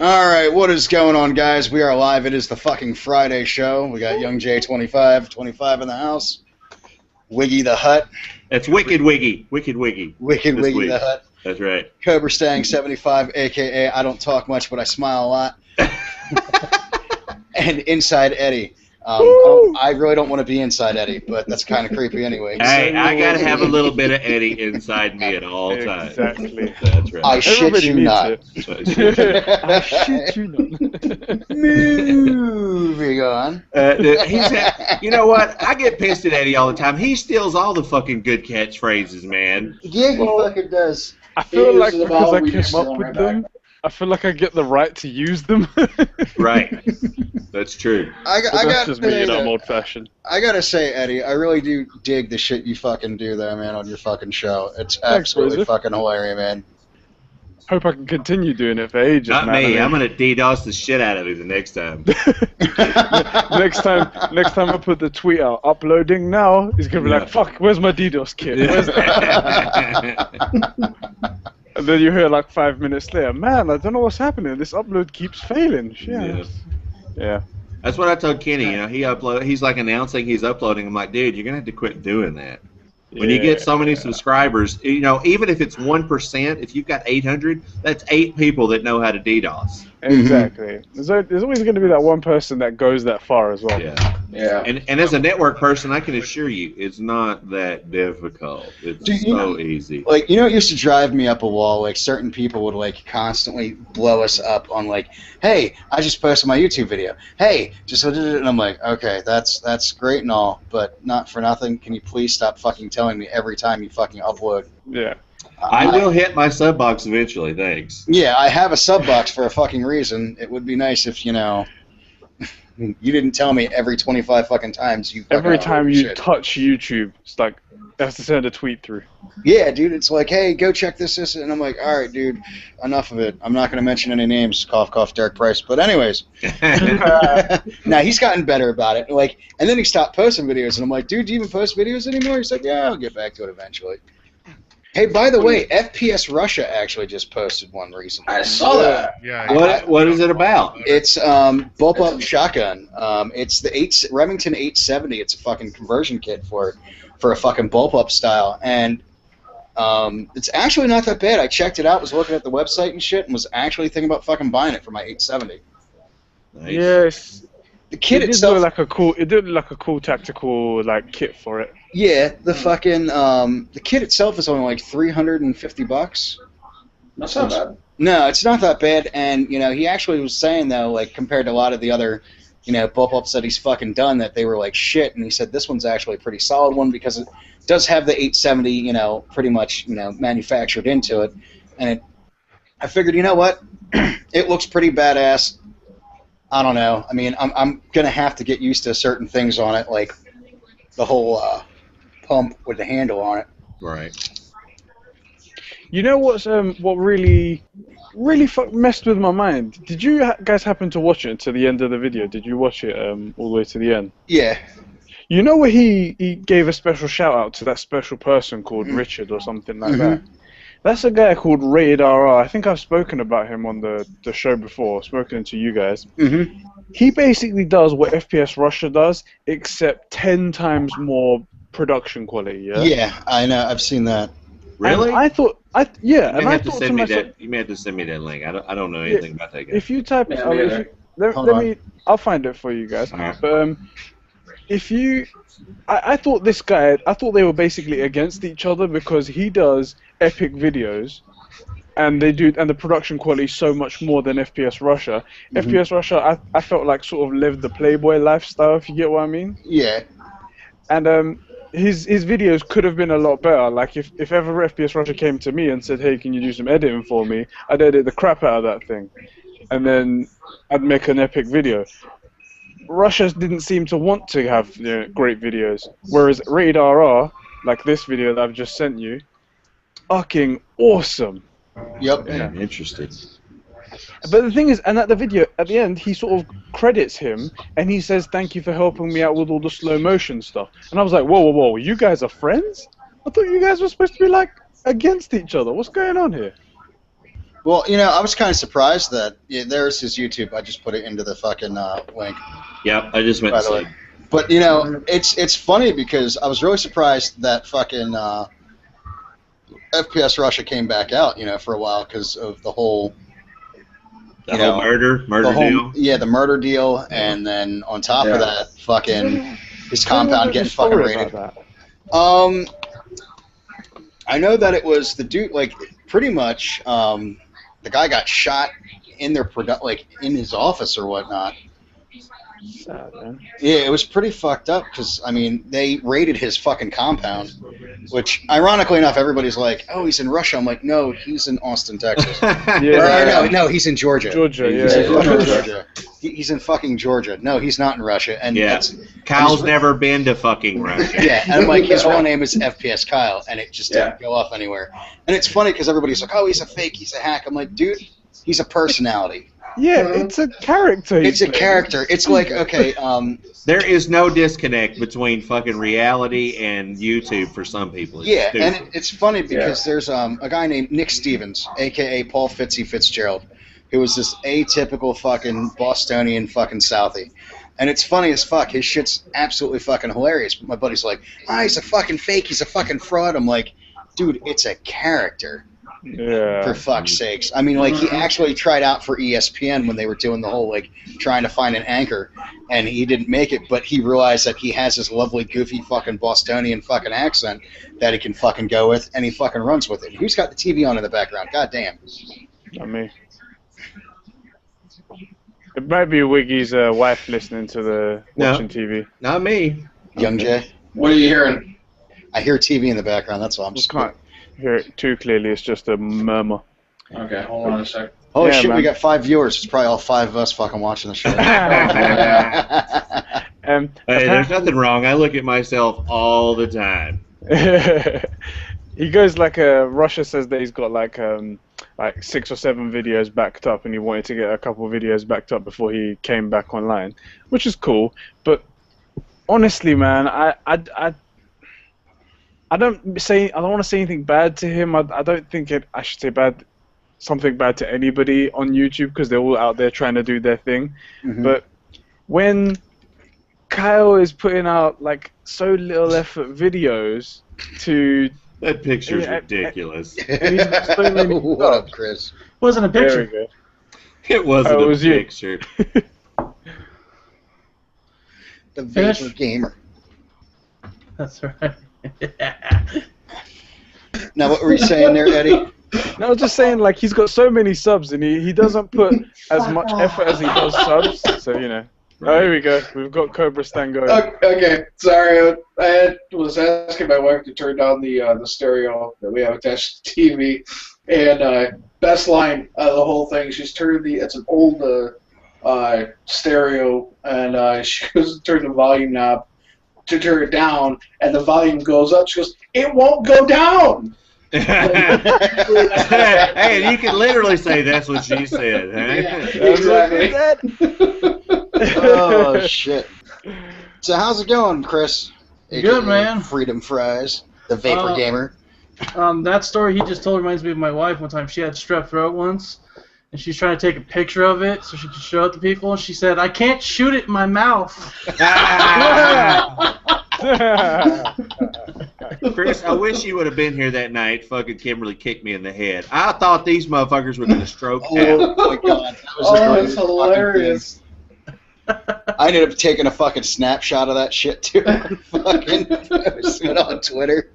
Alright, what is going on, guys? We are live. It is the fucking Friday show. We got Young J 25 in the house. Wiggy the Hut. That's Wicked Wiggy. Wicked Wiggy. Wicked This Wiggy week. the Hut. That's right. Cobra Stang 75, a.k.a. I don't talk much, but I smile a lot. And Inside Eddie. I really don't want to be Inside Eddie, but that's kind of creepy anyway. Hey, I gotta have a little bit of Eddie inside me at all times. Exactly. That's right. I shit you not. I shit you not. Moving on. You know what? I get pissed at Eddie all the time. He steals all the fucking good catchphrases, man. Yeah, he fucking does. I feel like uses them because all, I we came just up throw 'em with right them, I feel like I get the right to use them. Right. That's true. That's just me, I'm old-fashioned. I gotta say, Eddie, I really do dig the shit you fucking do there, man, on your fucking show. It's absolutely Razor. fucking hilarious, man. Hope I can continue doing it for ages. Not man. me. I'm gonna DDoS the shit out of you the next time. next time I put the tweet out, uploading now, he's gonna be like, "Fuck, where's my DDoS kit?" Where's And then you hear like 5 minutes later, man, I don't know what's happening. This upload keeps failing. Shit. Yeah. That's what I told Kenny. You know, he's like announcing he's uploading. I'm like, dude, you're gonna have to quit doing that. When you get so many subscribers, you know, even if it's 1%, if you've got 800, that's 8 people that know how to DDoS. Exactly. There's always going to be that one person that goes that far as well. Yeah. And as a network person, I can assure you, it's not that difficult. It's so easy. Like, you know, it used to drive me up a wall. Like, certain people would, like, constantly blow us up on, like, hey, I just posted my YouTube video. Hey, just... And I'm like, okay, that's great and all, but not for nothing. Can you please stop fucking telling me every time you fucking upload? Yeah. I will hit my sub box eventually, thanks. Yeah, I have a sub box for a fucking reason. It would be nice if, you know... You didn't tell me every 25 fucking times you. Every time you touch YouTube, it's like I have to send a tweet through. Yeah, dude, it's like, hey, go check this, and I'm like, all right, dude, enough of it. I'm not gonna mention any names, cough, cough, Derek Price. But anyways, now he's gotten better about it. Like, and then he stopped posting videos, and I'm like, dude, do you even post videos anymore? He's like, yeah, I'll get back to it eventually. Hey, by the way, FPS Russia actually just posted one recently. I saw that. Yeah. What is it about? It's bullpup shotgun. It's the Remington 870. It's a fucking conversion kit for a fucking bullpup style, and it's actually not that bad. I checked it out, was looking at the website and shit, and was actually thinking about fucking buying it for my 870. Nice. Yes. The kit It itself, did look like a cool tactical like kit for it. yeah, the fucking the kit itself is only like $350. That's not bad. No, it's not that bad, and you know he actually was saying though, like compared to a lot of the other, you know, bullpups that he's fucking done, that they were like shit, and he said this one's actually a pretty solid one because it does have the 870, you know, pretty much, you know, manufactured into it, and I figured, you know what, it looks pretty badass. I don't know. I mean, I'm gonna have to get used to certain things on it, like the whole pump with the handle on it. Right. You know what really messed with my mind? Did you guys happen to watch it to the end of the video? Did you watch it all the way to the end? Yeah. You know where he gave a special shout out to that special person called Richard or something like that? That's a guy called Radarrr. I think I've spoken about him on the show before, spoken to you guys. He basically does what FPS Russia does, except 10 times more production quality, yeah? Yeah, I know. I've seen that. Really? And I thought, You may have to send me that link. I don't know anything about that guy. If you type Yeah, I'll find it for you guys. Alright. But I thought I thought they were basically against each other because he does epic videos, and the production quality is so much more than FPS Russia. FPS Russia, I felt like sort of lived the Playboy lifestyle, if you get what I mean. Yeah. And his videos could have been a lot better. Like if ever FPS Russia came to me and said, hey, can you do some editing for me, I'd edit the crap out of that thing, and then I'd make an epic video. Russia didn't seem to want to have, you know, great videos, whereas Radarrr, like this video that I've just sent you, fucking awesome. Yep. Yeah, interesting. But the thing is, and at the end, he sort of credits him, and he says, thank you for helping me out with all the slow motion stuff. And I was like, whoa, you guys are friends? I thought you guys were supposed to be, like, against each other. What's going on here? Well, I was kind of surprised that there's his YouTube. I just put it into the fucking link. Yep, I just went By to the way. see. But it's funny because I was really surprised that fucking FPS Russia came back out, for a while because of the whole. The whole murder deal? Yeah, the murder deal, and then on top of that, fucking his compound getting fucking raided. I know that it was the dude, like, pretty much, the guy got shot in their in his office or whatnot. Sad, man. Yeah, it was pretty fucked up because, I mean, they raided his fucking compound, which, ironically enough, everybody's like, oh, he's in Russia. I'm like, no, he's in Austin, Texas. No, he's in Georgia. Georgia, He's in fucking Georgia. He's in fucking Georgia. No, he's not in Russia. And Kyle's never been to fucking Russia. Yeah, and I'm like, his real name is FPS Kyle, and it just didn't go off anywhere. And it's funny because everybody's like, oh, he's a fake, he's a hack. I'm like, dude, he's a personality. Yeah, it's a character. It's a character. It's like, okay, there is no disconnect between fucking reality and YouTube for some people. It's stupid. And it's funny because there's a guy named Nick Stevens, a.k.a. Paul Fitzy Fitzgerald, who was this atypical fucking Bostonian fucking Southie. And it's funny as fuck. His shit's absolutely fucking hilarious. But my buddy's like, he's a fucking fake. He's a fucking fraud. I'm like, dude, it's a character. Yeah. For fuck's sakes. I mean, like, he actually tried out for ESPN when they were doing the whole, like, trying to find an anchor, and he didn't make it, but he realized that he has this lovely, goofy fucking Bostonian fucking accent that he can fucking go with, and he fucking runs with it. Who's got the TV on in the background? God damn. Not me. It might be Wiggy's wife listening to the watching TV. Not me. Young Jay? What are you hearing? I hear TV in the background, that's all. I'm just can't hear it too clearly, it's just a murmur. Okay, hold on a sec. Holy shit, man. We got 5 viewers. It's probably all 5 of us fucking watching the show. Hey, there's nothing wrong. I look at myself all the time. He goes like Russia says that he's got like 6 or 7 videos backed up, and he wanted to get a couple of videos backed up before he came back online, which is cool. But honestly, man, I don't want to say anything bad to him. I don't think I should say something bad to anybody on YouTube because they're all out there trying to do their thing. Mm-hmm. But when Kyle is putting out like so little effort videos to that picture's ridiculous. What up, Chris? Wasn't a picture. There we go. It wasn't a picture. The Vaping gamer. That's right. Now, what were you saying there, Eddie? No, I was just saying, like, he's got so many subs, and he doesn't put as much effort as he does subs, so, Oh, here we go. We've got Cobra Stan going. Okay, sorry. I was asking my wife to turn down the stereo that we have attached to TV, and best line of the whole thing, she's turned it's an old stereo, and she goes to turn the volume knob to turn it down, and the volume goes up. She goes, it won't go down. Hey, you can literally say that's what she said. Yeah, exactly. Oh, shit. So how's it going, Chris? Good, man. Freedom Fries, the Vapor Gamer. That story he just told reminds me of my wife. One time she had strep throat once, and she's trying to take a picture of it so she could show it to people. And she said, I can't shoot it in my mouth. Chris, I wish you would have been here that night. Fucking Kimberly kicked me in the head. I thought these motherfuckers were going to stroke out. Oh, my God. That was that's hilarious. I ended up taking a fucking snapshot of that shit, too. Fucking posting it on Twitter.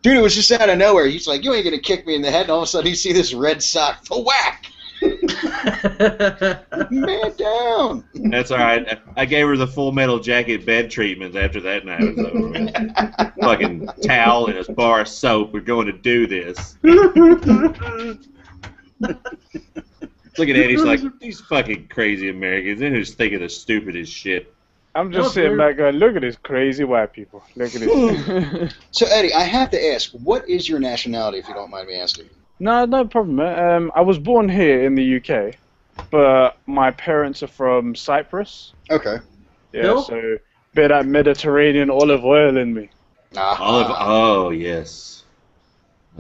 Dude, it was just out of nowhere. He's like, you ain't going to kick me in the head. And all of a sudden, you see this red sock. Whack! Man down. That's all right. I gave her the Full Metal Jacket bed treatments after that night was over. Fucking towel and a bar of soap. We're going to do this. Look at Eddie. He's like, these fucking crazy Americans. They're just thinking the stupidest shit. I'm just sitting back going, look at these crazy white people. Look at this. So, Eddie, I have to ask, what is your nationality, if you don't mind me asking? No problem, man. I was born here in the UK, but my parents are from Cyprus. Okay. Yeah, so bit of Mediterranean olive oil in me. Oh, yes.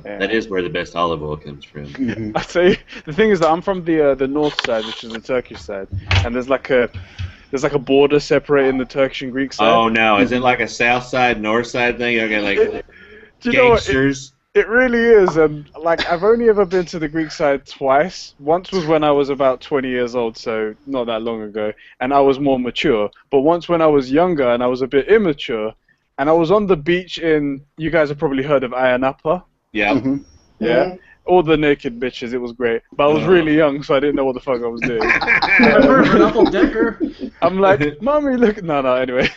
Yeah. That is where the best olive oil comes from. I tell you, the thing is that I'm from the north side, which is the Turkish side, and there's like a border separating the Turkish and Greek side. Oh no, is it like a south side, north side thing? Okay, like Do you know what? gangsters. It really is, and like I've only ever been to the Greek side twice. Once was when I was about 20 years old, so not that long ago, and I was more mature. But once when I was younger and I was a bit immature, and I was on the beach in, you guys have probably heard of Ayia Napa. Yeah. Yeah. All the naked bitches, it was great. But I was really young, so I didn't know what the fuck I was doing. I've heard of an double decker. I'm like, Mommy, look. No, anyway.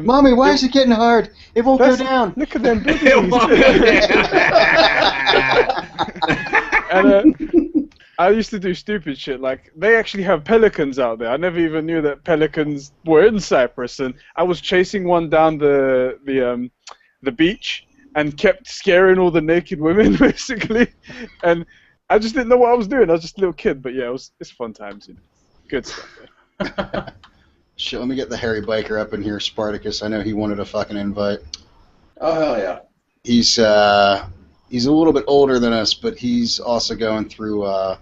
Mommy, why is it getting hard? It won't go down. Look at them bitches. It won't go down. And I used to do stupid shit. Like, they actually have pelicans out there. I never even knew that pelicans were in Cyprus. And I was chasing one down the beach and kept scaring all the naked women, basically. And I just didn't know what I was doing. I was just a little kid. But yeah, it's fun times. You know. Good stuff. Yeah. Shit, let me get the hairy biker up in here, Spartacus. I know he wanted a fucking invite. Oh, hell yeah. He's a little bit older than us, but he's also going through, I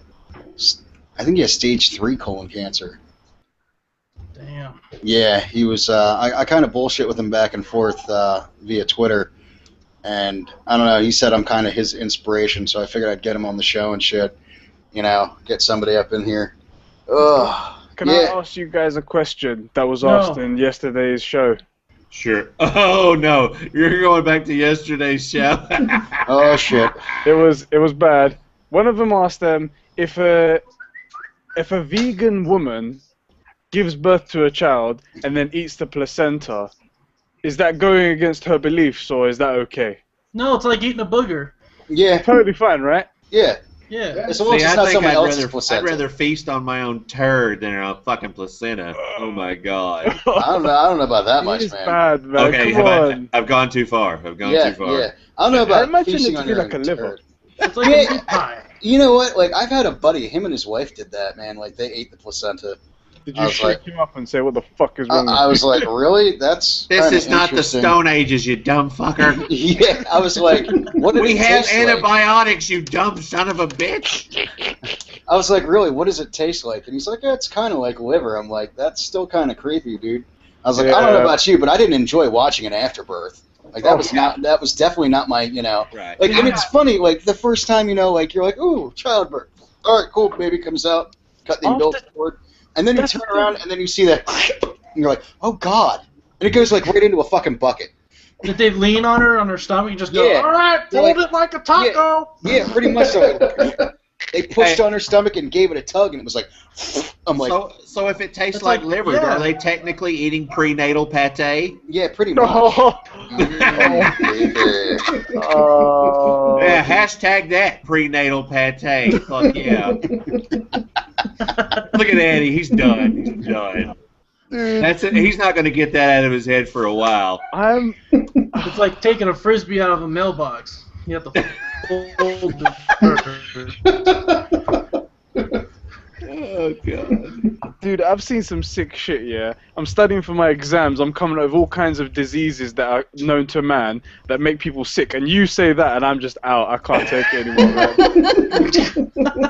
think he has stage 3 colon cancer. Damn. Yeah, he was, I kind of bullshit with him back and forth via Twitter, and I don't know, he said I'm kind of his inspiration, so I figured I'd get him on the show and shit, you know, get somebody up in here. Ugh. Can I ask you guys a question that was asked in yesterday's show? Sure. Oh no, you're going back to yesterday's show. Oh shit. It was bad. One of them asked them if a vegan woman gives birth to a child and then eats the placenta, is that going against her beliefs or is that okay? No, it's like eating a booger. Yeah. Totally fine, right? Yeah. Yeah. As long as it's not someone else's placenta. I'd rather feast on my own turd than on a fucking placenta. Oh my god. I don't know about that much, It's man. bad, man. Okay, Come on. I've gone too far. I've gone too far. Yeah. I don't know about I imagine feasting it to on be your like a own liver. turd. It's like a meat pie. You know what? Like, I've had a buddy, him and his wife did that, man. Like, they ate the placenta. Did you shake him up and say, what the fuck is wrong I with was like, really? That's This kinda is not the interesting. Stone Ages, you dumb fucker. Yeah, I was like, what did We it have taste like? antibiotics, you dumb son of a bitch. I was like, really, what does it taste like? And he's like, yeah, it's kind of like liver. I'm like, that's still kind of creepy, dude. I was like, I don't know about you, but I didn't enjoy watching an afterbirth. Like, that was definitely not my, you know. Right. Like, and it's funny, like, the first time, you know, like, you're like, ooh, childbirth. All right, cool, baby comes out, cut the umbilical cord. And then you turn around, and then you see that, and you're like, oh, God. And it goes, like, right into a fucking bucket. Did they lean on her stomach and just go, Yeah. all right, fold it like a taco? Yeah, pretty much so. They pushed on her stomach and gave it a tug, and it was like, I'm like, so if it tastes It's like like, liver, yeah. are they technically eating prenatal pate? yeah, pretty much. Oh. Yeah, hashtag that prenatal pate. Fuck yeah. Look at Eddie, he's done. He's done. That's it. He's not going to get that out of his head for a while. It's like taking a Frisbee out of a mailbox. You have to hold the Oh, God. Dude, I've seen some sick shit, yeah. I'm studying for my exams. I'm coming up with all kinds of diseases that are known to man that make people sick. And you say that, and I'm just out. I can't take it anymore, man.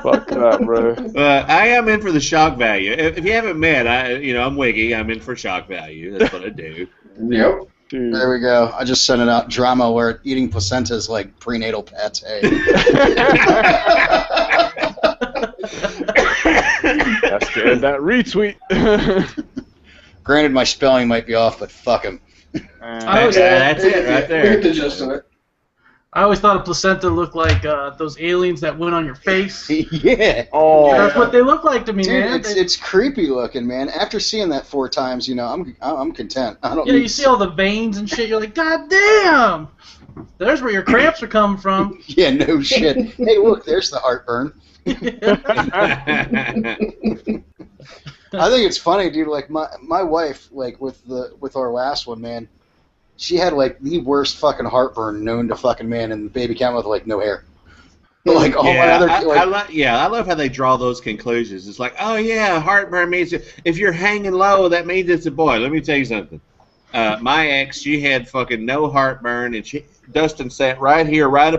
Fuck that, bro. I am in for the shock value. If you haven't met, I'm Wiggy. I'm in for shock value. That's what I do. Yep. Dude. There we go. I just sent it out. Drama where eating placenta is like prenatal pate. That's good. That retweet. Granted, my spelling might be off, but fuck him. I That's it right Get there. the gist of it. I always thought a placenta looked like those aliens that went on your face. Yeah. Oh. That's what they look like to me, Dude, man. it's creepy looking, man. After seeing that 4 times, you know, I'm content. I don't. Yeah, need you see all the veins and shit. You're like, God damn! There's where your cramps are coming from. Yeah, no shit. Hey, look, there's the heartburn. I think it's funny, dude. Like my wife, like with our last one, man, she had like the worst fucking heartburn known to fucking man, and the baby came with like no hair. Like all my other, like, I love how they draw those conclusions. It's like, oh yeah, heartburn means if you're hanging low, that means it's a boy. Let me tell you something. My ex, she had fucking no heartburn, and Dustin sat right here, right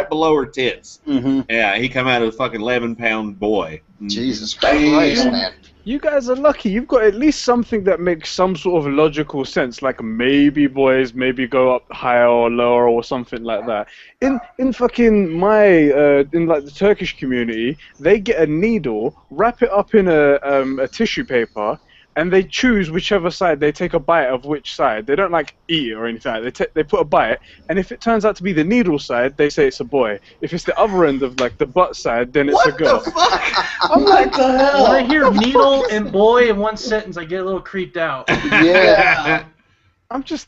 below her tits. Mm-hmm. Yeah, he come out as a fucking 11-pound boy. Jesus Christ, man. You guys are lucky. You've got at least something that makes some sort of logical sense. Like maybe boys maybe go up higher or lower or something like that. In fucking in like the Turkish community, they get a needle, wrap it up in a tissue paper, and they choose whichever side. They take a bite of which side. They don't like eat it or anything like that. They put a bite, and if it turns out to be the needle side, they say it's a boy. If it's the other end of like the butt side, then it's a girl. What the fuck? I'm like, What the hell? When I hear needle and boy in one sentence, I get a little creeped out. Yeah. I'm just.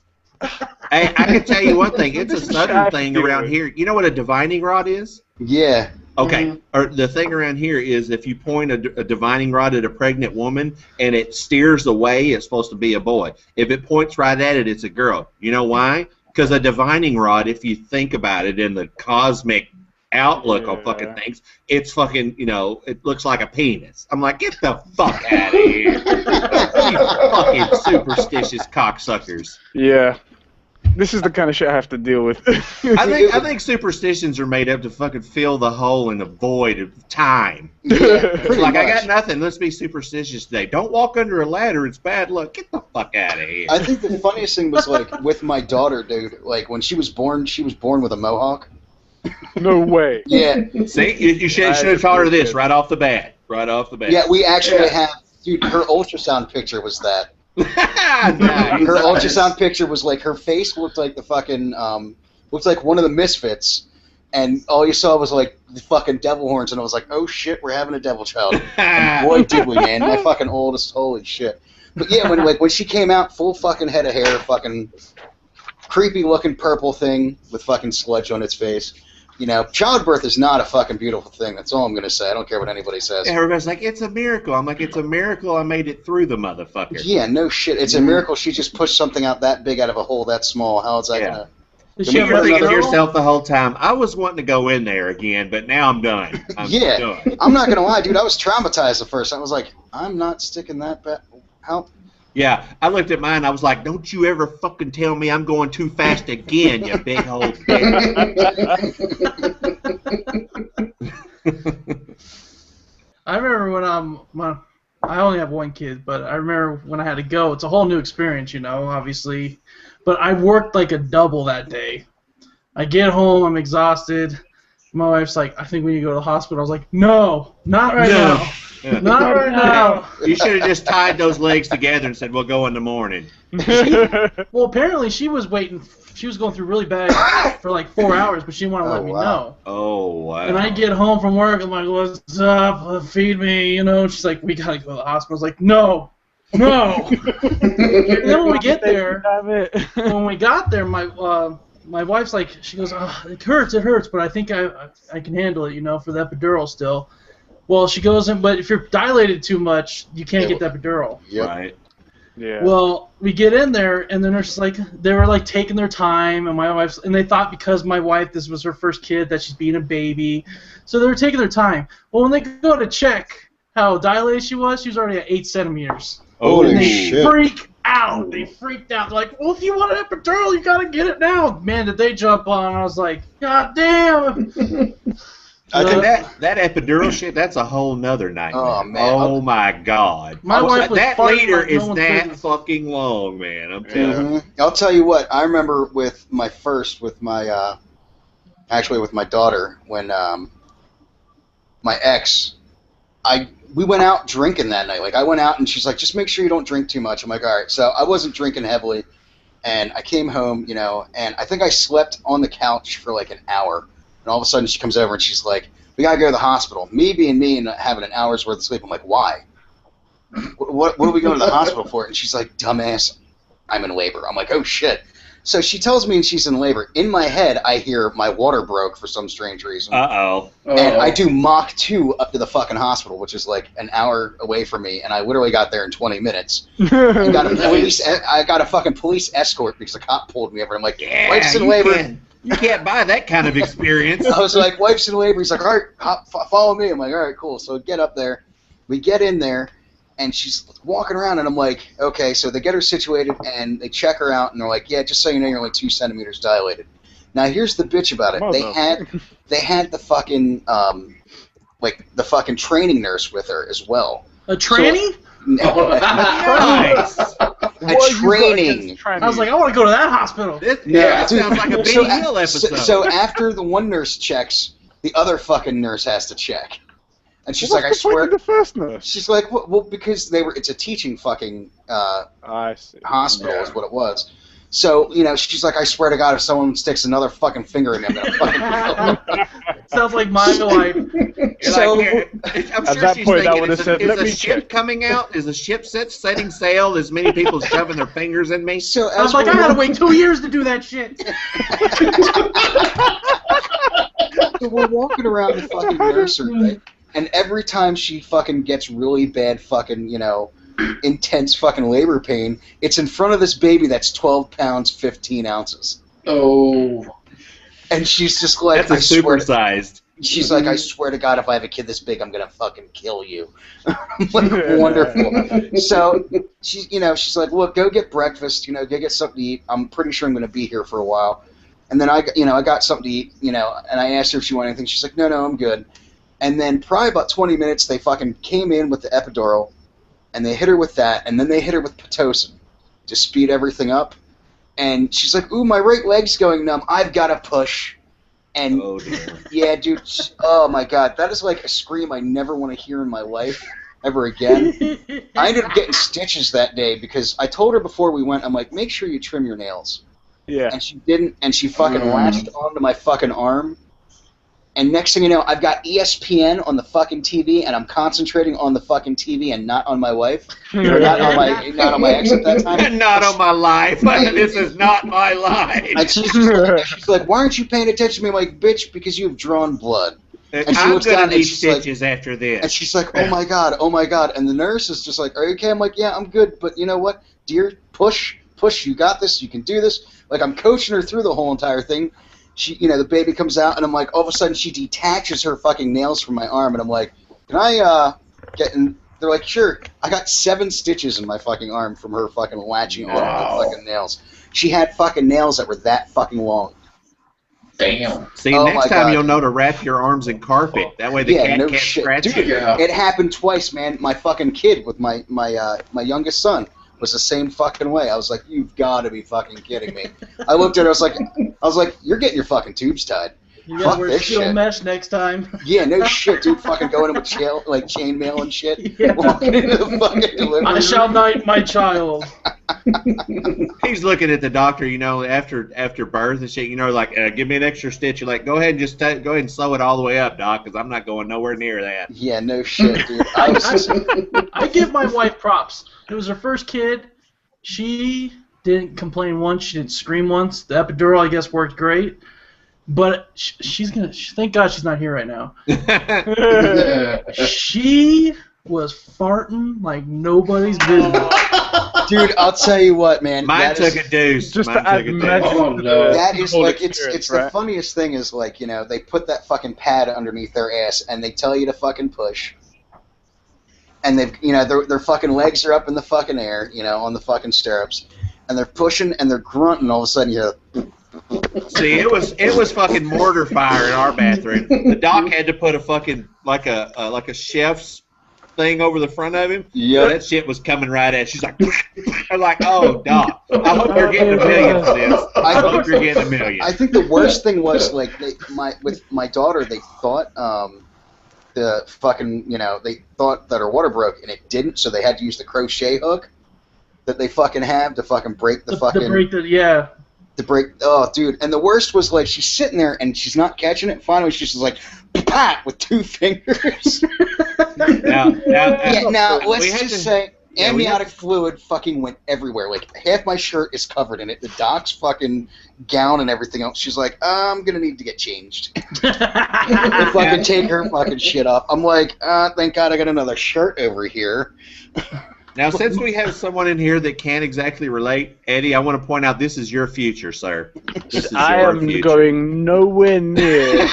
Hey, I can tell you one thing. It's a This is southern shocking. thing around here. You know what a divining rod is? Yeah. Okay, or the thing around here is if you point a divining rod at a pregnant woman and it steers away, it's supposed to be a boy. If it points right at it, it's a girl. You know why? Because a divining rod, if you think about it in the cosmic outlook on fucking things, it's fucking, it looks like a penis. I'm like, get the fuck out of here. You fucking superstitious cocksuckers. Yeah. This is the kind of shit I have to deal with. I think superstitions are made up to fucking fill the hole in the void of time. Pretty Like, much. I got nothing. Let's be superstitious today. Don't walk under a ladder. It's bad luck. Get the fuck out of here. I think the funniest thing was like with my daughter, dude. Like when she was born with a mohawk. No way. Yeah. See, you should have taught her this right off the bat. Right off the bat. Yeah, we actually have. Dude, her ultrasound picture was that. Nice. Her ultrasound picture was like her face looked like the fucking looked like one of the Misfits, and all you saw was like the fucking devil horns, and I was like, oh shit, we're having a devil child. And boy, did we, man! My fucking oldest, holy shit. But yeah, when she came out, full fucking head of hair, fucking creepy looking purple thing with fucking sludge on its face. Childbirth is not a fucking beautiful thing. That's all I'm gonna say. I don't care what anybody says. Everybody's like, it's a miracle. I'm like, it's a miracle I made it through the motherfucker. Yeah, no shit. It's a miracle she just pushed something out that big out of a hole that small. How is that gonna? Did You she were have thinking to another yourself the whole time, I was wanting to go in there again, but now I'm done. I'm Yeah, done. I'm not gonna lie, dude. I was traumatized at first. I was like, I'm not sticking that back. How? Yeah, I looked at mine, I was like, don't you ever fucking tell me I'm going too fast again, you big old bitch. I remember when I only have one kid, but I remember when I had to go. It's a whole new experience, obviously. But I worked like a double that day. I get home, I'm exhausted. My wife's like, I think we need to go to the hospital. I was like, no, not right now. Yeah. Not right now. You should have just tied those legs together and said, we'll go in the morning. Well, apparently she was waiting. She was going through really bad for like 4 hours, but she didn't want to let me know. Oh, wow. And I get home from work, I'm like, what's up? Feed me, She's like, we gotta go to the hospital. I was like, no. And then when we get there, my wife's like, she goes, oh, it hurts, but I think I can handle it, for the epidural still. Well, she goes in, but if you're dilated too much, you can't get the epidural. Yep. Right. Yeah. Well, we get in there, and the nurse they were like taking their time, and they thought because my wife, this was her first kid, that she's being a baby, so they were taking their time. Well, when they go to check how dilated she was already at 8 centimeters. Holy And they shit. freak out. They freaked out. They're like, well, if you want an epidural, you gotta get it now. Man, did they jump on? I was like, God damn. I think that epidural shit, that's a whole nother nightmare. Oh, man. Oh, my God. My wife was that farting leader like no is one's that business. fucking long, man. I'm telling you. I'll tell you what. I remember with my daughter, when my ex, we went out drinking that night. Like I went out and she's like, just make sure you don't drink too much. I'm like, all right. So I wasn't drinking heavily, and I came home, and I think I slept on the couch for like an hour. And all of a sudden she comes over and she's like, we gotta go to the hospital. Me being me and having an hour's worth of sleep, I'm like, why? What are we going to the hospital for? And she's like, dumbass, I'm in labor. I'm like, oh shit. So she tells me she's in labor. In my head, I hear my water broke for some strange reason. Uh-oh. And I do Mach 2 up to the fucking hospital, which is like an hour away from me, and I literally got there in 20 minutes. And I got a fucking police escort because a cop pulled me over. I'm like, Yeah, wife's in labor. You can't buy that kind of experience. I was like, wife's in labor. He's like, all right, follow me. I'm like, all right, cool. So get up there. We get in there, and she's walking around, and I'm like, okay. So they get her situated, and they check her out, and they're like, yeah, just so you know, you're only 2 centimeters dilated. Now here's the bitch about it. They had the fucking like the fucking training nurse with her as well. A tranny? Nice. A training. I was like, I want to go to that hospital. That sounds like a Benny Hill episode. So after the one nurse checks, the other fucking nurse has to check. And she's like, I swear. The first nurse? She's like, well, because it's a teaching fucking hospital is what it was. So, she's like, I swear to God, if someone sticks another fucking finger in him, I'm gonna fucking kill him. Sounds like my life. So, I'm sure she's thinking, is a ship coming out? Is the ship setting sail? As many people shoving their fingers in me? So I was like, I gotta wait 2 years to do that shit. So we're walking around the fucking nursery, right? And every time she fucking gets really bad fucking, intense fucking labor pain, it's in front of this baby that's 12 pounds, 15 ounces. Oh. And she's just like, that's a supersized. She's like, I swear to God, if I have a kid this big, I'm gonna fucking kill you. I'm like, wonderful. So she's like, look, go get breakfast. Go get something to eat. I'm pretty sure I'm gonna be here for a while. And then I got something to eat. And I asked her if she wanted anything. She's like, no, I'm good. And then probably about 20 minutes, they fucking came in with the epidural, and they hit her with that, and then they hit her with Pitocin to speed everything up. And she's like, ooh, my right leg's going numb. I've got to push. And oh, dear. Yeah, dude, oh my God, that is like a scream I never want to hear in my life ever again. I ended up getting stitches that day because I told her before we went, I'm like, make sure you trim your nails. Yeah. And she didn't, and she fucking latched onto my fucking arm. And next thing you know, I've got ESPN on the fucking TV, and I'm concentrating on the fucking TV and not on my wife. Or not on my ex at that time. Not on my life. This is not my life. And she's like, why aren't you paying attention to me? I'm like, bitch, because you've drawn blood. And I'm going to need stitches after this. And she's like, oh my God. And the nurse is just like, are you okay? I'm like, yeah, I'm good. But you know what? Dear, push. You got this. You can do this. Like, I'm coaching her through the whole entire thing. She, the baby comes out, and I'm like, all of a sudden, she detaches her fucking nails from my arm, and I'm like, can I, get in? They're like, sure. I got 7 stitches in my fucking arm from her fucking latching on the fucking nails. She had fucking nails that were that fucking long. Damn. See, next time you'll know to wrap your arms in carpet. That way the cat can't scratch Dude, you. It happened twice, man. My fucking kid with my youngest son was the same fucking way. I was like, you've got to be fucking kidding me. I looked at her, I was like, you're getting your fucking tubes tied. You gotta wear steel mesh next time. Yeah, no shit, dude. Fucking going in with chainmail and shit. Yeah. Walking into the fucking delivery room. I shall knight my child. He's looking at the doctor, after birth and shit, give me an extra stitch. You're like, go ahead and just go ahead and sew it all the way up, doc, because I'm not going nowhere near that. Yeah, no shit, dude. I give my wife props. It was her first kid. She didn't complain once. She didn't scream once. The epidural, I guess, worked great. But she's gonna. Thank God she's not here right now. She was farting like nobody's business. Dude, I'll tell you what, man. Mine took a deuce. Just Mine took a deuce. That is like it's right? The funniest thing is like they put that fucking pad underneath their ass and they tell you to fucking push. And they've their fucking legs are up in the fucking air, on the fucking stirrups, and they're pushing and they're grunting. All of a sudden, you hear. See, it was fucking mortar fire in our bathroom. The doc had to put a fucking like a chef's thing over the front of him. Yeah, that shit was coming right at. She's like, I'm like, oh, doc, I hope you're getting $1 million for this. I hope you're getting $1 million. I think the worst thing was with my daughter, they thought the fucking they thought that her water broke and it didn't, so they had to use the crochet hook that they fucking have to fucking break the fucking. To break, oh, dude. And the worst was, she's sitting there, and she's not catching it. Finally, she's just like, pop, with 2 fingers. Now, let's just say, amniotic fluid fucking went everywhere. Like, half my shirt is covered in it. The doc's fucking gown and everything else. She's like, I'm going to need to get changed. Fucking take her fucking shit off. I'm like, thank God I got another shirt over here. Now, since we have someone in here that can't exactly relate, Eddie, I want to point out this is your future, sir. This is your future. Going nowhere near.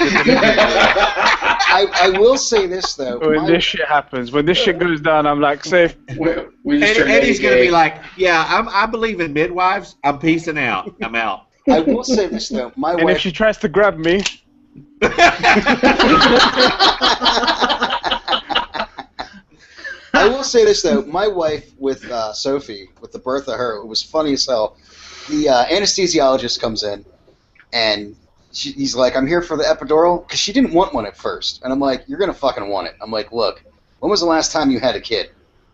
I will say this, though. When this shit happens, when this shit goes down, I'm like, safe. Eddie's going to be like, yeah, I believe in midwives. I'm peacing out. I'm out. I will say this though, my And wife. if she tries to grab me, I will say this though, my wife with Sophie, with the birth of her, it was funny as hell. The anesthesiologist comes in, and he's like, "I'm here for the epidural," because she didn't want one at first, and I'm like, "You're gonna fucking want it." I'm like, "Look, when was the last time you had a kid?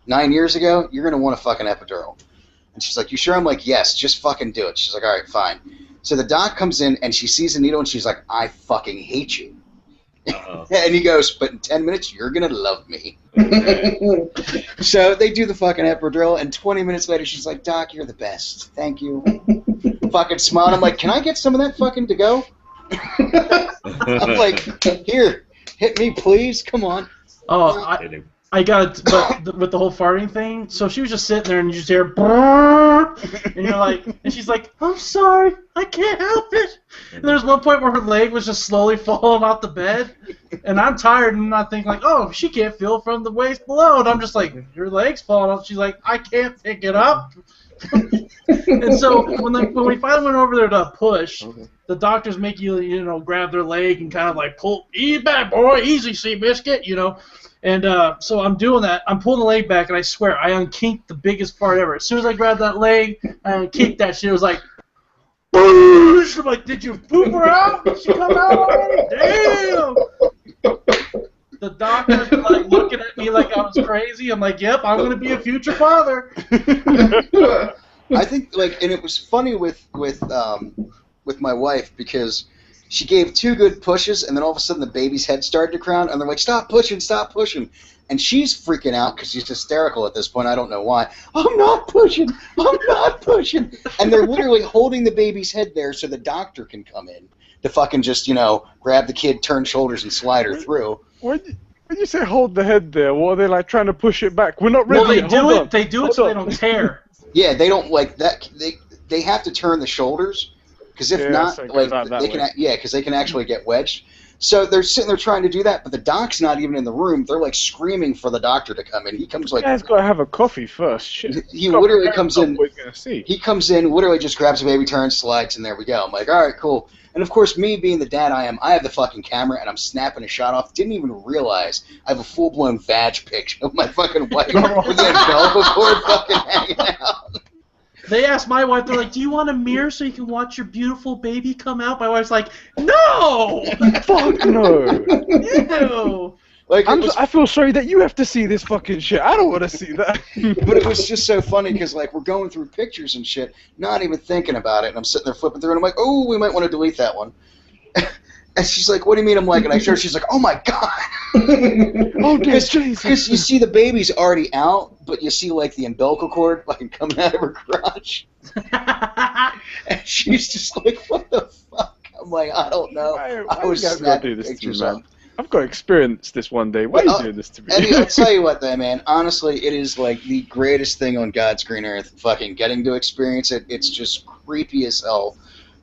9 years ago? You're gonna want a fucking epidural." And she's like, "You sure?" I'm like, "Yes, just fucking do it." She's like, "All right, fine." So the doc comes in and she sees the needle and she's like, "I fucking hate you." And he goes, "But in 10 minutes, you're going to love me." So they do the fucking epidural, and 20 minutes later, she's like, "Doc, you're the best. Thank you." Fucking smile. I'm like, "Can I get some of that fucking to go?" I'm like, "Here, hit me, please. Come on." Oh, I got it, but with the whole farting thing, so she was just sitting there and you just hear, "Brrr," and you're like, and she's like, "I'm sorry, I can't help it." And there's one point where her leg was just slowly falling off the bed, and I'm tired and I think like, "Oh, she can't feel from the waist below," and I'm just like, "Your leg's falling off." She's like, "I can't pick it up." And so when we finally went over there to push, the doctors make you grab their leg and kind of like pull, "Easy back, boy, easy, Seabiscuit," And so I'm doing that. I'm pulling the leg back, and I swear, I unkinked the biggest part ever. As soon as I grabbed that leg, I unkinked that shit. It was like, boosh! I'm like, "Did you poop her out? Did she come out already? Damn!" The doctor's like looking at me like I was crazy. I'm like, "Yep, I'm going to be a future father." I think, and it was funny with my wife because she gave 2 good pushes, and then all of a sudden the baby's head started to crown, and they're like, "Stop pushing, stop pushing." And she's freaking out because she's hysterical at this point. I don't know why. "I'm not pushing. I'm not pushing." And they're literally holding the baby's head there so the doctor can come in to fucking just, grab the kid, turn shoulders, and slide her through. when you say hold the head there, what are they like trying to push it back? We're not ready. Well, they do it so Hold they on. don't tear. Yeah, they don't like that. They have to turn the shoulders because if not, so it goes out that they can. way. Yeah, because they can actually get wedged. So they're sitting there trying to do that, but the doc's not even in the room. They're like screaming for the doctor to come in. He comes like You guys gotta have a coffee first. Shit. he literally comes in. What you're gonna see. He comes in, literally just grabs the baby, turns, slides, and there we go. I'm like, all right, cool. And of course, me being the dad I am, I have the fucking camera, and I'm snapping a shot off. Didn't even realize I have a full-blown vag picture of my fucking wife with the umbilical cord fucking hanging out. They asked my wife, they're like, "Do you want a mirror so you can watch your beautiful baby come out?" My wife's like, "No!" Fuck no. Ew. Like, I feel sorry that you have to see this fucking shit. I don't want to see that. but it was just so funny because, like, we're going through pictures and shit, not even thinking about it, and I'm sitting there flipping through, and I'm like, "Oh, we might want to delete that one." And she's like, "What do you mean?" I'm like, and I show her, she's like, "Oh my god!" Oh dear Jesus. Because you see the baby's already out, but you see like the umbilical cord fucking coming out of her crotch, and she's just like, "What the fuck?" I'm like, "I don't know." Why I was you guys gotta snapping do this to me, pictures man? of. I've got to experience this one day. Why are you doing this to me? Eddie, I'll tell you what, though, man. Honestly, it is like the greatest thing on God's green earth. Fucking getting to experience it. It's just creepy as hell.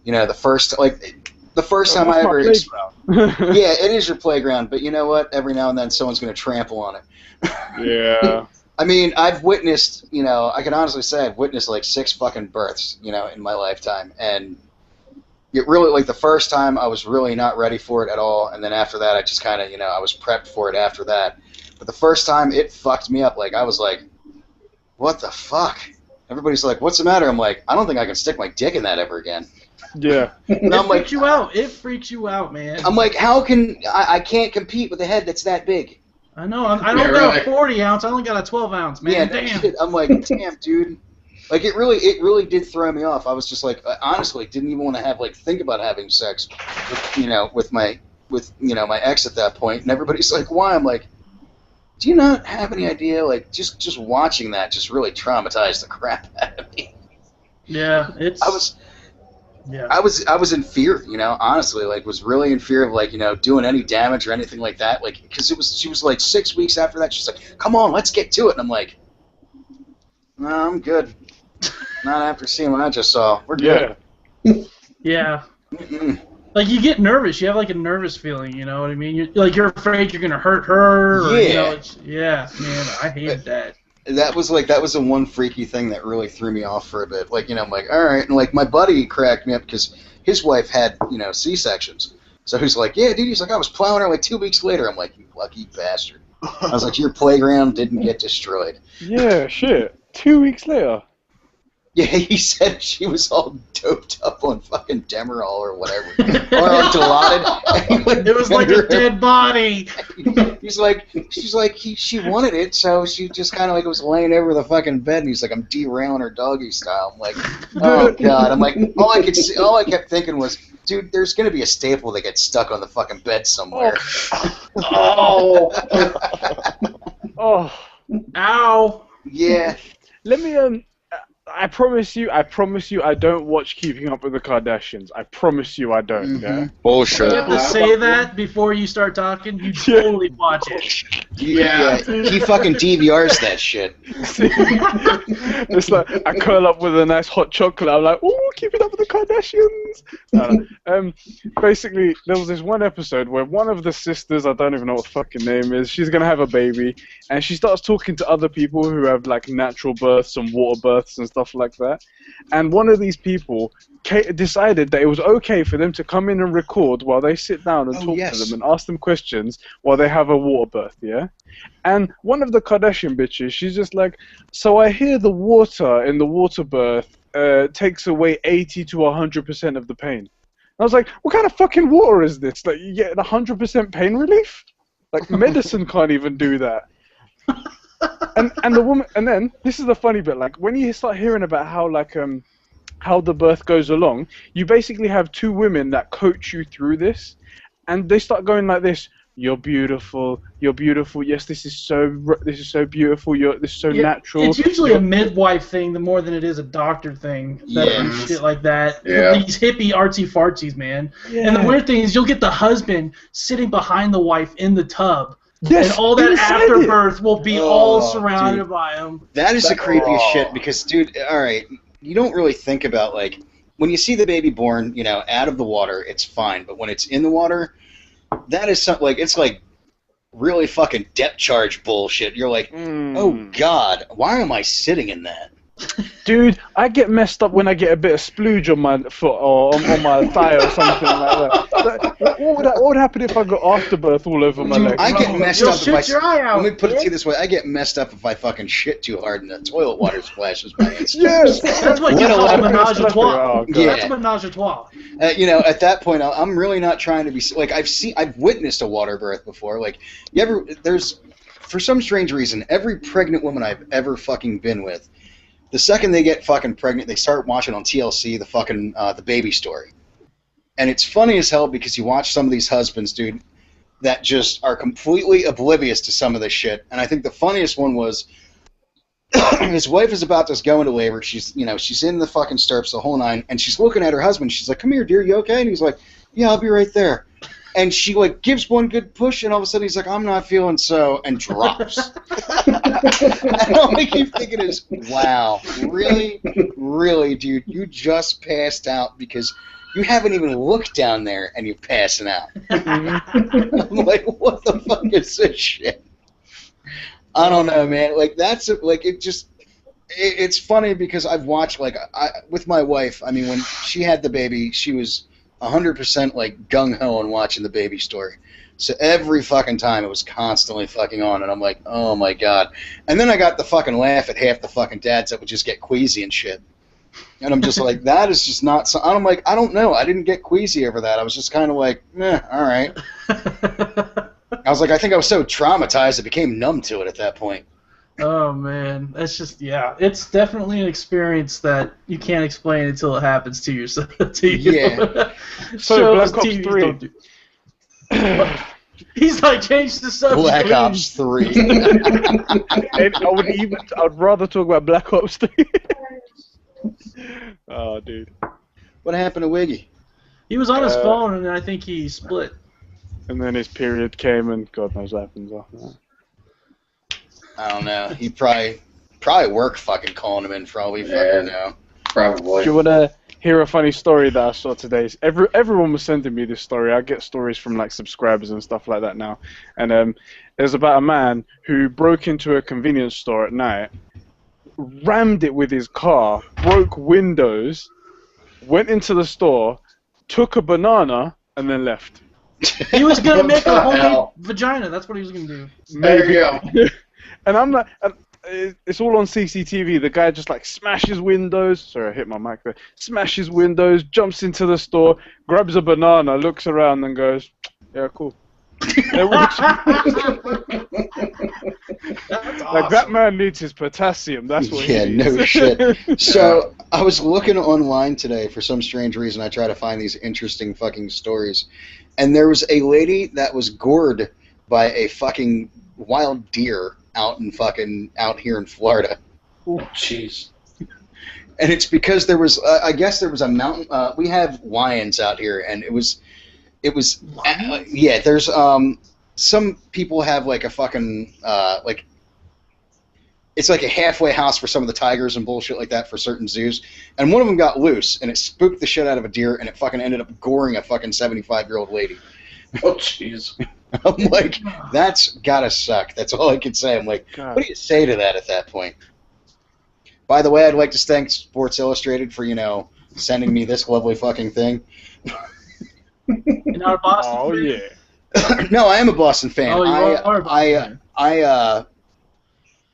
The first time I ever. Yeah, it is your playground, but you know what? Every now and then someone's going to trample on it. Yeah. I mean, I've witnessed, I can honestly say I've witnessed like 6 fucking births, in my lifetime. And it really, like the first time I was really not ready for it at all. And then after that, I just kind of, I was prepped for it after that. But the first time, it fucked me up. Like, I was like, what the fuck? Everybody's like, what's the matter? I'm like, I don't think I can stick my dick in that ever again. Yeah. And I'm like, you out. It freaks you out, man. I'm like, how can I can't compete with a head that's that big? I know. I don't got a 40 ounce. I only got a 12 ounce, man. Yeah, Damn. shit. I'm like, damn, dude. Like, it really did throw me off. I was just like, I honestly didn't even want to think about having sex with my ex at that point. And everybody's like, why? I'm like, do you not have any idea? Like, just watching that just really traumatized the crap out of me. Yeah, I was in fear, honestly, like, was really in fear of, like, doing any damage or anything like that, like, because she was like 6 weeks after that, she's like, come on, let's get to it, and I'm like, no, I'm good, not after seeing what I just saw, we're good. Yeah. Mm-mm. Like, you get nervous, you have, like, a nervous feeling, you know what I mean? You're afraid you're gonna hurt her, or, Yeah. yeah, man, I hated that. that was the one freaky thing that really threw me off for a bit. Like, I'm like, all right, and like my buddy cracked me up because his wife had, C-sections. So he's like, yeah, dude. He's like, I was plowing her like 2 weeks later. I'm like, you lucky bastard. I was like, your playground didn't get destroyed. Yeah, shit. 2 weeks later. Yeah, he said she was all doped up on fucking Demerol or whatever, or on Dilaudid. It was like a dead body. She's like, she wanted it, so she just kind of like was laying over the fucking bed, and he's like, I'm derailing her doggy style. I'm like, oh god. I'm like, all I kept thinking was, dude, there's gonna be a staple that gets stuck on the fucking bed somewhere. Oh. Oh. Ow. Yeah. Let me I promise you, I don't watch Keeping Up with the Kardashians. I promise you I don't, yeah? Bullshit. You have to say that before you start talking. You totally watch it. Yeah. He fucking DVRs that shit. It's like, I curl up with a nice hot chocolate. I'm like, ooh, Keeping Up with the Kardashians. No. Basically, there was this one episode where one of the sisters, I don't even know what the fucking name is, she's going to have a baby, and she starts talking to other people who have, like, natural births and water births and stuff like that. And one of these people decided that it was okay for them to come in and record while they sit down and talk to them and ask them questions while they have a water birth, yeah? And one of the Kardashian bitches, she's just like, so I hear the water in the water birth takes away 80 to 100% of the pain. And I was like, what kind of fucking water is this? Like, you get 100% pain relief? Like, medicine can't even do that. And the woman, and then this is the funny bit. Like, when you start hearing about how the birth goes along, you basically have two women that coach you through this, and they start going like this: "You're beautiful. You're beautiful. Yes, this is so beautiful. This is so natural." It's usually a midwife thing, more than it is a doctor thing. Shit like that. Yeah. These hippie artsy fartsies, man. Yeah. And the weird thing is, you'll get the husband sitting behind the wife in the tub. Yes, and all that afterbirth will be all surrounded dude. by him. That is the creepiest shit because, dude, all right, you don't really think about, like, when you see the baby born, out of the water, it's fine. But when it's in the water, that is something, like, it's like really fucking depth charge bullshit. You're like, oh, God, why am I sitting in that? Dude, I get messed up when I get a bit of splooge on my foot or on my thigh or something like that. What would happen if I got afterbirth all over my leg? I get messed You'll up shoot if your eye out. Let me put it to you this way: I get messed up if I fucking shit too hard and the toilet water splashes my ass. Yes, That's what you call a menage a trois. Oh, yeah. That's a menage a trois. At that point, I'm really not trying to be like I've witnessed a water birth before. Like, for some strange reason, every pregnant woman I've ever fucking been with, the second they get fucking pregnant, they start watching on TLC the baby story. And it's funny as hell because you watch some of these husbands, dude, that just are completely oblivious to some of this shit. And I think the funniest one was his wife is about to go into labor. She's in the fucking stirrups the whole nine, and she's looking at her husband. She's like, "Come here, dear, you okay?" And he's like, "Yeah, I'll be right there." And she like gives one good push, and all of a sudden he's like, "I'm not feeling so," and drops. And all I keep thinking is, wow, really, really, dude, you just passed out because you haven't even looked down there and you're passing out. I'm like, what the fuck is this shit? I don't know, man. Like, it's funny because I've watched, like, with my wife, I mean, when she had the baby, she was 100% like gung-ho on watching the baby story. So every fucking time it was constantly fucking on, and I'm like, oh my god. And then I got the fucking laugh at half the fucking dads that would just get queasy and shit. And I'm just like, that is just not so. I'm like, I don't know. I didn't get queasy over that. I was just kind of like, meh, all right. I was like, I think I was so traumatized, I became numb to it at that point. Oh man, that's just it's definitely an experience that you can't explain until it happens to you. Yeah. So Black Ops 3. He's like, change the subject. Black Ops 3. And I'd rather talk about Black Ops 3. Oh, dude. What happened to Wiggy? He was on his phone, and I think he split. And then his period came, and God knows what happens after that. I don't know. He probably work fucking calling him in for all we fucking know. Probably. Do you want to hear a funny story that I saw today? Everyone was sending me this story. I get stories from like subscribers and stuff like that now. And it was about a man who broke into a convenience store at night rammed it with his car, broke windows, went into the store, took a banana, and then left. He was gonna make a What the homemade hell? vagina. That's what he was gonna do. There you go. And I'm like, and it's all on CCTV. The guy just like smashes windows. Sorry, I hit my mic there. Smashes windows, jumps into the store, grabs a banana, looks around, and goes, "Yeah, cool." That's Like awesome. that man needs his potassium. That's what Yeah, he needs. no shit. So I was looking online today for some strange reason. I try to find these interesting fucking stories, and there was a lady that was gored by a fucking wild deer out here in Florida, Oh, jeez. and it's because there was I guess there was a mountain. We have lions out here, and it was yeah. There's some people have like a fucking like. It's like a halfway house for some of the tigers and bullshit like that for certain zoos. And one of them got loose, and it spooked the shit out of a deer, and it fucking ended up goring a fucking 75-year-old lady. Oh, jeez. I'm like, that's gotta suck. That's all I can say. I'm like, God. what do you say to that at that point? By the way, I'd like to thank Sports Illustrated for, sending me this lovely fucking thing. You're not a Boston Oh fan? yeah. No, I am a Boston fan. Oh, you are a Boston fan.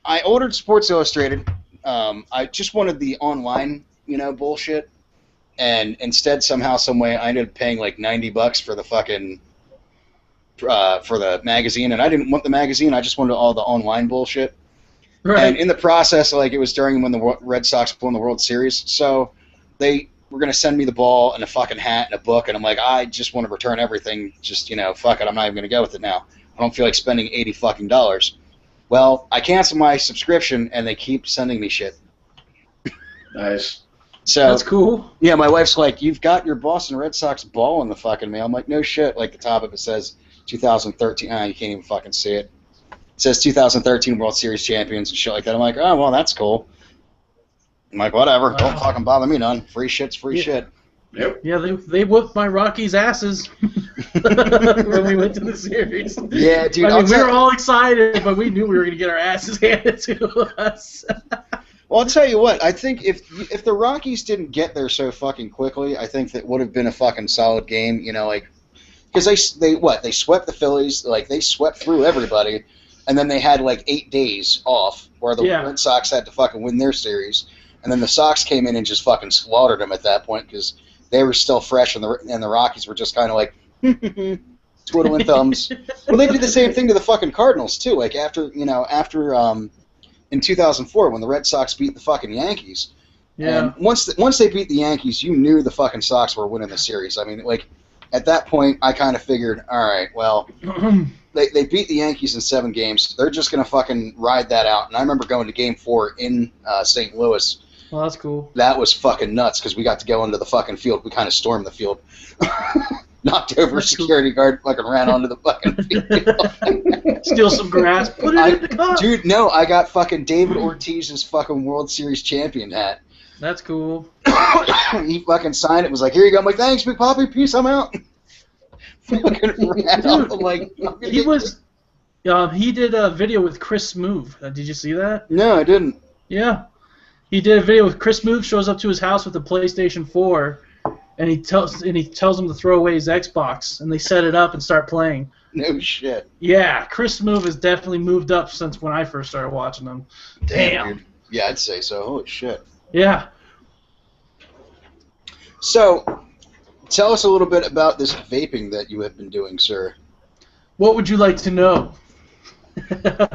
I ordered Sports Illustrated. I just wanted the online, bullshit, and instead somehow, some way, I ended up paying like $90 for the fucking for the magazine, and I didn't want the magazine. I just wanted all the online bullshit. Right. And in the process, like it was during when the Red Sox won the World Series, so they were gonna send me the ball and a fucking hat and a book, and I'm like, I just want to return everything. Just fuck it, I'm not even gonna go with it now. I don't feel like spending $80 fucking dollars. Well, I canceled my subscription, and they keep sending me shit. Nice. So That's cool. yeah, my wife's like, you've got your Boston Red Sox ball in the fucking mail. I'm like, no shit. Like the top of it says 2013. You can't even fucking see it. It says 2013 World Series champions and shit like that. I'm like, oh well, that's cool. I'm like, whatever. Wow. Don't fucking bother me none. Free shit's free shit. Yep. Yeah, they whooped my Rockies' asses when we went to the series. Yeah, dude. I mean, we were all excited, but we knew we were going to get our asses handed to us. Well, I'll tell you what. I think if the Rockies didn't get there so fucking quickly, I think that would have been a fucking solid game. Because they swept the Phillies, like they swept through everybody, and then they had like 8 days off where the Red Sox had to fucking win their series, and then the Sox came in and just fucking slaughtered them at that point because they were still fresh, and the Rockies were just kind of like twiddling thumbs. Well, they did the same thing to the fucking Cardinals too. Like after in 2004 when the Red Sox beat the fucking Yankees. Yeah. And once they beat the Yankees, you knew the fucking Sox were winning the series. I mean, like at that point, I kind of figured, all right, well, they beat the Yankees in 7 games. They're just gonna fucking ride that out. And I remember going to Game 4 in St. Louis. Well, that's cool. That was fucking nuts because we got to go into the fucking field. We kind of stormed the field. Knocked over a security guard, fucking ran onto the fucking field. Steal some grass, put it in the cup. Dude, no, I got fucking David Ortiz's fucking World Series champion hat. That's cool. He fucking signed it. Was like, here you go. I'm like, thanks, Big Poppy. Peace. I'm out. Fucking ran off. I'm like, he did a video with Chris Smoove. Did you see that? No, I didn't. Yeah. He did a video with Chris Smoove, shows up to his house with a PlayStation 4, and he tells him to throw away his Xbox, and they set it up and start playing. No shit. Yeah, Chris Smoove has definitely moved up since when I first started watching him. Damn. Dude. Yeah, I'd say so. Holy shit. Yeah. So, tell us a little bit about this vaping that you have been doing, sir. What would you like to know?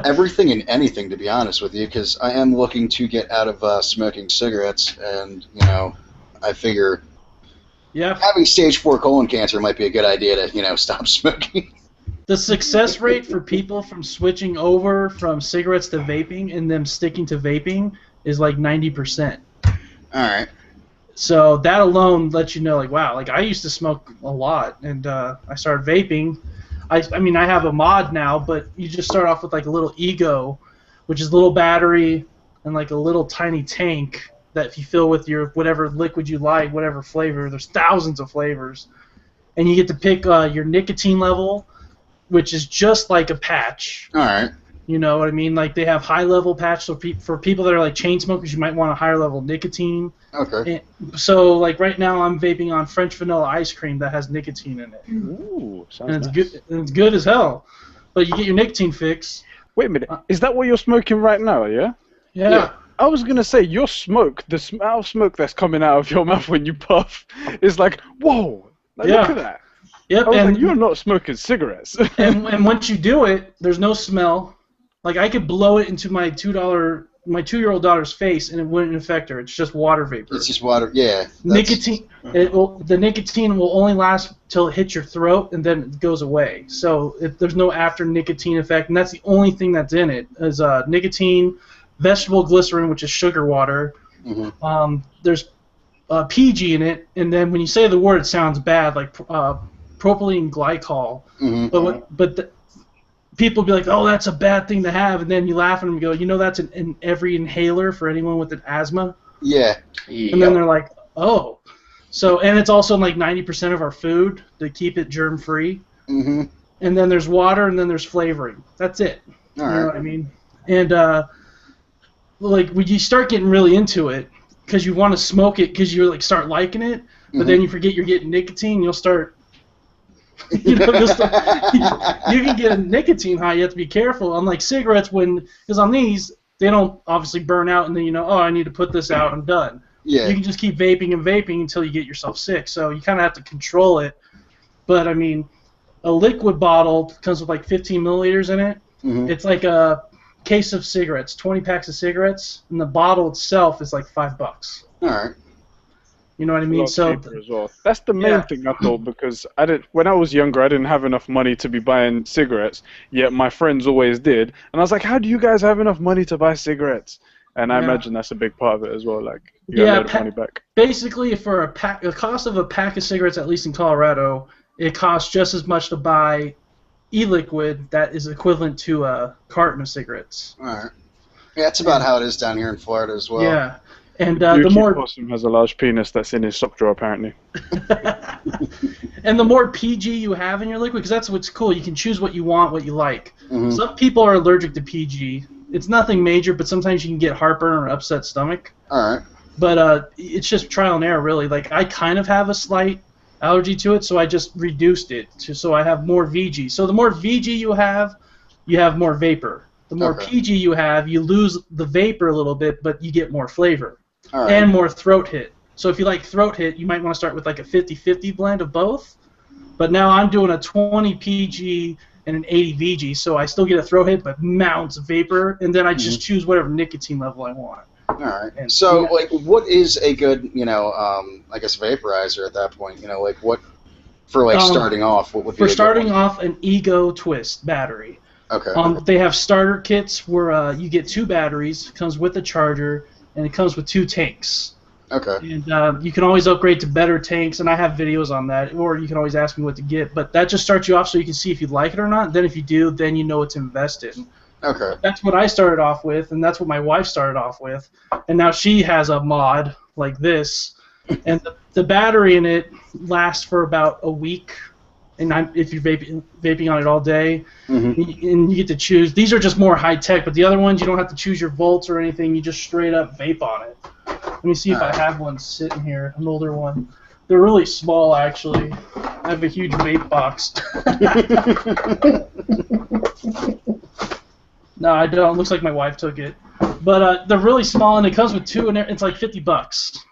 Everything and anything, to be honest with you, because I am looking to get out of smoking cigarettes, and, I figure having stage 4 colon cancer might be a good idea to, stop smoking. The success rate for people from switching over from cigarettes to vaping and them sticking to vaping is like 90%. All right. So that alone lets you know, like, wow, like I used to smoke a lot, and I started vaping. I mean, I have a mod now, but you just start off with like a little Ego, which is a little battery and like a little tiny tank that if you fill with your whatever liquid you like, whatever flavor, there's thousands of flavors. And you get to pick your nicotine level, which is just like a patch. All right. You know what I mean? Like they have high-level patch, so for people that are like chain smokers, you might want a higher-level nicotine. Okay. And so like right now, I'm vaping on French vanilla ice cream that has nicotine in it. Ooh, sounds And it's nice. good. And it's good as hell. But you get your nicotine fix. Wait a minute, is that what you're smoking right now? Yeah. Yeah. I was gonna say your smoke, the amount of smoke that's coming out of your mouth when you puff, is like whoa. Like, Yeah. Look at that. Yep. I was And like, you're not smoking cigarettes. and once you do it, there's no smell. Like I could blow it into my two-year-old daughter's face and it wouldn't affect her. It's just water vapor. It's just water. Yeah. Nicotine. The nicotine will only last till it hits your throat and then it goes away. So there's no after nicotine effect, and that's the only thing that's in it is nicotine, vegetable glycerin, which is sugar water. Mm-hmm. There's PG in it, and then when you say the word, it sounds bad, like propylene glycol. Mm-hmm. People be like, oh, that's a bad thing to have, and then you laugh at them and go, you know, that's in every inhaler for anyone with an asthma. Yeah. And then they're like, oh. So, and it's also in like 90% of our food to keep it germ free. Mm-hmm. And then there's water, and then there's flavoring. That's it. All You right. know what I mean? And like when you start getting really into it, because you want to smoke it, because you like start liking it, but then you forget you're getting nicotine, you'll start. You know, you can get a nicotine high. You have to be careful. Unlike cigarettes, because on these they don't obviously burn out, and then you know, oh, I need to put this out. I'm done. Yeah. You can just keep vaping and vaping until you get yourself sick. So you kind of have to control it. But I mean, a liquid bottle comes with like 15 milliliters in it. Mm-hmm. It's like a case of cigarettes, 20 packs of cigarettes, and the bottle itself is like $5. All right. You know what I A mean? lot So cheaper as well. That's the main Yeah. thing I thought, because when I was younger, I didn't have enough money to be buying cigarettes, yet my friends always did. And I was like, how do you guys have enough money to buy cigarettes? And I Yeah. imagine that's a big part of it as well. Like, you got a lot of money back. basically, for the cost of a pack of cigarettes, at least in Colorado, it costs just as much to buy e-liquid that is equivalent to a carton of cigarettes. All right. Yeah, that's about how it is down here in Florida as well. Yeah. And Yuki the more Possum has a large penis that's in his sock drawer, apparently. and the more PG you have in your liquid, because that's what's cool. You can choose what you want, what you like. Mm-hmm. Some people are allergic to PG. It's nothing major, but sometimes you can get heartburn or upset stomach. All right. But it's just trial and error, really. Like I kind of have a slight allergy to it, so I just reduced it so I have more VG. So the more VG you have more vapor. The more Okay. PG you have, you lose the vapor a little bit, but you get more flavor. All right. And more throat hit. So if you like throat hit, you might want to start with like a 50-50 blend of both. But now I'm doing a 20 PG and an 80 VG, so I still get a throat hit, but mounts vapor, and then I just choose whatever nicotine level I want. All right. And- So, yeah. like, what is a good, I guess vaporizer at that point? You know, like what for like starting off? What would be For a good starting one? off, an Ego Twist battery. Okay. They have starter kits where you get 2 batteries, comes with a charger, and it comes with 2 tanks. Okay. And you can always upgrade to better tanks, and I have videos on that, or you can always ask me what to get. But that just starts you off so you can see if you like it or not. Then if you do, then you know what to invest in. Okay. That's what I started off with, and that's what my wife started off with. And now she has a mod like this, and the battery in it lasts for about a week. And if you're vaping on it all day, Mm-hmm. and you get to choose. These are just more high tech, but the other ones you don't have to choose your volts or anything. You just straight up vape on it. Let me see if I have one sitting here, an older one. They're really small, actually. I have a huge vape box. No, I don't. Looks like my wife took it. But they're really small, and it comes with 2, and it's like $50.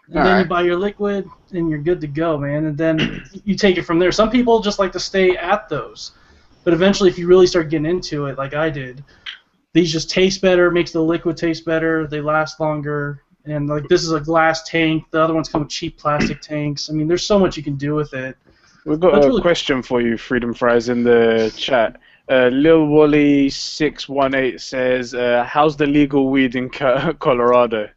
And then you Alright. buy your liquid, and you're good to go, man. And then you take it from there. Some people just like to stay at those. But eventually, if you really start getting into it, like I did, these just taste better, makes the liquid taste better, they last longer. And like this is a glass tank. The other ones come with cheap plastic tanks. I mean, there's so much you can do with it. We've got That's a really- question for you, Freedom Fries, in the chat. Lil Wally 618 says, "How's the legal weed in Colorado?"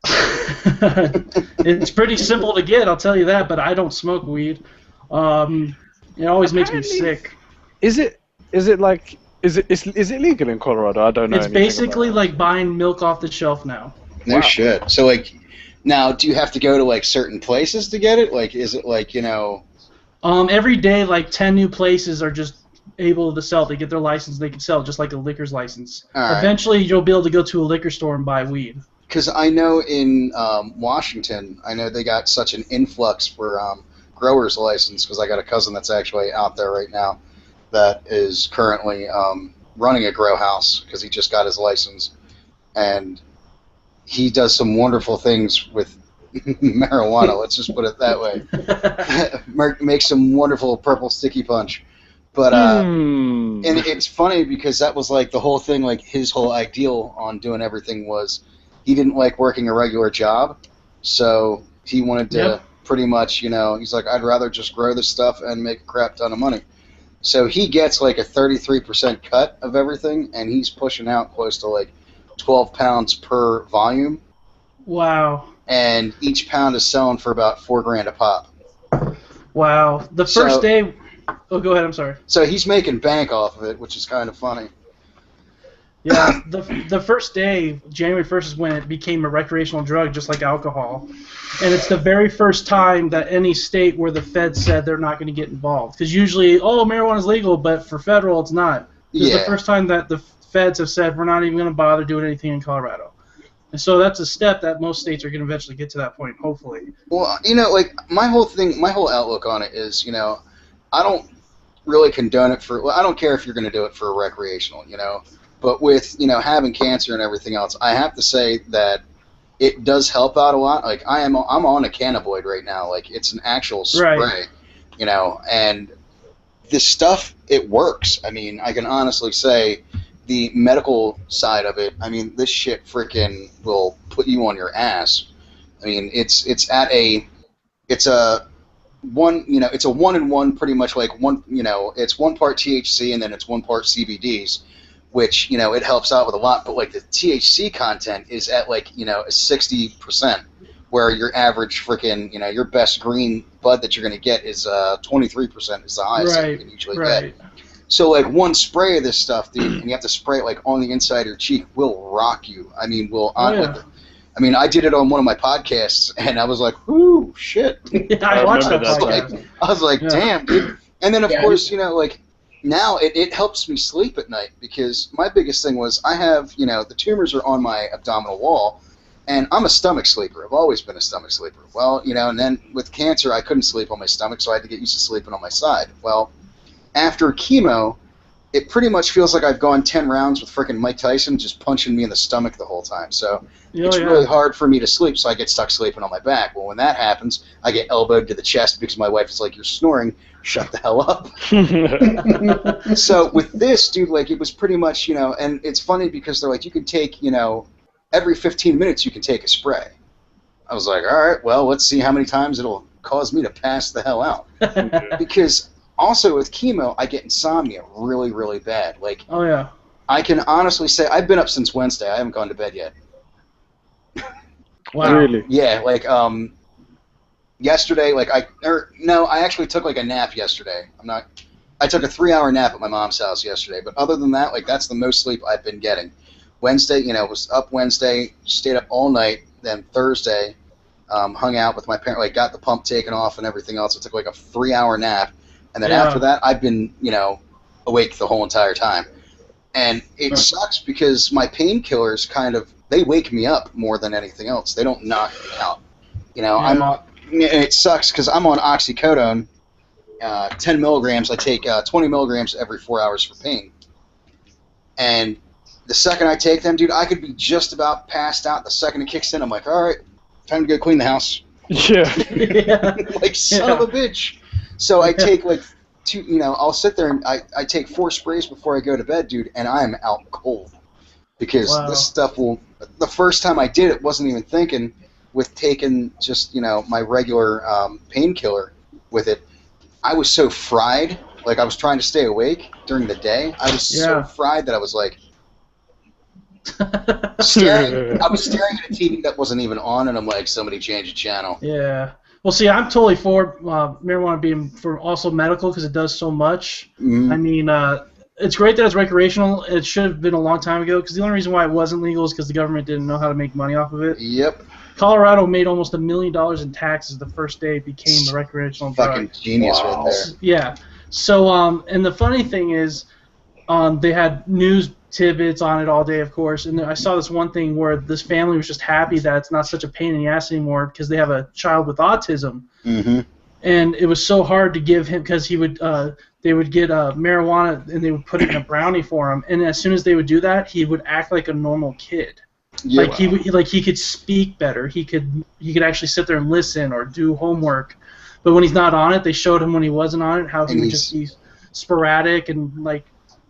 It's pretty simple to get, I'll tell you that. But I don't smoke weed. It always makes me Apparently- sick. Is it legal in Colorado? I don't know. It's anything basically about like buying milk off the shelf now. No Wow. shit. So like, now do you have to go to like certain places to get it? Like, is it like Every day, like 10 new places are just able to sell. They get their license, they can sell just like a liquor's license. All right. Eventually, you'll be able to go to a liquor store and buy weed. Because I know in Washington, I know they got such an influx for growers license, because I got a cousin that's actually out there right now that is currently running a grow house because he just got his license, and he does some wonderful things with marijuana, let's just put it that way. Makes some wonderful purple sticky punch. But and it's funny because that was like the whole thing, like his whole ideal on doing everything was he didn't like working a regular job, so he wanted to pretty much, you know, he's like, I'd rather just grow this stuff and make a crap ton of money. So he gets like a 33% cut of everything, and he's pushing out close to like 12 pounds per volume. Wow. And each pound is selling for about $4,000 a pop. Wow. The first day... Oh, go ahead, I'm sorry. So he's making bank off of it, which is kind of funny. Yeah, the first day, January 1st, is when it became a recreational drug, just like alcohol. And it's the very first time that any state where the feds said they're not going to get involved. Because usually, marijuana is legal, but for federal, it's not. It's the first time that the feds have said we're not even going to bother doing anything in Colorado. And so that's a step that most states are going to eventually get to that point, hopefully. Well, you know, like, my whole outlook on it is, you know, I don't really condone it for, well, I don't care if you're going to do it for recreational, you know, but with, you know, having cancer and everything else, I have to say that it does help out a lot. Like, I'm on a cannabinoid right now. Like, it's an actual spray, you know, and this stuff, it works. I mean, I can honestly say the medical side of it, I mean, this shit freaking will put you on your ass. I mean, it's a 1-in-1 pretty much, like one, you know, it's 1 part THC and then it's 1 part CBDs, which, you know, it helps out with a lot, but like the THC content is at like, you know, 60%, where your average freaking, you know, your best green bud that you're going to get is 23% is the highest that you can usually get. So like one spray of this stuff, dude, and you have to spray it like on the inside of your cheek, will rock you. I mean, I mean, I did it on one of my podcasts, and I was like, "Ooh, shit!" I watched that podcast. I was like, "Damn, dude!" And then, of course, you know, like now it helps me sleep at night, because my biggest thing was I have, you know, the tumors are on my abdominal wall, and I'm a stomach sleeper. I've always been a stomach sleeper. Well, you know, and then with cancer, I couldn't sleep on my stomach, so I had to get used to sleeping on my side. Well, after chemo, it pretty much feels like I've gone 10 rounds with frickin' Mike Tyson just punching me in the stomach the whole time. So it's really hard for me to sleep, so I get stuck sleeping on my back. Well, when that happens, I get elbowed to the chest because my wife is like, "You're snoring, shut the hell up." So with this, dude, like, it was pretty much, you know, and it's funny because they're like, you can take, you know, every 15 minutes you can take a spray. I was like, all right, well, let's see how many times it'll cause me to pass the hell out. Because also with chemo, I get insomnia really, really bad. Like, I can honestly say I've been up since Wednesday. I haven't gone to bed yet. Wow. Really? Yeah, like yesterday, like I actually took like a nap yesterday. I took a 3-hour nap at my mom's house yesterday, but other than that, like, that's the most sleep I've been getting. Wednesday, you know, was up Wednesday, stayed up all night. Then Thursday, hung out with my parents, like, got the pump taken off and everything else. I took like a 3-hour nap. And then after that, I've been, you know, awake the whole entire time. And it sucks because my painkillers kind of, they wake me up more than anything else. They don't knock me out. You know, it sucks because I'm on oxycodone, 10 milligrams. I take 20 milligrams every 4 hours for pain. And the second I take them, dude, I could be just about passed out. The second it kicks in, I'm like, all right, time to go clean the house. Yeah. Like, son of a bitch. So I take like I'll sit there and I take 4 sprays before I go to bed, dude, and I'm out cold. Because this stuff the first time I did it, wasn't even thinking with taking just, you know, my regular painkiller with it. I was so fried, like I was trying to stay awake during the day. I was so fried that I was like, I was staring at a TV that wasn't even on, and I'm like, somebody change the channel. Yeah. Well, see, I'm totally for marijuana being for also medical because it does so much. I mean, it's great that it's recreational. It should have been a long time ago because the only reason why it wasn't legal is because the government didn't know how to make money off of it. Yep. Colorado made almost $1 million in taxes the first day it became a recreational drug. Fucking genius right there. Yeah. So, and the funny thing is, they had news tidbits on it all day, of course, and I saw this one thing where this family was just happy that it's not such a pain in the ass anymore because they have a child with autism. Mm-hmm. And it was so hard to give him because they would get marijuana and they would put it in a brownie for him, and as soon as they would do that, he would act like a normal kid. Yeah. Like he could speak better. He could actually sit there and listen or do homework. But when he's not on it, they showed him when he wasn't on it how he would just be sporadic and like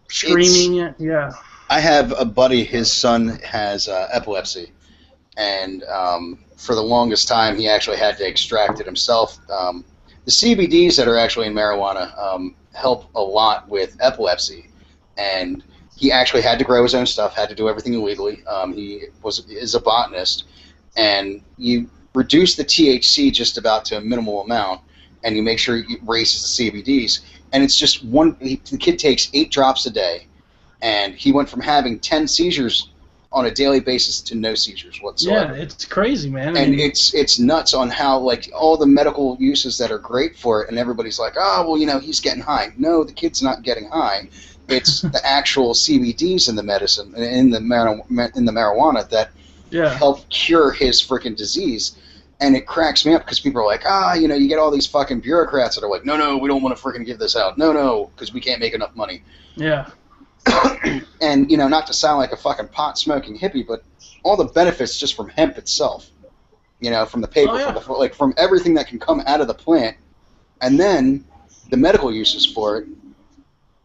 screaming. Yeah. I have a buddy. His son has epilepsy, and for the longest time, he actually had to extract it himself. The CBDs that are actually in marijuana help a lot with epilepsy, and he actually had to grow his own stuff, had to do everything illegally. He is a botanist, and you reduce the THC just about to a minimal amount, and you make sure it raises the CBDs. And it's just the kid takes 8 drops a day, and he went from having 10 seizures on a daily basis to no seizures whatsoever. Yeah, it's crazy, man. And it's nuts on how, like, all the medical uses that are great for it, and everybody's like, oh, well, you know, he's getting high. No, the kid's not getting high. It's the actual CBDs in the medicine, in the marijuana that help cure his freaking disease. And it cracks me up because people are like, you know, you get all these fucking bureaucrats that are like, no, we don't want to freaking give this out. No, because we can't make enough money. Yeah. And, you know, not to sound like a fucking pot-smoking hippie, but all the benefits just from hemp itself, you know, from the paper, from everything that can come out of the plant, and then the medical uses for it.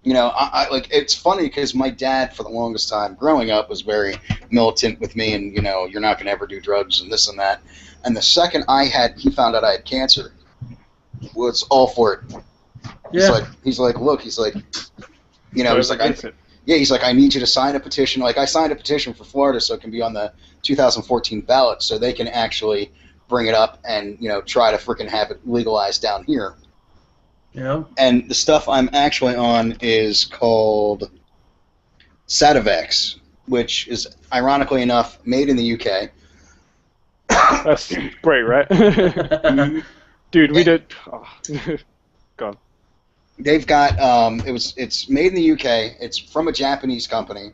You know, I like, it's funny because my dad, for the longest time, growing up, was very militant with me, and, you know, you're not going to ever do drugs and this and that. And the second he found out I had cancer, was all for it. Yeah. He's like, look, he's like, you know, he's like, I need you to sign a petition. Like, I signed a petition for Florida so it can be on the 2014 ballot so they can actually bring it up and, you know, try to freaking have it legalized down here. Yeah. And the stuff I'm actually on is called Sativex, which is, ironically enough, made in the UK. That's great, right? Dude, we did... Oh. Go on. They've got, it's made in the UK. It's from a Japanese company.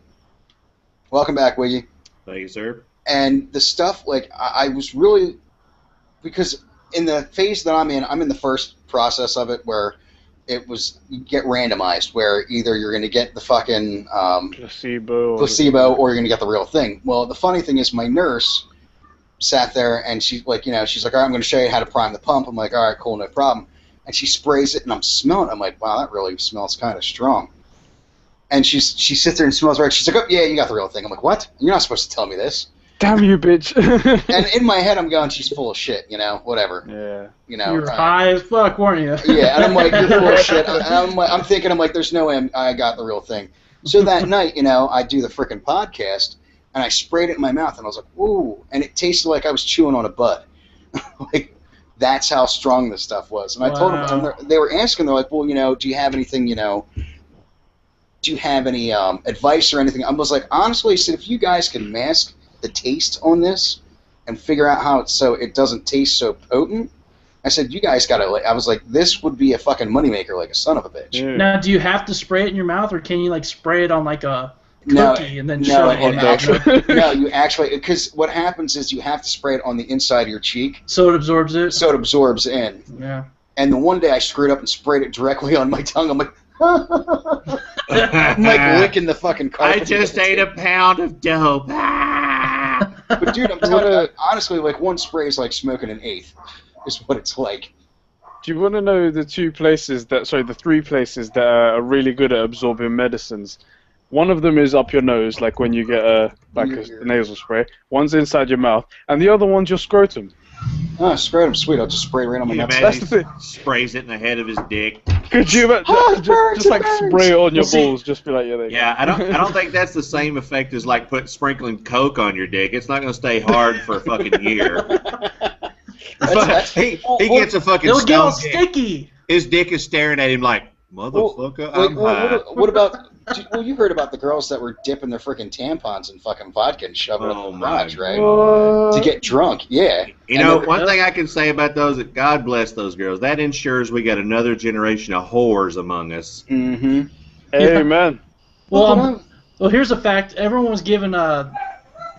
Welcome back, Wiggy. Thank you, sir. And the stuff, like, I was really, because in the phase that I'm in the first process of it where you get randomized, where either you're going to get the fucking placebo or you're going to get the real thing. Well, the funny thing is my nurse sat there and she's like, all right, I'm going to show you how to prime the pump. I'm like, all right, cool, no problem. And she sprays it, and I'm smelling it. I'm like, wow, that really smells kind of strong. And she sits there and smells right. She's like, oh, yeah, you got the real thing. I'm like, what? You're not supposed to tell me this. Damn you, bitch. And in my head, I'm going, she's full of shit, you know, whatever. Yeah. You know. You were high as fuck, weren't you? Yeah, and I'm like, you're full of shit. I'm thinking, there's no way I got the real thing. So that night, you know, I do the frickin' podcast, and I sprayed it in my mouth, and I was like, ooh. And it tasted like I was chewing on a bud. Like, that's how strong this stuff was. And I told them, and they were asking, they're like, well, you know, do you have anything, you know, do you have any advice or anything? I was like, honestly, I said, if you guys can mask the taste on this and figure out how so it doesn't taste so potent, I said, you guys gotta, I was like, this would be a fucking moneymaker like a son of a bitch. Yeah. Now, do you have to spray it in your mouth, or can you, like, spray it on, like, a cookie and then shove it in your mouth? No, you actually, because what happens is you have to spray it on the inside of your cheek. So it absorbs it? So it absorbs in. Yeah. And the one day I screwed up and sprayed it directly on my tongue. I'm like, I'm like licking the fucking carpet. I just ate a pound of dope. But dude, I'm telling you, honestly, like, one spray is like smoking an eighth, is what it's like. Do you want to know the three places that are really good at absorbing medicines? One of them is up your nose, like when you get a nasal spray. One's inside your mouth, and the other one's your scrotum. Oh, scrotum, sweet. I'll just spray it right on my nuts. That's the thing. Sprays it in the head of his dick. Could you just like spray it on your balls? Just be like, yeah, there you go. I don't think that's the same effect as like sprinkling Coke on your dick. It's not going to stay hard for a fucking year. He gets a fucking it'll get all dick. sticky. His dick is staring at him like, motherfucker, I'm high. What about Dude, well, you heard about the girls that were dipping their freaking tampons in fucking vodka and shoving it up the crotch, right? To get drunk, yeah. You know, one thing I can say about those, that God bless those girls. That ensures we got another generation of whores among us. Mm-hmm. Amen. Well, here's a fact. Everyone was given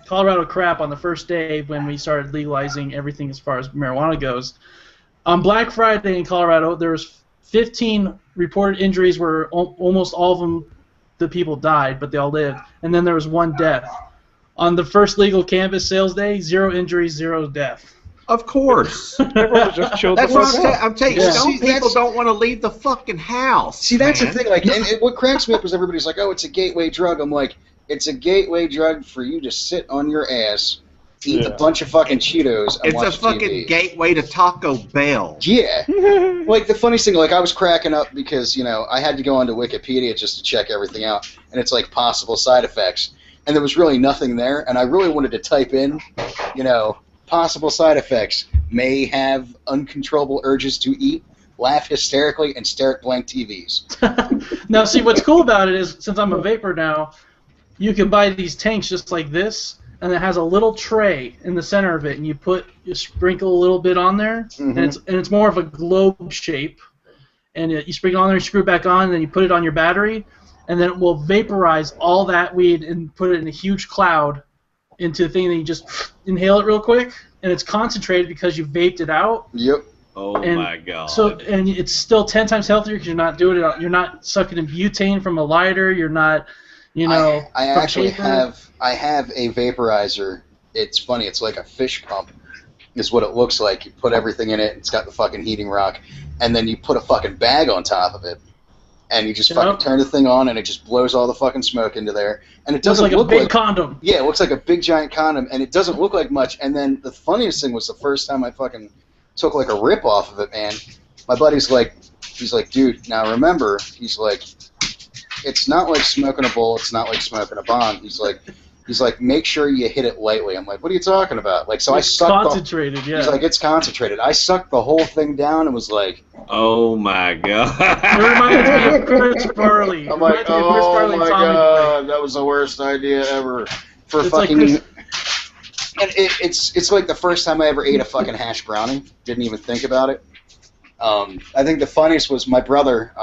Colorado crap on the first day when we started legalizing everything as far as marijuana goes. On Black Friday in Colorado, there was 15 reported injuries where almost all of them, the people died, but they all lived. And then there was 1 death. On the first legal cannabis sales day, 0 injuries, 0 death. Of course. Just chilled That's the what fuck out. I'm telling you. Some people don't want to leave the fucking house. See, that's man. the thing. Like, and what cracks me up is everybody's like, "Oh, it's a gateway drug." I'm like, it's a gateway drug for you to sit on your ass, eat a bunch of fucking Cheetos, and watch It's a fucking TV. gateway to Taco Bell. Yeah. Like, the funniest thing, like, I was cracking up because, you know, I had to go onto Wikipedia just to check everything out, and it's like possible side effects. And there was really nothing there, and I really wanted to type in, you know, possible side effects. May have uncontrollable urges to eat, laugh hysterically, and stare at blank TVs. Now, see, what's cool about it is, since I'm a vapor now, you can buy these tanks just like this, and it has a little tray in the center of it, and you sprinkle a little bit on there, and it's more of a globe shape, and you sprinkle on there, you screw it back on, and then you put it on your battery, and then it will vaporize all that weed and put it in a huge cloud into the thing, and you just inhale it real quick, and it's concentrated because you vaped it out. Yep. Oh my God. So, and it's still 10 times healthier because you're not doing it. You're not sucking in butane from a lighter. You're not, you know. I actually have a vaporizer. It's funny. It's like a fish pump, is what it looks like. You put everything in it. It's got the fucking heating rock, and then you put a fucking bag on top of it, and you just fucking turn the thing on, and it just blows all the fucking smoke into there. And it doesn't look like a big condom. Yeah, it looks like a big giant condom, and it doesn't look like much. And then the funniest thing was the first time I fucking took like a rip off of it, man. My buddy's like, he's like, dude, now remember, he's like, it's not like smoking a bowl, it's not like smoking a bong. He's like, make sure you hit it lightly. I'm like, what are you talking about? Like, so it's I sucked. Concentrated, yeah. He's like, it's concentrated. I sucked the whole thing down and was like, oh my God. It reminds me of Chris Farley. I'm like, oh my God, that was the worst idea ever for fucking. And it's like the first time I ever ate a fucking hash brownie. Didn't even think about it. I think the funniest was my brother.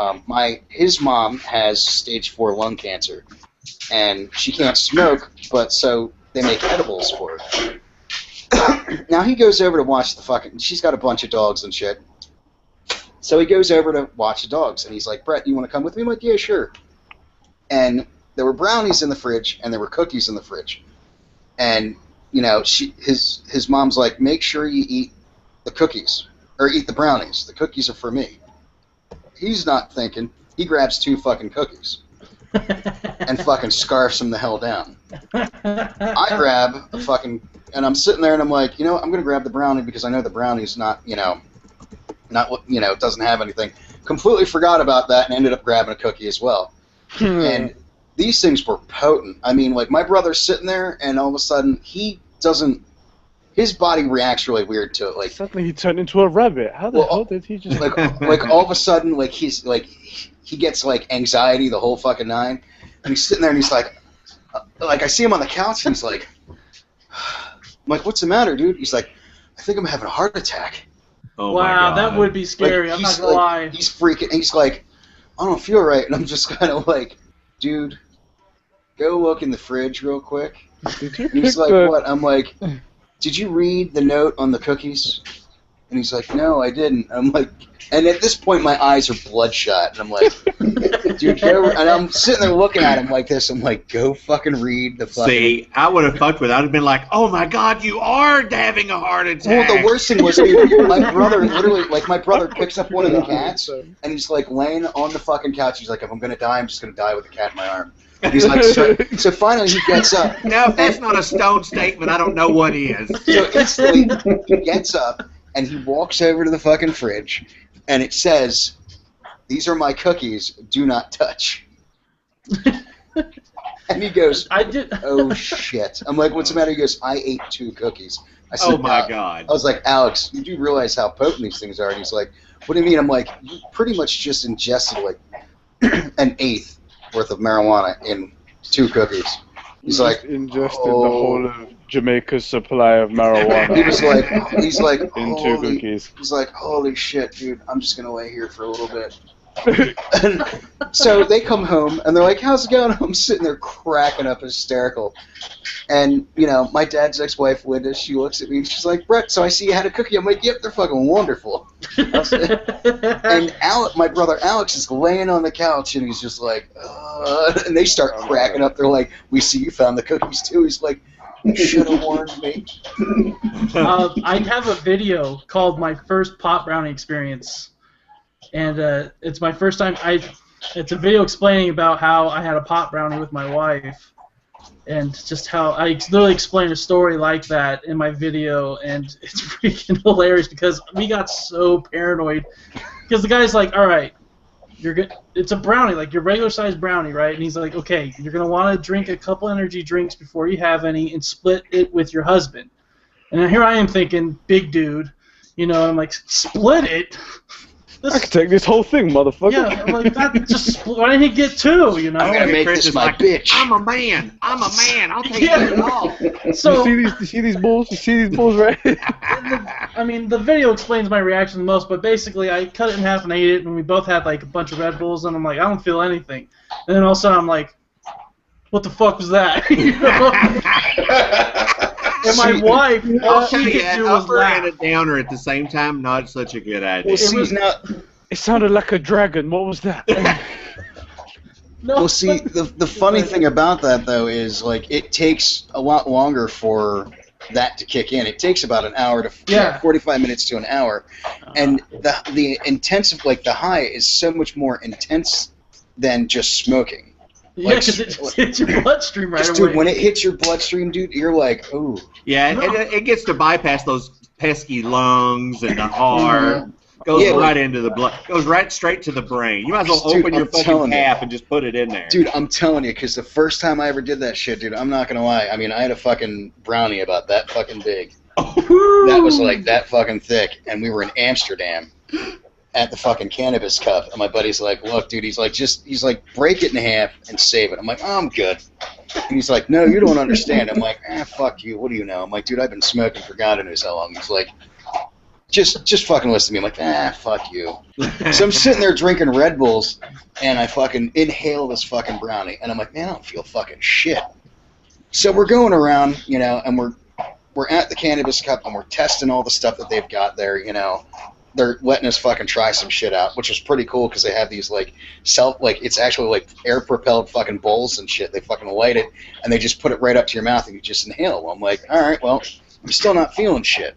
His mom has stage 4 lung cancer, and she can't smoke, but so they make edibles for her. Now he goes over to watch the fucking. She's got a bunch of dogs and shit. So he goes over to watch the dogs, and he's like, Brett, you want to come with me? I'm like, yeah, sure. And there were brownies in the fridge, and there were cookies in the fridge, and you know, his mom's like, make sure you eat the cookies, or eat the brownies. The cookies are for me. He's not thinking. He grabs 2 fucking cookies and fucking scarfs them the hell down. I grab a fucking, and I'm sitting there and I'm like, you know, I'm going to grab the brownie because I know the brownie's not, doesn't have anything. Completely forgot about that and ended up grabbing a cookie as well. And these things were potent. I mean, like, my brother's sitting there, and all of a sudden, his body reacts really weird to it. Like, suddenly he turned into a rabbit. How the hell did he just... like all of a sudden, like, he's, like, he gets, like, anxiety the whole fucking 9, and he's sitting there, and he's like, I see him on the couch, and he's like, I'm like, what's the matter, dude? He's like, I think I'm having a heart attack. Oh wow, my God. that would be scary. I'm not gonna lie. He's freaking, and he's like, I don't feel right, and I'm just kind of like, dude, go look in the fridge real quick. He's like, what? I'm like, did you read the note on the cookies? And he's like, no, I didn't. I'm like, and at this point my eyes are bloodshot, and I'm like, dude, go. And I'm sitting there looking at him like this. I'm like, go fucking read the fucking. See, I would have fucked with it. I'd have been like, oh my God, you are having a heart attack. Well, the worst thing was, dude, my brother literally, like, my brother picks up one of the cats, and he's like laying on the fucking couch. He's like, if I'm gonna die, I'm just gonna die with the cat in my arm. And he's like, so finally he gets up. Now, if that's not a stone statement, I don't know what is. So instantly he gets up and he walks over to the fucking fridge, and it says, "These are my cookies. Do not touch." And he goes, I did. Oh shit! I'm like, what's the matter? He goes, I ate 2 cookies. I said, oh my God! I was like, Alex, you do realize how potent these things are? And he's like, what do you mean? I'm like, you pretty much just ingested like an eighth worth of marijuana in 2 cookies. He's like, ingested the whole of Jamaica's supply of marijuana. he's like, in 2 cookies. He's like, holy shit, dude, I'm just gonna lay here for a little bit. And so they come home and they're like, how's it going? I'm sitting there cracking up hysterical. And, you know, my dad's ex-wife, Linda, she looks at me and she's like, Brett, so I see you had a cookie. I'm like, yep, they're fucking wonderful. And my brother Alex is laying on the couch and he's just like, and they start cracking up. They're like, we see you found the cookies too. He's like, you should have warned me. I have a video called My First Pot Brownie Experience. And it's my first time. It's a video explaining about how I had a pot brownie with my wife, and just how I literally explained a story like that in my video, and it's freaking hilarious because we got so paranoid. Because the guy's like, "All right, you're good. It's a brownie, like your regular sized brownie, right?" And he's like, "Okay, you're gonna want to drink a couple energy drinks before you have any, and split it with your husband." And here I am thinking, big dude, you know, I'm like, split it. I could take this whole thing, motherfucker. Yeah, like that. Just why didn't he get 2? You know. I'm gonna make this my bitch. I'm a man. I'll take it all. So you see these bulls? You see these bulls, right? I mean, the video explains my reaction the most, but basically, I cut it in half and ate it, and we both had like a bunch of Red Bulls, and I'm like, I don't feel anything. And then all of a sudden, I'm like, what the fuck was that? You know? And my wife, all she could do was laugh. And a downer at the same time, not such a good idea. It sounded like a dragon. What was that? No, well, see, the funny thing about that, though, is, like, it takes a lot longer for that to kick in. It takes about an hour to 45 minutes to an hour. And the intensive, like, the high is so much more intense than just smoking. Yeah, because it hits your bloodstream right away. Dude, when it hits your bloodstream, dude, you're like, ooh. Yeah, it gets to bypass those pesky lungs and the heart. Goes right into the blood. Goes right straight to the brain. You might as well open your fucking cap and just put it in there. Dude, I'm telling you, because the first time I ever did that shit, dude, I'm not going to lie. I mean, I had a fucking brownie about that fucking big. That was like that fucking thick. And we were in Amsterdam at the fucking Cannabis Cup, and my buddy's like, look, dude, he's like, break it in half and save it. I'm like, oh, I'm good. And he's like, no, you don't understand. I'm like, fuck you, what do you know? I'm like, dude, I've been smoking for God knows how long. He's like, just fucking listen to me. I'm like, fuck you. So I'm sitting there drinking Red Bulls, and I fucking inhale this fucking brownie, and I'm like, man, I don't feel fucking shit. So we're going around, you know, and we're at the Cannabis Cup, and we're testing all the stuff that they've got there, you know. They're letting us fucking try some shit out, which is pretty cool because they have these like it's actually like air propelled fucking bowls and shit. They fucking light it and they just put it right up to your mouth and you just inhale. Well, I'm like, all right, well, I'm still not feeling shit.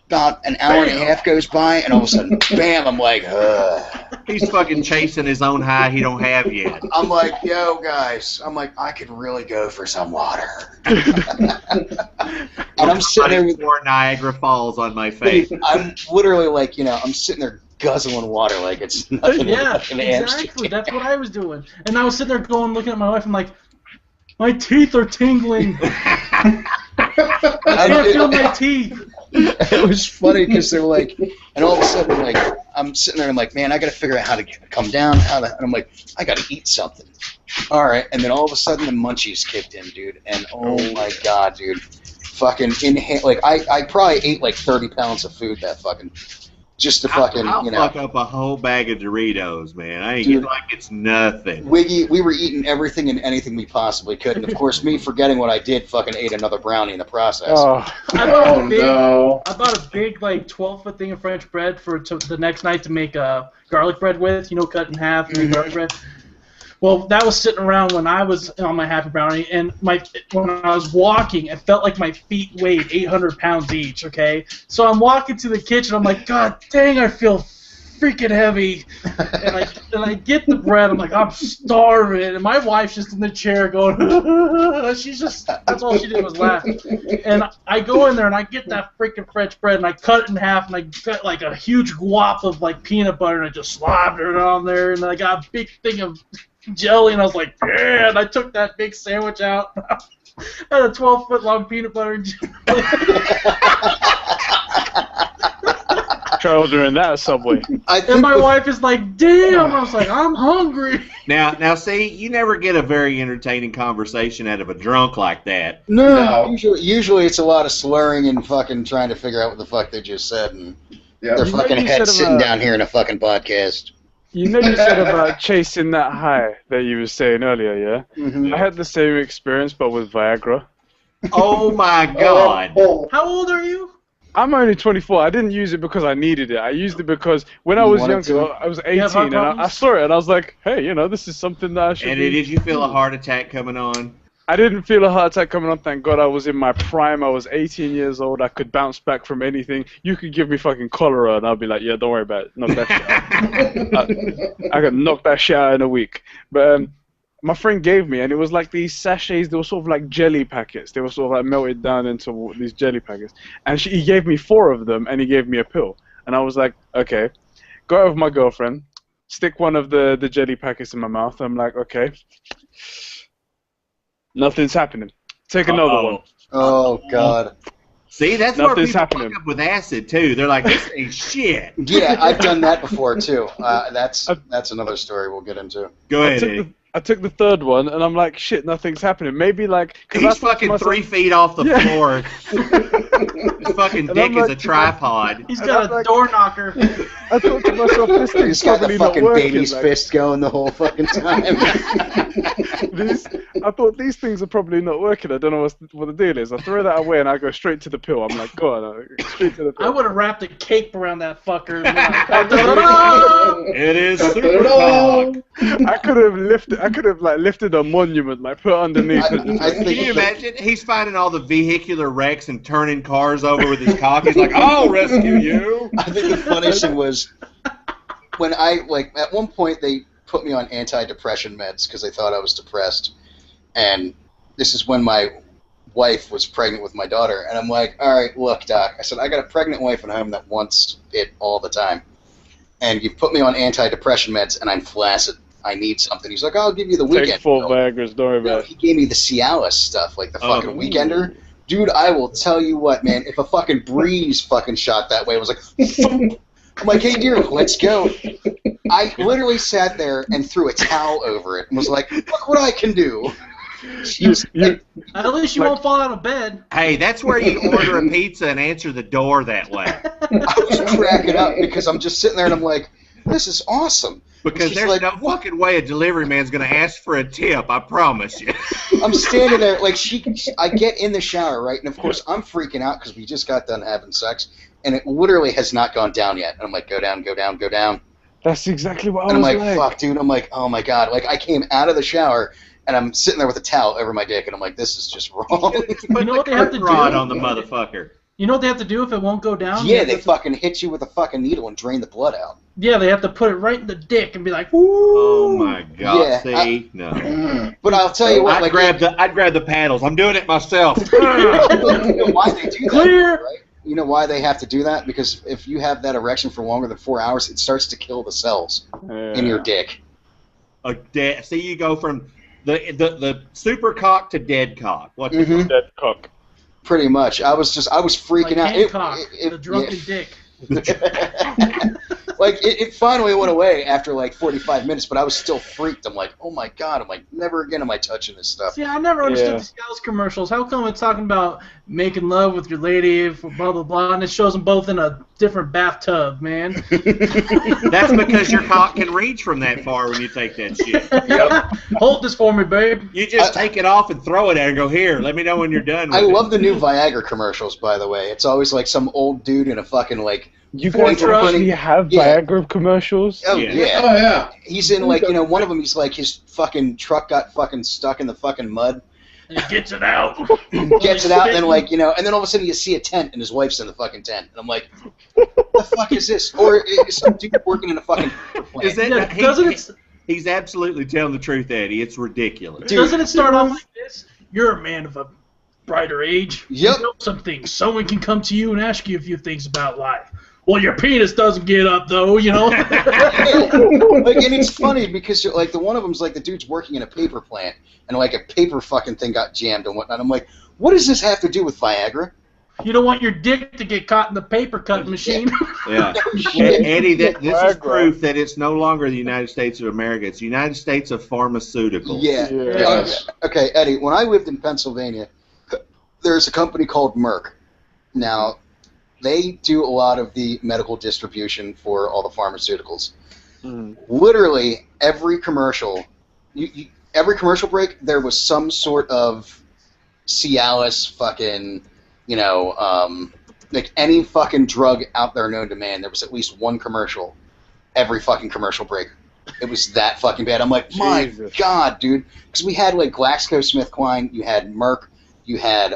About an hour and a half goes by and all of a sudden, bam! I'm like, ugh. He's fucking chasing his own high he don't have yet. I'm like, yo, guys. I'm like, I could really go for some water. And I'm sitting there with more Niagara Falls on my face. I'm literally like, you know, I'm sitting there guzzling water like it's nothing. Yeah, exactly. That's what I was doing. And I was sitting there looking at my wife. I'm like, my teeth are tingling. I can't feel my teeth. It was funny because they're like, and all of a sudden, like, I'm sitting there and I'm like, man, I got to figure out how to come down. And I'm like, I got to eat something. All right. And then all of a sudden the munchies kicked in, dude. And oh my God, dude. Fucking inhale. Like, I probably ate like 30 pounds of food that fucking, just to fucking, I'll you know. fuck up a whole bag of Doritos, man. I ain't getting like it's nothing. Wiggy, we were eating everything and anything we possibly could. And of course, me forgetting what I did, fucking ate another brownie in the process. Oh, I bought a big like 12-foot thing of French bread for the next night to make garlic bread with, you know, cut in half and make garlic bread. Well, that was sitting around when I was on my happy brownie, and when I was walking, it felt like my feet weighed 800 pounds each, okay? So I'm walking to the kitchen, I'm like, God dang, I feel freaking heavy. And I get the bread, I'm like, I'm starving. And my wife's just in the chair going, that's all she did was laugh. And I go in there, and I get that freaking French bread, and I cut it in half, and I got like a huge glop of like peanut butter, and I just slapped it on there, and I got a big thing of jelly, and I was like, yeah, and I took that big sandwich out. I had a 12-foot long peanut butter and jelly. Try ordering that at Subway. And my wife is like, damn. I was like, I'm hungry. Now, see, you never get a very entertaining conversation out of a drunk like that. No. Usually it's a lot of slurring and fucking trying to figure out what the fuck they just said, and their fucking heads sitting down here in a fucking podcast. You know, you said about chasing that high that you were saying earlier, yeah? Mm-hmm. I had the same experience, but with Viagra. Oh my God! How old are you? I'm only 24. I didn't use it because I needed it. I used it because when I was younger, I was 18, and I saw it, and I was like, hey, you know, this is something that I should And be. did you feel a heart attack coming on? I didn't feel a heart attack coming on, thank God. I was in my prime. I was 18 years old. I could bounce back from anything. You could give me fucking cholera, and I'll be like, yeah, don't worry about it. Knock that shit out. I could knock that shit out in a week. But my friend gave me, and it was like these sachets. They were sort of like jelly packets. They were sort of like melted down into these jelly packets. And he gave me 4 of them, and he gave me a pill. And I was like, okay. Go out with my girlfriend, stick one of the jelly packets in my mouth. I'm like, okay. Nothing's happening. Take another one. Oh, God. See, that's where people fuck up with acid, too. They're like, this ain't shit. Yeah, I've done that before, too. That's another story we'll get into. Go ahead, Eddie. I took the 3rd one, and I'm like, shit, nothing's happening. Maybe, like... He's fucking 3 feet off the floor. His fucking dick is a tripod. He's got a door knocker. I thought to myself, this thing's probably not working. He's got the fucking baby's fist going the whole fucking time. I thought these things are probably not working. I don't know what the deal is. I throw that away, and I go straight to the pill. I'm like, go on, straight to the pill. I would have wrapped a cape around that fucker. It is super cock. I could have lifted a monument, like put underneath it. Can you imagine? He's finding all the vehicular wrecks and turning cars over with his cock. He's like, I'll rescue you. I think the funniest thing was when at one point they put me on antidepressant meds because they thought I was depressed. And this is when my wife was pregnant with my daughter. And I'm like, all right, look, doc. I said, I got a pregnant wife at home that wants it all the time. And you put me on antidepressant meds, and I'm flaccid. I need something. He's like, I'll give you the weekend. Take 4 Viagra's, don't worry about it. He gave me the Cialis stuff, like the fucking Weekender. Dude, I will tell you what, man. If a fucking breeze fucking shot that way, it was like, I'm like, hey, dear, let's go. I literally sat there and threw a towel over it and was like, look what I can do. At least you won't fall out of bed. Hey, that's where you order a pizza and answer the door that way. I was cracking up because I'm just sitting there and I'm like, this is awesome. Because there's no fucking way a delivery man's going to ask for a tip, I promise you. I'm standing there, like, I get in the shower, right? And, of course, I'm freaking out because we just got done having sex, and it literally has not gone down yet. And I'm like, go down, go down, go down. That's exactly what I was like. And I'm like, fuck, dude. I'm like, oh, my God. Like, I came out of the shower, and I'm sitting there with a towel over my dick, and I'm like, this is just wrong. You know what they have to do? On the motherfucker. You know what they have to do if it won't go down? Yeah, they fucking hit you with a fucking needle and drain the blood out. Yeah, they have to put it right in the dick and be like, woo! Oh my God! Yeah, see, no. But I'll tell you what, I'd grab the paddles. I'm doing it myself. You know why they do that? Clear. Right? You know why they have to do that? Because if you have that erection for longer than 4 hours, it starts to kill the cells in your dick. See, you go from the super cock to dead cock. What's dead cock? Pretty much. I was freaking out. The drunken dick. Like, it finally went away after like 45 minutes, but I was still freaked. I'm like, oh my God. I'm like, never again am I touching this stuff. See, I never understood the Cialis commercials. How come it's talking about making love with your lady, blah, blah, blah, and it shows them both in a different bathtub, man? That's because your cock can reach from that far when you take that shit. Yep. Hold this for me, babe. You just take it off and throw it at her and go, here, let me know when you're done with I love the new Viagra commercials, by the way. It's always like some old dude in a fucking, like, you guys actually have Viagra commercials? Oh, yeah. Oh, yeah. He's in, like, one of them, he's like, his fucking truck got fucking stuck in the fucking mud. And he gets it out. Gets it out, and then, like, and then all of a sudden you see a tent, and his wife's in the fucking tent. And I'm like, what the fuck is this? Or is some dude working in a fucking plant? He's absolutely telling the truth, Eddie. It's ridiculous. Dude, doesn't it start off like this? You're a man of a brighter age. Yep. You know some things. Someone can come to you and ask you a few things about life. Well, your penis doesn't get up, though, you know? Like, and it's funny because, like, the one of them's like the dude's working in a paper plant, and, like, a paper fucking thing got jammed and whatnot. I'm like, what does this have to do with Viagra? You don't want your dick to get caught in the paper cutting machine. Yeah. Eddie, this is proof that it's no longer the United States of America. It's the United States of pharmaceuticals. Yeah. Yes. Okay, Eddie, when I lived in Pennsylvania, there's a company called Merck. Now, they do a lot of the medical distribution for all the pharmaceuticals. Literally, every commercial, every commercial break, there was some sort of Cialis fucking, you know, like any fucking drug out there known to man, there was at least one commercial every fucking commercial break. It was that fucking bad. I'm like, my God, dude. Because we had, like, GlaxoSmithKline, you had Merck, you had,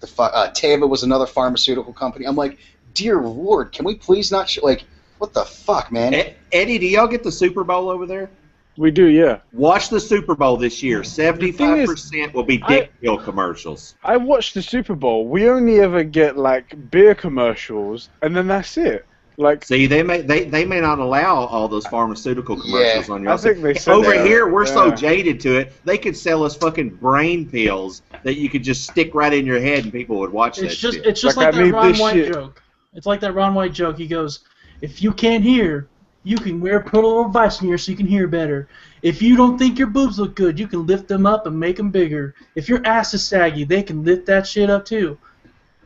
Teva was another pharmaceutical company. I'm like, dear Lord, can we please not, like, what the fuck, man? Eddie, do y'all get the Super Bowl over there? We do, yeah. Watch the Super Bowl this year. 75% will be dick pill commercials. I watched the Super Bowl. We only ever get, like, beer commercials, and then that's it. Like, see, they may not allow all those pharmaceutical commercials on your. I think they said over here we're so jaded to it. They could sell us fucking brain pills that you could just stick right in your head and people would watch that shit. It's just like that Ron White joke. It's like that Ron White joke. He goes, "If you can't hear, you can put a little device in here so you can hear better. If you don't think your boobs look good, you can lift them up and make them bigger. If your ass is saggy, they can lift that shit up too.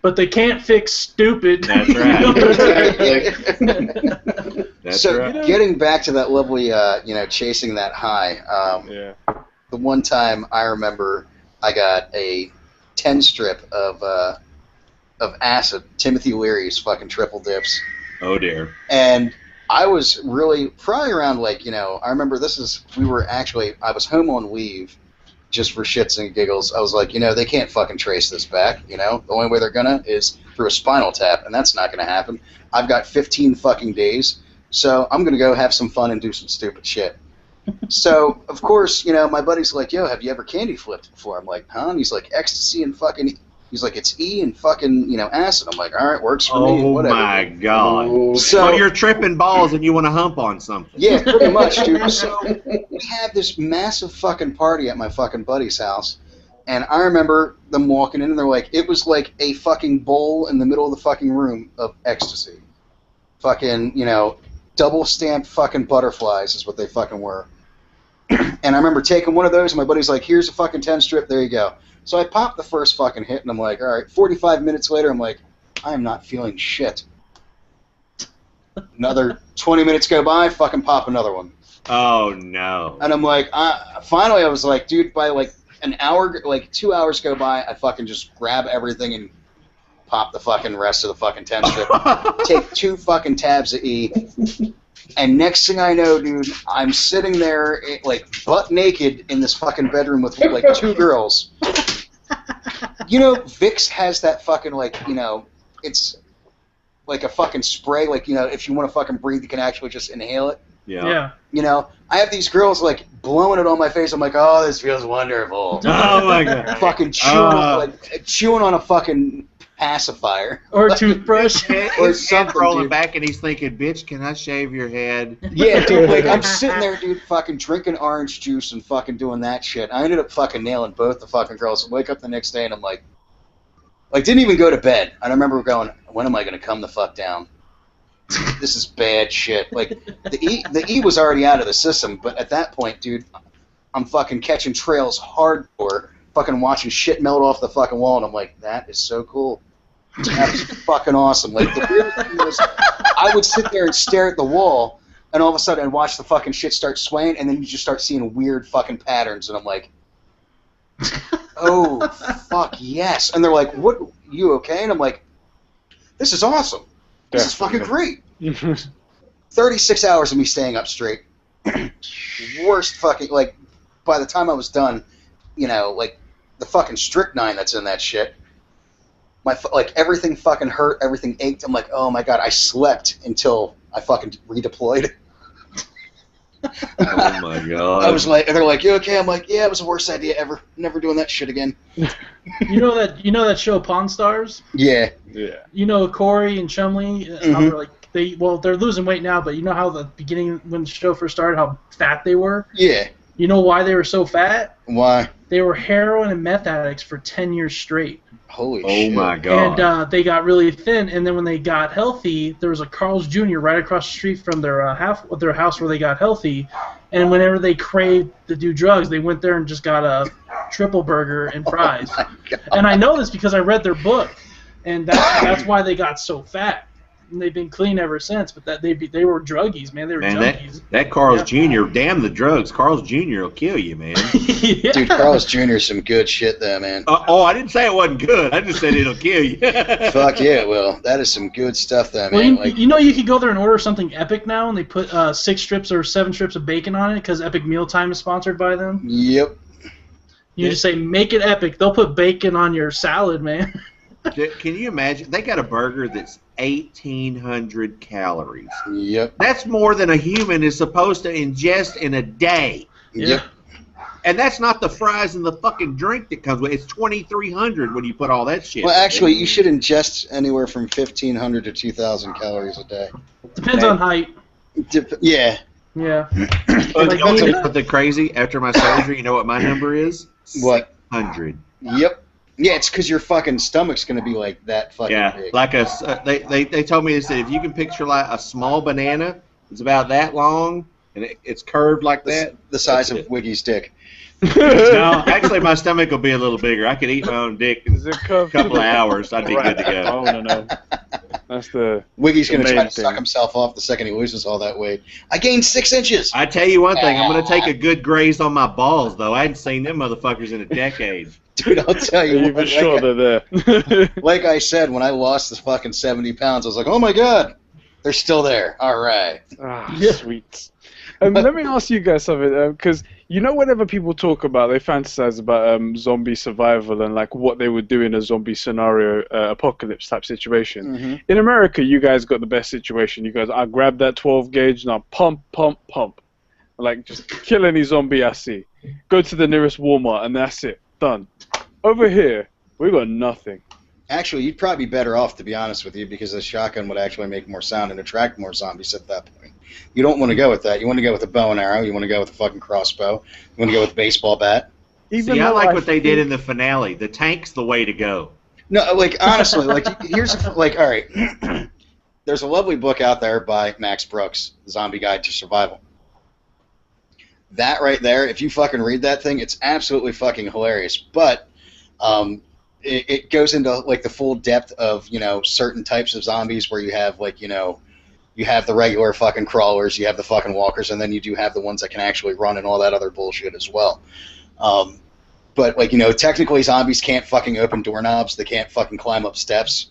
But they can't fix stupid." That's right. That's right. Getting back to that lovely, you know, chasing that high. The one time I remember, I got a 10-strip of acid, Timothy Leary's fucking triple dips. Oh dear. And I was really probably around, like, you know, I remember I was home on leave. Just for shits and giggles, I was like, you know, they can't fucking trace this back, you know? The only way they're gonna is through a spinal tap, and that's not gonna happen. I've got 15 fucking days, so I'm gonna go have some fun and do some stupid shit. So, of course, you know, my buddy's like, yo, have you ever candy flipped before? I'm like, huh? And he's like, ecstasy and fucking... He's like, it's E and fucking, you know, acid. I'm like, all right, works for me. Whatever. Oh, my God. So you're tripping balls and you want to hump on something. Yeah, pretty much, dude. So we had this massive fucking party at my fucking buddy's house, and I remember them walking in, and they're like, it was like a fucking bowl in the middle of the fucking room of ecstasy. Fucking, you know, double-stamped fucking butterflies is what they fucking were. And I remember taking one of those, and my buddy's like, here's a fucking 10-strip, there you go. So I popped the first fucking hit, and I'm like, all right, 45 minutes later, I'm like, I am not feeling shit. Another 20 minutes go by, fucking pop another one. Oh, no. And I'm like, finally I was like, dude, by like an hour, like 2 hours go by, I fucking just grab everything and pop the fucking rest of the fucking 10-strip. Take 2 fucking tabs of E. And next thing I know, dude, I'm sitting there, like, butt naked in this fucking bedroom with, like, 2 girls. You know, Vicks has that fucking, like, you know, it's like a fucking spray, like, you know, if you want to fucking breathe, you can actually just inhale it. Yeah. You know, I have these girls, like, blowing it on my face. I'm like, oh, this feels wonderful. Oh, my God. Fucking chewing on a fucking pacifier. Or a toothbrush. Or something, rolling dude. back and he's thinking, bitch, can I shave your head? Yeah, dude, like, I'm sitting there, dude, fucking drinking orange juice and fucking doing that shit. I ended up fucking nailing both the fucking girls. I wake up the next day and I'm like, didn't even go to bed. I remember going, when am I going to come the fuck down? This is bad shit. Like, the E was already out of the system, but at that point, dude, I'm fucking catching trails hardcore, fucking watching shit melt off the fucking wall, and I'm like, that is so cool. That was fucking awesome. Like, the weird thing was, I would sit there and stare at the wall, and all of a sudden I'd watch the fucking shit start swaying, and then you just start seeing weird fucking patterns, and I'm like, oh, fuck, yes. And they're like, what, you okay? And I'm like, this is awesome. This is fucking great. 36 hours of me staying up straight. Worst fucking, like, by the time I was done, you know, like, the fucking strychnine that's in that shit, like, everything fucking hurt, everything ached. I'm like, oh my God, I slept until I fucking redeployed. Oh my God. I was like, they're like, you okay? I'm like, yeah, it was the worst idea ever. Never doing that shit again. You know that show Pawn Stars? Yeah. Yeah. You know Corey and Chumley, how they're like they're losing weight now, but you know how the beginning when the show first started, how fat they were? Yeah. You know why they were so fat? Why? they were heroin and meth addicts for 10 years straight. Holy shit. Oh my god. And they got really thin, and then when they got healthy, there was a Carl's Jr. right across the street from their house where they got healthy, and whenever they craved to do drugs, they went there and just got a triple burger and fries. Oh and I know this because I read their book, and that's why they got so fat. And they've been clean ever since, but that they were druggies, man. They were junkies. That Carl's Jr., damn the drugs. Carl's Jr. will kill you, man. Yeah. Dude, Carl's Jr. is some good shit, though, man. I didn't say it wasn't good. I just said it'll kill you. Fuck yeah, Will. That is some good stuff, though, Well, man. you could go there and order something Epic now, and they put 6 strips or 7 strips of bacon on it because Epic Mealtime is sponsored by them. Yep. You just say, make it Epic. They'll put bacon on your salad, man. Can you imagine? They got a burger that's 1,800 calories. Yep. That's more than a human is supposed to ingest in a day. Yep. And that's not the fries and the fucking drink that comes with it. It's 2,300 when you put all that shit. Well, actually, you should ingest anywhere from 1,500 to 2,000 calories a day. Depends on height. Yeah. Yeah. But you know something crazy? After my surgery, you know what my number is? What? 600. Yep. Yeah, it's because your fucking stomach's going to be like that fucking big. Like they told me, they said, if you can picture like a small banana, it's about that long, and it's curved like that. The size of Wiggy's dick. No, actually, my stomach will be a little bigger. I could eat my own dick in a couple of hours. I'd be good to go. Oh, no. That's the Wiggy's going to try to thing. suck himself off the second he loses all that weight. I gained 6 inches. I tell you one thing, I'm going to take a good graze on my balls, though. I hadn't seen them motherfuckers in a decade. Dude, I'll tell you. You've been sure they're there. Like I said, when I lost the fucking 70 pounds, I was like, oh my god, they're still there. All right. Ah, sweet. Let me ask you guys something, because you know whenever people talk about, they fantasize about zombie survival and like what they would do in a zombie scenario, apocalypse type situation. Mm-hmm. In America, you guys got the best situation. You guys, I grab that 12 gauge and I'll pump. Like, just kill any zombie I see. Go to the nearest Walmart and that's it. Done. Over here, we got nothing. Actually, you'd probably be better off, to be honest with you, because the shotgun would actually make more sound and attract more zombies at that point. You don't want to go with that. You want to go with a bow and arrow. You want to go with a fucking crossbow. You want to go with a baseball bat. See, I like what they did in the finale. The tank's the way to go. No, like, honestly, like, here's, like, all right. There's a lovely book out there by Max Brooks, Zombie Guide to Survival. That right there, if you fucking read that thing, it's absolutely fucking hilarious. But it goes into, like, the full depth of, you know, certain types of zombies where you have, like, you know, you have the regular fucking crawlers, you have the fucking walkers, and then you do have the ones that can actually run and all that other bullshit as well. But, like, you know, technically zombies can't fucking open doorknobs. They can't fucking climb up steps.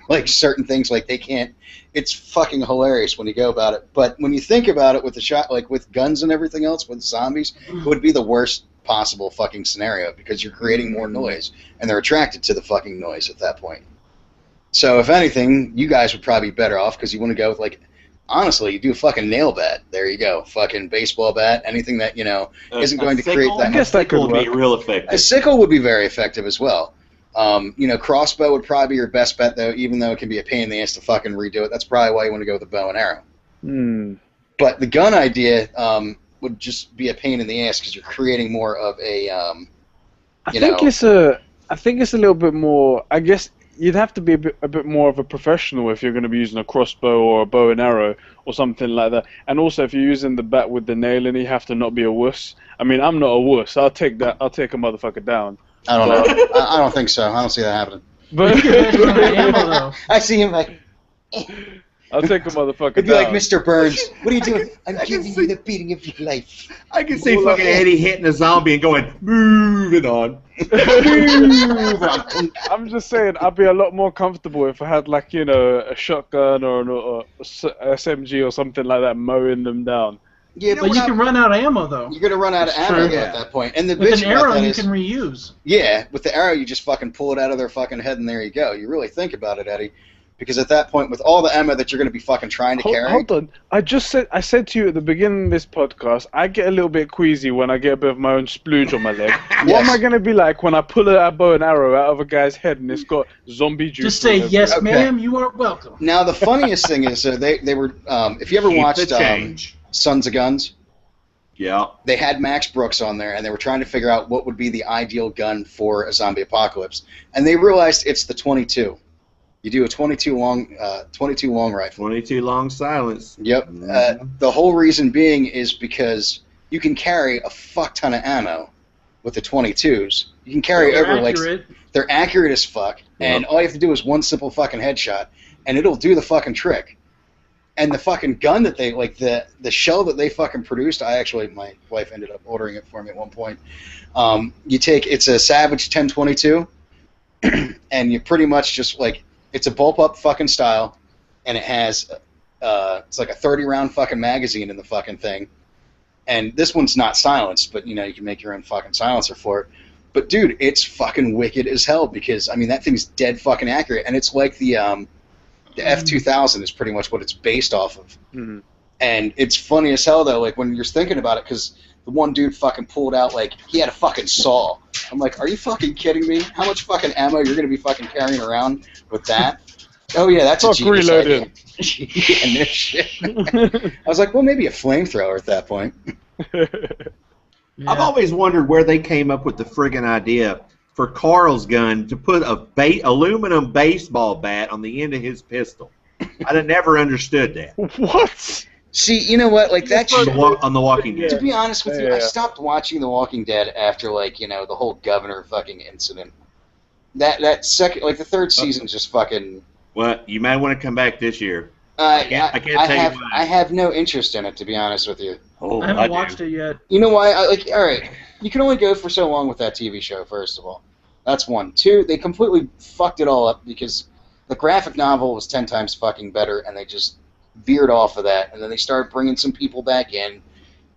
Like, certain things, like, they can't. It's fucking hilarious when you go about it. But when you think about it with the shot, like, with guns and everything else, with zombies, it would be the worst possible fucking scenario because you're creating more noise, and they're attracted to the fucking noise at that point. So, if anything, you guys would probably be better off because you want to go with, like, honestly, you do a fucking nail bat. There you go. Fucking baseball bat. Anything that, you know, isn't going to create that. I guess that could be real effective. A sickle would be very effective as well. You know, crossbow would probably be your best bet, though, even though it can be a pain in the ass to fucking redo it. That's probably why you want to go with a bow and arrow. But the gun idea would just be a pain in the ass because you're creating more of a, I think it's a little bit more, I guess you'd have to be a bit more of a professional if you're going to be using a crossbow or a bow and arrow or something like that. And also, if you're using the bat with the nail in it, you have to not be a wuss. I mean, I'm not a wuss. I'll take that. I'll take a motherfucker down. I don't know. I don't think so. I don't see that happening. But I see him like. I'll take a motherfucker It'd be down. like Mr. Burns. What are you doing? I'm giving you the beating of your life. I can see fucking Eddie hitting a zombie and going, moving on. I'm just saying, I'd be a lot more comfortable if I had, like, you know, a shotgun or an SMG or something like that mowing them down. Yeah, but you can run out of ammo, though. You're going to run out of ammo at that point. And the with bitch an arrow, about that you is, can reuse. Yeah, with the arrow, you just fucking pull it out of their fucking head and there you go. You really think about it, Eddie. Because at that point, with all the ammo that you're going to be fucking trying to carry... Hold on. I said to you at the beginning of this podcast, I get a little bit queasy when I get a bit of my own splooge on my leg. Yes. What am I going to be like when I pull a bow and arrow out of a guy's head and it's got zombie juice? Just say, yes, Okay. ma'am, you are welcome. Now, the funniest thing is they were... if you ever watched Sons of Guns... Yeah. They had Max Brooks on there, and they were trying to figure out what would be the ideal gun for a zombie apocalypse. And they realized it's the 22. You do a 22 long rifle. 22 long silence. Yep. The whole reason being is because you can carry a fuck ton of ammo with the 22s. You can carry they're accurate as fuck, and all you have to do is one simple fucking headshot, and it'll do the fucking trick. And the fucking gun that they, like, the shell that they fucking produced, my wife ended up ordering it for me at one point. It's a Savage 1022, and you pretty much just, like, it's a bulk-up fucking style, and it has, it's like a 30-round fucking magazine in the fucking thing. And this one's not silenced, but, you know, you can make your own fucking silencer for it. But, dude, it's fucking wicked as hell because, I mean, that thing's dead fucking accurate, and it's like the F-2000 is pretty much what it's based off of. Mm-hmm. And it's funny as hell, though, like, when you're thinking about it, because the one dude fucking pulled out, like, he had a fucking saw. I'm like, are you fucking kidding me? How much fucking ammo you're going to be fucking carrying around with that? Oh, yeah, that's a genius idea. Yeah, no shit. I was like, well, maybe a flamethrower at that point. Yeah. I've always wondered where they came up with the friggin' idea for Carl's gun to put a aluminum baseball bat on the end of his pistol. I never understood that. What? See, you know what? Like that's on The Walking Dead. To be honest with you, I stopped watching The Walking Dead after, like, you know, the whole governor fucking incident. That second, like, the third season's just fucking. Well, you might want to come back this year. I can't tell you why. I have no interest in it, to be honest with you. Oh, I haven't watched it yet. You know why? All right, you can only go for so long with that TV show. First of all, that's one. Two, they completely fucked it all up because the graphic novel was 10 times fucking better, and they just veered off of that, and then they started bringing some people back in,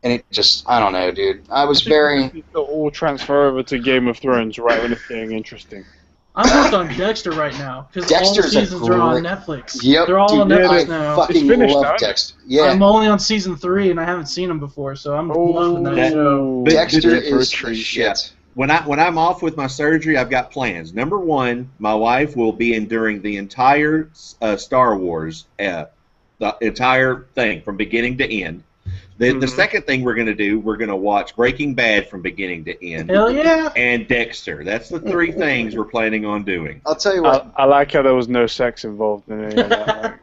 and it just, I don't know, dude. I was very. It'll all transfer over to Game of Thrones right when it's getting interesting. I'm hooked on Dexter right now because all the seasons are on Netflix. Yep, they're all on Netflix now. I fucking love Dexter. Yeah, I'm only on season 3 and I haven't seen them before, so I'm loving that show. Dexter is shit. Yeah. When I'm off with my surgery, I've got plans. Number one, my wife will be enduring the entire Star Wars, the entire thing from beginning to end. The second thing we're going to do, we're going to watch Breaking Bad from beginning to end. Hell yeah! And Dexter. That's the 3 things we're planning on doing. I'll tell you what. I like how there was no sex involved in any of that.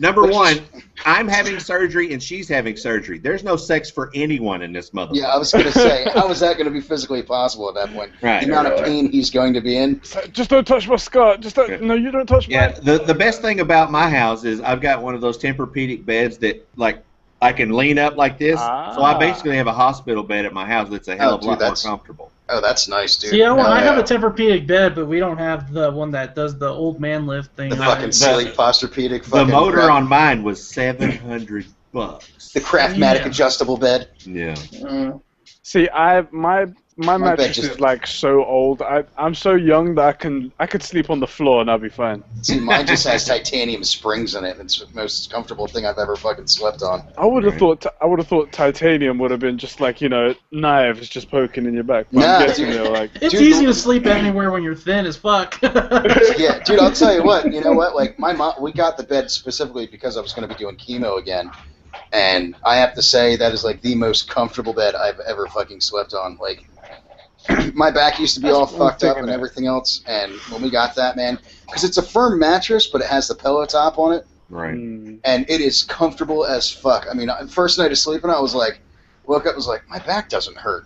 Number one, I'm having surgery and she's having surgery. There's no sex for anyone in this motherfucker. Yeah, I was going to say, how is that going to be physically possible at that point? Right. The amount of pain he's going to be in. Just don't touch my skirt. No, you don't touch my. Yeah, the best thing about my house is I've got one of those Tempur-Pedic beds that, like, I can lean up like this. So I basically have a hospital bed at my house that's a hell of a lot more comfortable. Oh, that's nice, dude. See, I have a Tempur-Pedic bed, but we don't have the one that does the old man lift thing. The fucking silly Posturepedic. The motor on mine was $700. The Craftmatic adjustable bed. Yeah. See, my mattress is like so old. I'm so young that I could sleep on the floor and I'll be fine. See, mine just has titanium springs in it. And it's the most comfortable thing I've ever fucking slept on. I would have thought titanium would have been just like, you know, knives just poking in your back. But I'm guessing they're like. It's easy to sleep anywhere when you're thin as fuck. Yeah, dude. I'll tell you what. You know what? Like my mom, we got the bed specifically because I was going to be doing chemo again. And I have to say that is like the most comfortable bed I've ever fucking slept on. Like, my back used to be all fucked up and everything else, and when we got that, man, because it's a firm mattress, but it has the pillow top on it. Right. And it is comfortable as fuck. I mean, first night of sleeping, I was like, woke up, was like, my back doesn't hurt.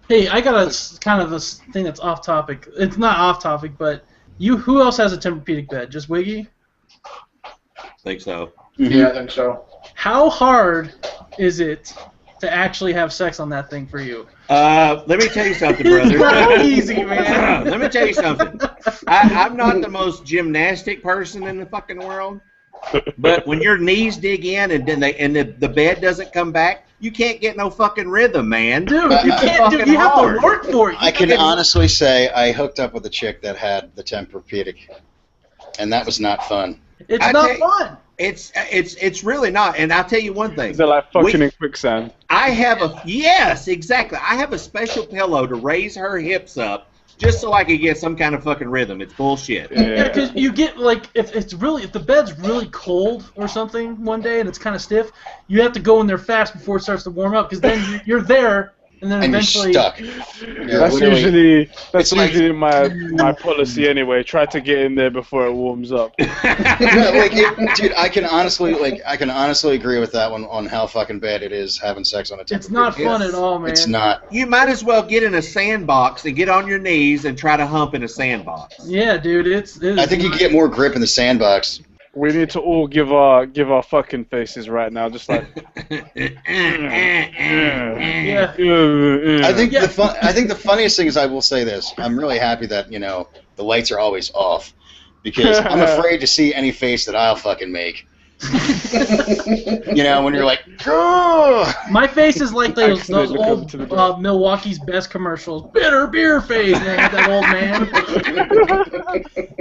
Hey, I got a kind of a thing that's off topic. It's not off topic, but who else has a Tempur-Pedic bed? Just Wiggy? I think so. Yeah, I think so. How hard is it to actually have sex on that thing for you? Let me tell you something, brother. It's not easy, man. Let me tell you something. I'm not the most gymnastic person in the fucking world, but when your knees dig in and then the bed doesn't come back, you can't get no fucking rhythm, man. Dude, you can't do. You have to work for it. I can honestly say I hooked up with a chick that had the Tempur-Pedic, and that was not fun. It's not fun. It's really not, and I'll tell you one thing. Is it like fucking in quicksand? Yes, exactly. I have a special pillow to raise her hips up just so I could get some kind of fucking rhythm. It's bullshit. Yeah, because you get like if the bed's really cold or something one day and it's kind of stiff, you have to go in there fast before it starts to warm up because then you're there and then eventually you're stuck. That's usually my policy anyway. Try to get in there before it warms up. Dude, I can honestly agree with that one on how fucking bad it is having sex on a temper. It's not fun at all, man. It's not. You might as well get in a sandbox and get on your knees and try to hump in a sandbox. Yeah, dude, I think you can get more grip in the sandbox. We need to all give our fucking faces right now, just like. Yeah. I think the funniest thing is I will say this. I'm really happy that the lights are always off because I'm afraid to see any face that I'll fucking make. When you're like, oh! My face is like those old Milwaukee's Best commercials. Bitter beer face, man, that old man.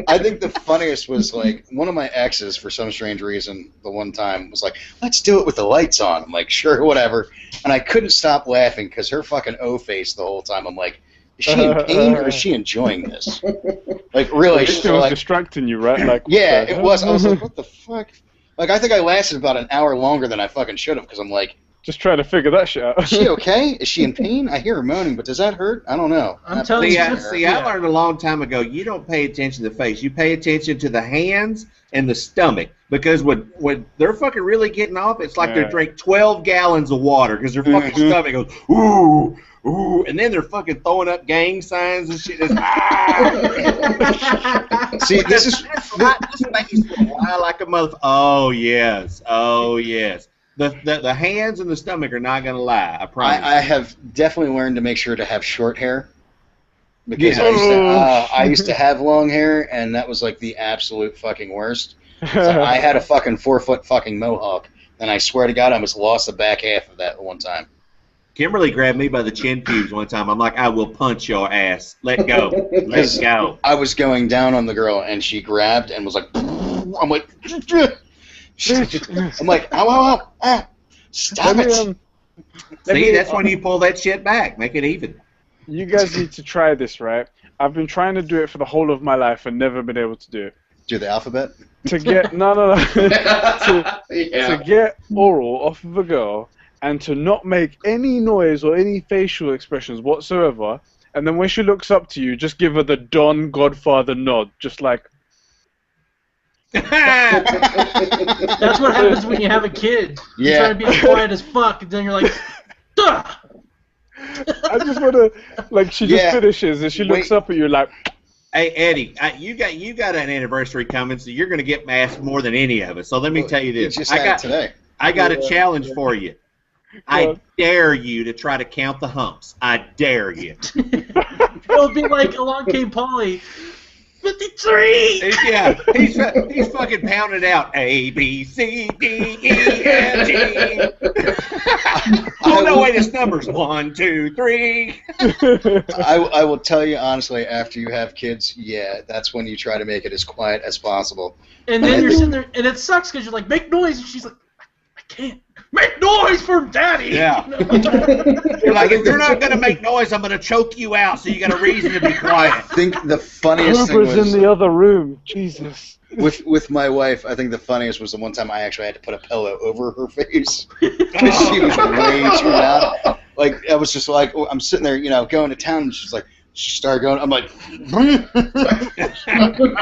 I think the funniest was like one of my exes, for some strange reason, the one time was like, let's do it with the lights on. I'm like, sure, whatever. And I couldn't stop laughing because her fucking O face the whole time. I'm like, is she in pain or is she enjoying this? Like, really? It was distracting you, right? Like, yeah, it was. I was like, what the fuck? Like, I think I lasted about an hour longer than I fucking should have because I'm like... Just trying to figure that shit out. Is she okay? Is she in pain? I hear her moaning, but does that hurt? I don't know. I'm telling you. See, I learned a long time ago, you don't pay attention to the face. You pay attention to the hands and the stomach because when they're fucking really getting off, it's like they drink 12 gallons of water because their fucking stomach goes, ooh, ooh, and then they're fucking throwing up gang signs and shit. See, this is... This face will lie like a motherfucker. Oh, yes. Oh, yes. The hands and the stomach are not going to lie, I promise. I have definitely learned to make sure to have short hair. Because I used to have long hair, and that was like the absolute fucking worst. So I had a fucking 4-foot fucking mohawk, and I swear to God, I almost lost the back half of that one time. Kimberly grabbed me by the chin pubes one time. I'm like, I will punch your ass. Let go. Let go. I was going down on the girl, and she grabbed and was like, I'm like, ow, ow, ow, stop it. See, that's when you pull that shit back. Make it even. You guys need to try this, right? I've been trying to do it for the whole of my life and never been able to do it. Do the alphabet? To get to get oral off of a girl and to not make any noise or any facial expressions whatsoever, and then when she looks up to you, just give her the Don Godfather nod, just like. That's what happens when you have a kid. You try to be as quiet as fuck, and then you're like, duh! I just want to, like, she just finishes, and she looks up at you like... Hey, Eddie, you got an anniversary coming, so you're going to get masked more than any of us. So let me tell you this. I got a challenge for you. I dare you to try to count the humps. I dare you. It'll be like Along Came Polly. 53! Yeah, he's fucking pounding out A, B, C, D, E, F, G. Oh, no, wait, it's numbers. 1, 2, 3. I will tell you honestly, after you have kids, that's when you try to make it as quiet as possible. And then you're sitting there, and it sucks because you're like, make noise, and she's like, I can't. Make noise for Daddy! Yeah. You're like, if you're not going to make noise, I'm going to choke you out, so you got a reason to be quiet. I think the funniest thing was... in the other room. Jesus. With my wife, I think the funniest was the one time I actually had to put a pillow over her face because she was way too loud. Like, I was just like, I'm sitting there, going to town, and she's like, she started going, I'm like...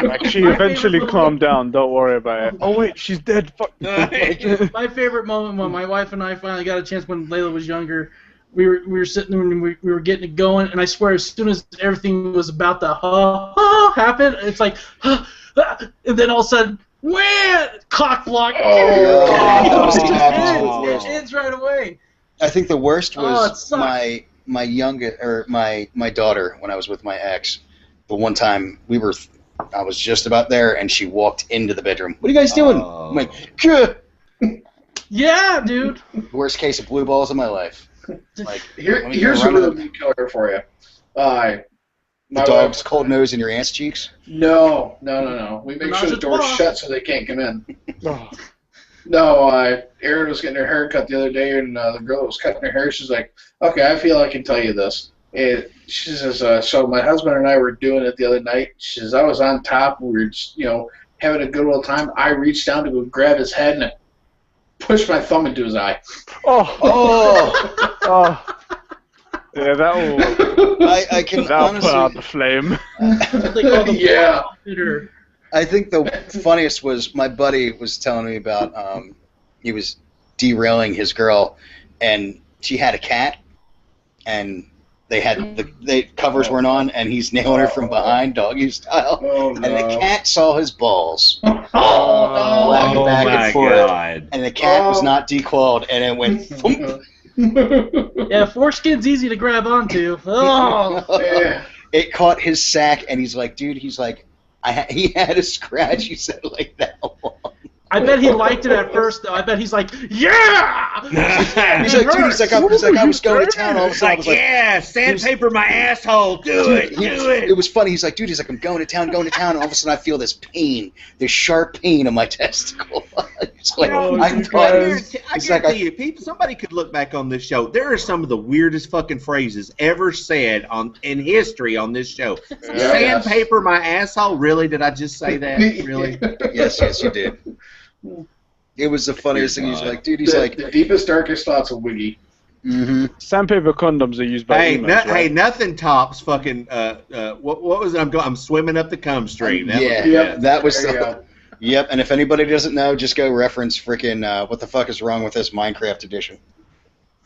Like, she eventually calmed down, don't worry about it. Oh wait, she's dead, fuck. My favorite moment when my wife and I finally got a chance when Layla was younger, we were sitting there and we were getting it going, and I swear as soon as everything was about to happen, it's like, and then all of a sudden, wham! Cock block. It ends right away. I think the worst was my daughter when I was with my ex. The one time I was just about there, and she walked into the bedroom. What are you guys doing? I'm like, Kuh! Yeah, dude. Worst case of blue balls of my life. Like, here's a really big killer for you. The dog's cold nose in your aunt's cheeks? No. We make sure the door's shut so they can't come in. No, Erin was getting her hair cut the other day, and the girl that was cutting her hair, she's like, okay, I feel I can tell you this. And she says, so my husband and I were doing it the other night. She says, I was on top. We were just, having a good old time. I reached down to go grab his head and I pushed my thumb into his eye. Oh. Yeah, I can that'll honestly put out the flame. Yeah. I think the funniest was my buddy was telling me about he was derailing his girl, and she had a cat, and they had the covers weren't on, and he's nailing her from behind, doggy style, and the cat saw his balls. Oh back my and forth, God! and the cat was not dequalled, and it went. Thump. Yeah, foreskin's easy to grab onto. Oh. It caught his sack, and he's like, dude, he's like, he had a scratch. He said like that long. I bet he liked it at first, though. I bet he's like, yeah! He's like, dude, I was going to town. All of a sudden, I was like, yeah, sandpaper my asshole. Do it. It was funny. He's like, dude, I'm going to town. And all of a sudden, I feel this pain, this sharp pain in my testicle. It's like, I guarantee you, people, somebody could look back on this show. There are some of the weirdest fucking phrases ever said in history on this show. Sandpaper my asshole? Really? Did I just say that? Really? Yes, you did. It was the funniest thing. He's like, dude, the deepest, darkest thoughts of Wiggy. Mm-hmm. Sandpaper condoms are used by emails, right? Hey, nothing tops fucking. What was it? I'm swimming up the cum stream. That was the. Yep, and if anybody doesn't know, just go reference freaking what the fuck is wrong with this Minecraft edition.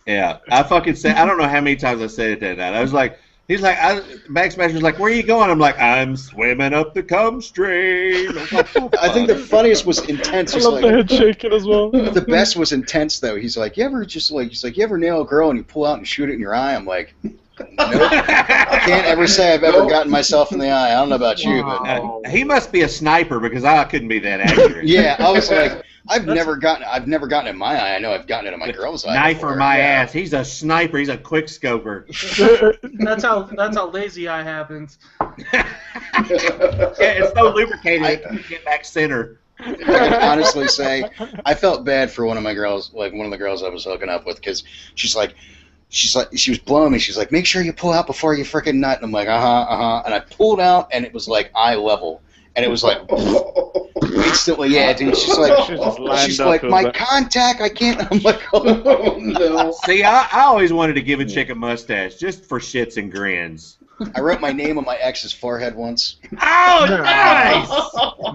Yeah, I fucking said. I don't know how many times I said it that night. I was like. He's like, Backsmasher's like, where are you going? I'm like, I'm swimming up the cum stream. I think the funniest was intense. I love the head shaking as well. The best was intense though. He's like, you ever nail a girl and you pull out and shoot it in your eye? I'm like, nope. I can't ever say I've ever gotten myself in the eye. I don't know about you, but he must be a sniper because I couldn't be that accurate. Yeah, I was like, I've never gotten it in my eye. I know I've gotten it in my girl's eye. Knife for my ass. He's a sniper. He's a quick scoper. That's how lazy eye happens. Yeah, it's so lubricated. It can get back center. I can honestly say I felt bad for one of the girls I was hooking up with, because she was blowing me. She's like, make sure you pull out before you freaking nut. And I'm like, and I pulled out, and it was like eye level, and it was like instantly, yeah, dude. She's like, my contact, I can't. I'm like, oh no. See, I always wanted to give a chick a mustache just for shits and grins. I wrote my name on my ex's forehead once. Oh, nice!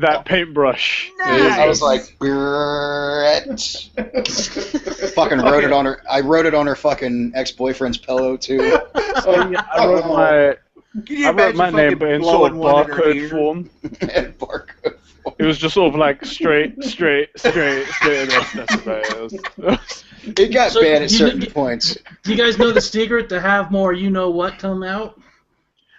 That paintbrush. Nice. I was like, Brett. Fucking wrote it on her. I wrote it on her fucking ex-boyfriend's pillow too. I wrote my name, but in sort of barcode form. Barcode form. It was just sort of like straight, and that's about it. It got bad at certain points. Do you guys know the secret to have more you-know-what come out?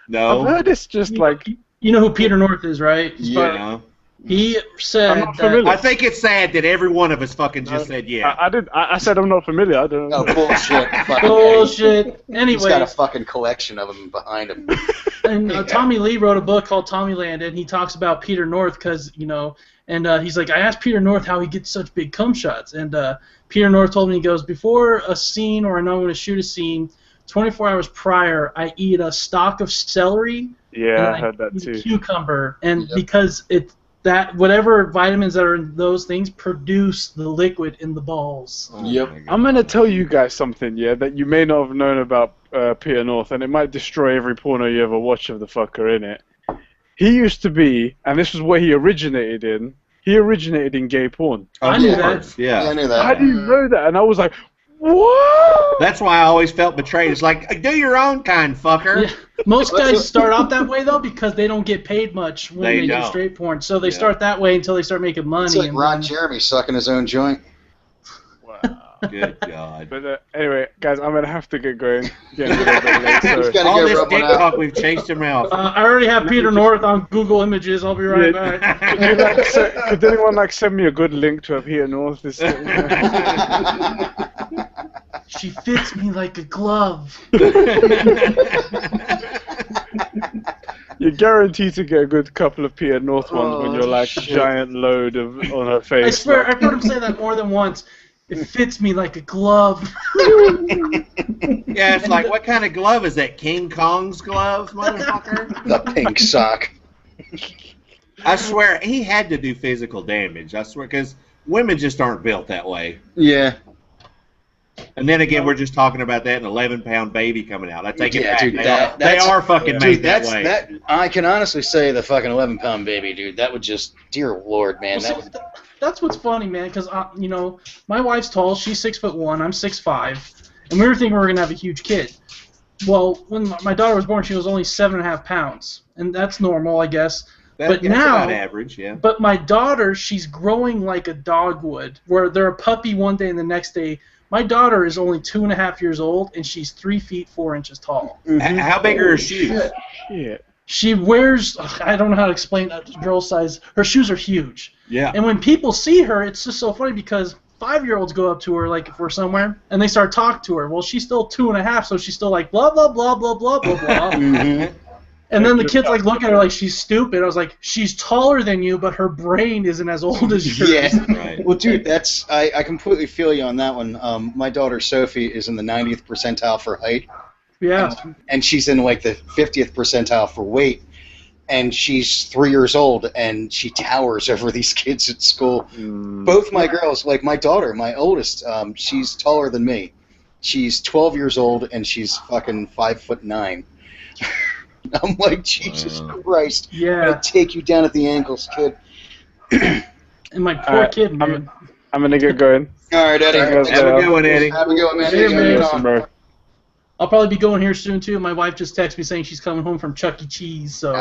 No. I've heard it's just like... You know who Peter North is, right? Yeah. He said that... I think it's sad that every one of us fucking just said yeah. I said I'm not familiar. I don't know. Oh, bullshit. Bullshit. Anyway. He's got a fucking collection of them behind him. And Tommy Lee wrote a book called Tommyland, and he talks about Peter North because, and he's like, I asked Peter North how he gets such big cum shots. And Peter North told me, he goes, before a scene or I know I'm going to shoot a scene, 24 hours prior, I eat a stalk of celery. Yeah, I heard that too. A cucumber, and because whatever vitamins that are in those things produce the liquid in the balls. Yep. I'm going to tell you guys something, that you may not have known about Peter North, and it might destroy every porno you ever watch of the fucker in it. He used to be, and this was where he originated in gay porn. I knew that. Yeah. I knew that. How do you know that? And I was like, what? That's why I always felt betrayed. It's like, do your own kind, fucker. Yeah. Most guys start off that way, though, because they don't get paid much when they do straight porn. So they start that way until they start making money. It's like Ron Jeremy sucking his own joint. Wow. Good God. But anyway, guys, I'm going to have to get going. Getting a little bit late, sorry. All this dick talk, we've chased him out. I already have Peter North on Google Images. I'll be right back. Could anyone send me a good link to a Peter North? She fits me like a glove. You're guaranteed to get a good couple of Peter North ones when you're like giant load on her face. I swear, I've heard him say that more than once. It fits me like a glove. Yeah, it's like, what kind of glove is that? King Kong's glove, motherfucker? The pink sock. I swear, he had to do physical damage. I swear, because women just aren't built that way. Yeah. And then again, we're just talking about that an 11-pound baby coming out. I take it back. Dude, They are fucking made that way. That I can honestly say the fucking 11-pound baby, dude. That would just, dear Lord, man. Well, see, that's what's funny, man. Because you know, my wife's tall. She's 6'1". I'm 6'5", and we were thinking we were gonna have a huge kid. Well, when my daughter was born, she was only 7.5 pounds, and that's normal, I guess. But that's now, about average, yeah. But my daughter, she's growing like a dog would, where they're a puppy one day and the next day. My daughter is only 2.5 years old, and she's 3 feet 4 inches tall. Mm-hmm. How big are her shoes? Yeah. She wears, I don't know how to explain a girl size. Her shoes are huge. Yeah. And when people see her, it's just so funny because 5-year-olds go up to her, like if we're somewhere, and they start talking to her. Well, she's still 2.5, so she's still like blah blah blah blah blah blah blah. Mm-hmm. And then the kids like look at her like she's stupid. I was like, she's taller than you, but her brain isn't as old as yours. Yeah. Right. Well, dude, that's I completely feel you on that one. My daughter Sophie is in the 90th percentile for height. Yeah. And she's in like the 50th percentile for weight. And she's 3 years old, and she towers over these kids at school. Both my girls, like my daughter, my oldest, she's taller than me. She's 12 years old, and she's fucking 5'9". I'm like, Jesus Christ. Yeah. I'm gonna take you down at the ankles, kid. And my poor kid, man. I'm gonna get going. All right, Eddie. Have a good one, Eddie. Have a good one, man. See you, man. Listen, bro. I'll probably be going here soon too. My wife just texted me saying she's coming home from Chuck E. Cheese. So.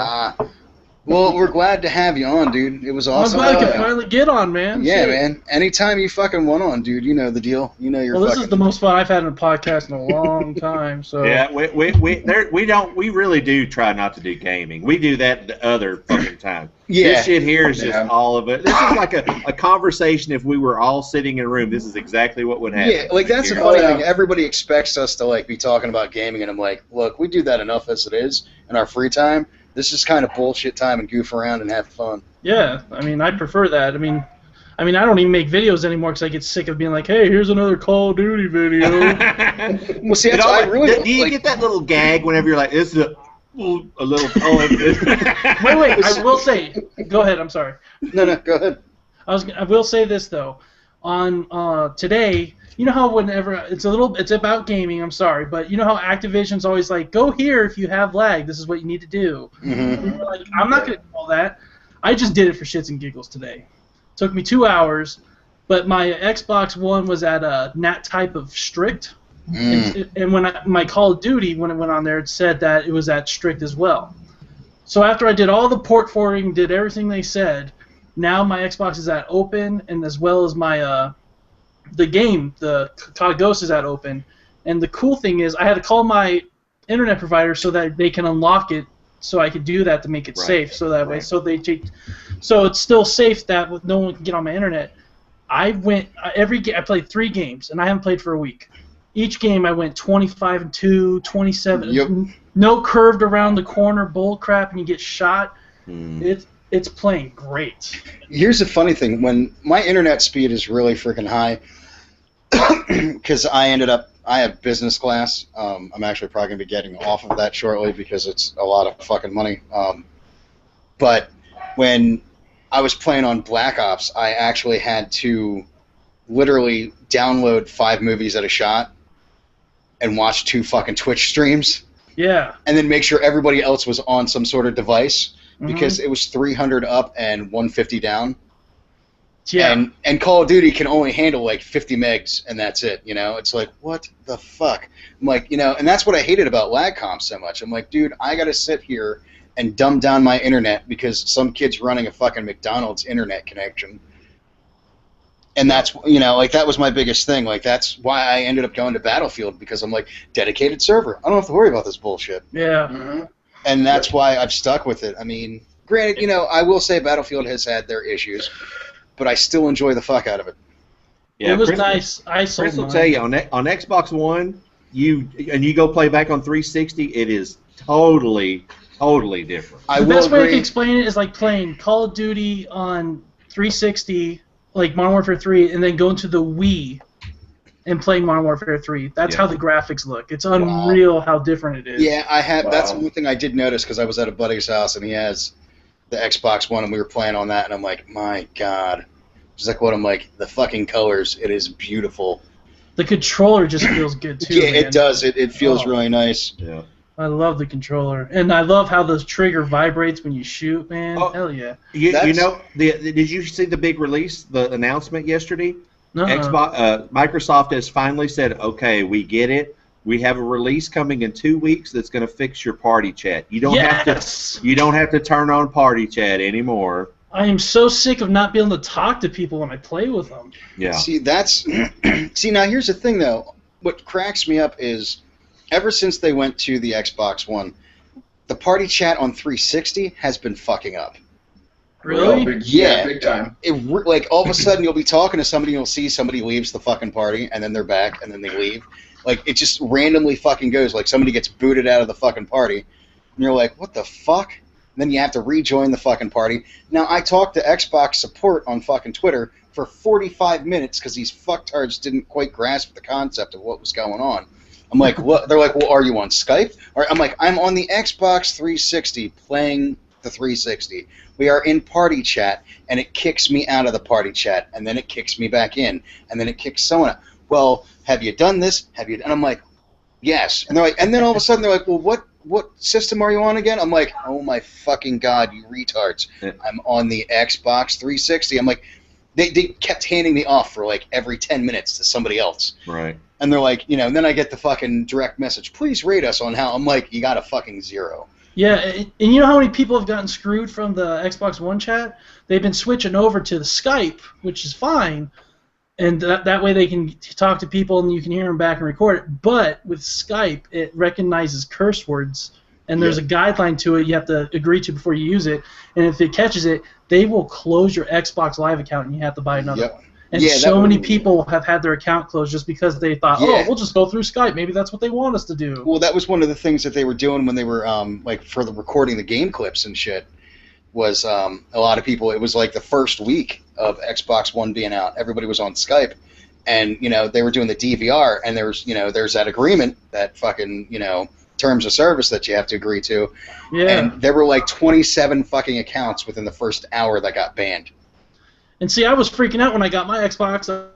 Well, we're glad to have you on, dude. It was awesome. I'm glad I could finally get on, man. Yeah, Shit. man. Anytime you fucking want on, dude, you know the deal. You know you're Well, this fucking... is the most fun I've had in a podcast in a long time. So. Yeah, we really do try not to do gaming. We do that the other fucking time. Yeah. This shit here is just all of it. This is like a conversation if we were all sitting in a room. This is exactly what would happen. Yeah, like that's the funny thing. Everybody expects us to like be talking about gaming, and I'm like, look, we do that enough as it is in our free time. This is kind of bullshit time and goof around and have fun. Yeah, I mean, I prefer that. I mean, I don't even make videos anymore because I get sick of being like, hey, here's another Call of Duty video. Well, see, that's I really do you get that little gag whenever you're like, this is a little poem? Wait, I will say, go ahead. I'm sorry. No, go ahead. I will say this though, on today. You know how whenever it's about gaming. I'm sorry, but you know how Activision's always like, go here if you have lag. This is what you need to do. Mm-hmm. And we're like, I'm not gonna do all that. I just did it for shits and giggles today. Took me 2 hours, but my Xbox One was at that type of strict. And when my Call of Duty, when it went on there, it said that it was at strict as well. So after I did all the port forwarding, did everything they said, now my Xbox is at open, and as well as my the game, the COD Ghost is at open. And the cool thing is, I had to call my internet provider so that they can unlock it, so I could do that to make it safe. So that way, so it's still safe that no one can get on my internet. I played 3 games, and I haven't played for a week. Each game I went 25-2, 27. Yep. No curved around the corner bull crap, and you get shot. It's playing great. Here's the funny thing: when my internet speed is really freaking high, because I have business class. I'm actually probably gonna be getting off of that shortly because it's a lot of fucking money. But when I was playing on Black Ops, I actually had to literally download 5 movies at a shot and watch 2 fucking Twitch streams. Yeah. And then make sure everybody else was on some sort of device because it was 300 up and 150 down. Yeah. And Call of Duty can only handle like 50 megs and that's it, you know? It's like, what the fuck? I'm like, you know, and that's what I hated about lag comps so much. I'm like, dude, I gotta sit here and dumb down my internet because some kid's running a fucking McDonald's internet connection. And that's, you know, like that was my biggest thing. Like that's why I ended up going to Battlefield because I'm like, dedicated server. I don't have to worry about this bullshit. Yeah. And that's why I've stuck with it. I mean, granted, you know, I will say Battlefield has had their issues, but I still enjoy the fuck out of it. Yeah, it was nice. Chris will tell you, on Xbox One, you go play back on 360, it is totally different. The best way I can explain it is like playing Call of Duty on 360, like Modern Warfare 3, and then going to the Wii and playing Modern Warfare 3. That's Yeah. how the graphics look. It's unreal how different it is. Yeah, I have. Wow. That's one thing I did notice because I was at a buddy's house and he has the Xbox One and we were playing on that and I'm like, my God. Just like what I'm like, the fucking colors. It is beautiful. The controller just feels good too. Yeah, man. it does. It feels really nice. Yeah. I love the controller, and I love how the trigger vibrates when you shoot, man. Oh. Hell yeah. You That's- know, did you see the big release, the announcement yesterday? No. Microsoft has finally said, okay, we get it. We have a release coming in 2 weeks that's going to fix your party chat. You don't have to turn on party chat anymore. I am so sick of not being able to talk to people when I play with them. Yeah. See, that's see now. Here's the thing, though. What cracks me up is, ever since they went to the Xbox One, the party chat on 360 has been fucking up. Really? Yeah. Big time. Like all of a sudden, you'll be talking to somebody, and you'll see somebody leaves the fucking party, and then they're back, and then they leave. Like it just randomly fucking goes. Like somebody gets booted out of the fucking party, and you're like, what the fuck? And then you have to rejoin the fucking party. Now, I talked to Xbox support on fucking Twitter for 45 minutes because these fucktards didn't quite grasp the concept of what was going on. I'm like, what? They're like, well, are you on Skype? Or I'm like, I'm on the Xbox 360 playing the 360. We are in party chat, and it kicks me out of the party chat, and then it kicks me back in, and then it kicks someone out. Well, have you done this? Have you? And I'm like, yes. And they're like, and then all of a sudden they're like, well, what system are you on again? I'm like, oh my fucking God, you retards. I'm on the Xbox 360. I'm like, they kept handing me off for like every 10 minutes to somebody else. Right. And they're like, you know, and then I get the fucking direct message, please rate us on how. I'm like, you got a fucking 0. Yeah, and you know how many people have gotten screwed from the Xbox One chat? They've been switching over to the Skype, which is fine, and that way they can talk to people and you can hear them back and record it. But with Skype, it recognizes curse words, and there's a guideline to it you have to agree to before you use it. And if it catches it, they will close your Xbox Live account and you have to buy another one. And so many people have had their account closed just because they thought, oh, we'll just go through Skype. Maybe that's what they want us to do. Well, that was one of the things that they were doing when they were like for the recording the game clips and shit. Was a lot of people. It was like the first week of Xbox One being out. Everybody was on Skype, and you know they were doing the DVR, and there's that agreement, that fucking terms of service that you have to agree to. Yeah. And there were like 27 fucking accounts within the first hour that got banned. And see, I was freaking out when I got my Xbox.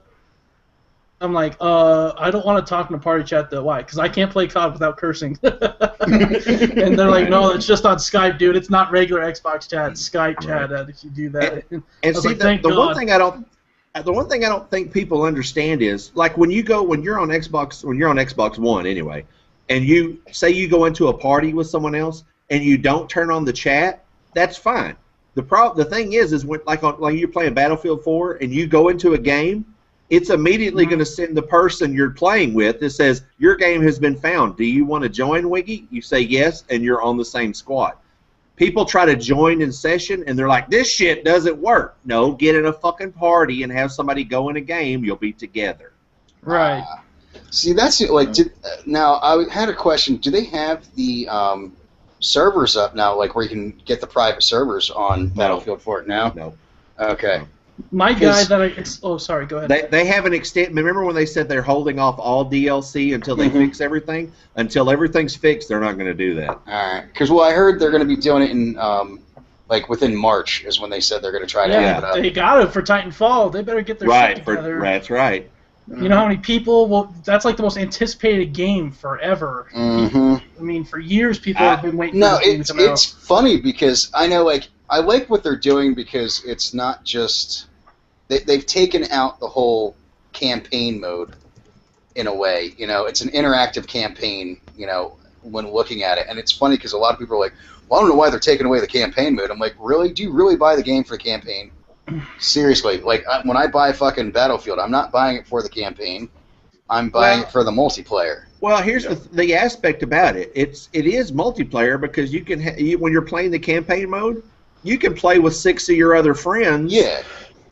I'm like, I don't want to talk in a party chat, though. Why? Because I can't play COD without cursing. And they're like, no, it's just on Skype, dude. It's not regular Xbox chat. It's Skype chat. If you do that. And see, like, the one thing I don't think people understand is, like, when you're on Xbox One anyway, and you say you go into a party with someone else and you don't turn on the chat, that's fine. The thing is when like you're playing Battlefield 4 and you go into a game, it's immediately going to send the person you're playing with that says, your game has been found. Do you want to join, Wiggy? You say yes, and you're on the same squad. People try to join in session, and they're like, this shit doesn't work. No, get in a fucking party and have somebody go in a game. You'll be together. Right. See, that's like. Now, I had a question. Do they have the servers up now, like where you can get the private servers on Battlefield 4 now? No. Okay. My guy that oh, sorry, go ahead. They haven't extended. Remember when they said they're holding off all DLC until they fix everything? Until everything's fixed, they're not going to do that. All right. Because I heard they're going to be doing it in like within March is when they said they're going to try to have it up. They got it for Titanfall. They better get their shit together. That's right. You know how many people? Well, that's like the most anticipated game forever. I mean, for years people have been waiting. No, for this game to come out. it's funny because I know I like what they're doing because it's not just they've taken out the whole campaign mode in a way. It's an interactive campaign. When looking at it, and it's funny because a lot of people are like, "Well, I don't know why they're taking away the campaign mode." I'm like, really? Do you really buy the game for the campaign? Seriously, like when I buy fucking Battlefield, I'm not buying it for the campaign. I'm buying it for the multiplayer. Well, here's the aspect about it. It is multiplayer because you can when you're playing the campaign mode, you can play with 6 of your other friends. Yeah.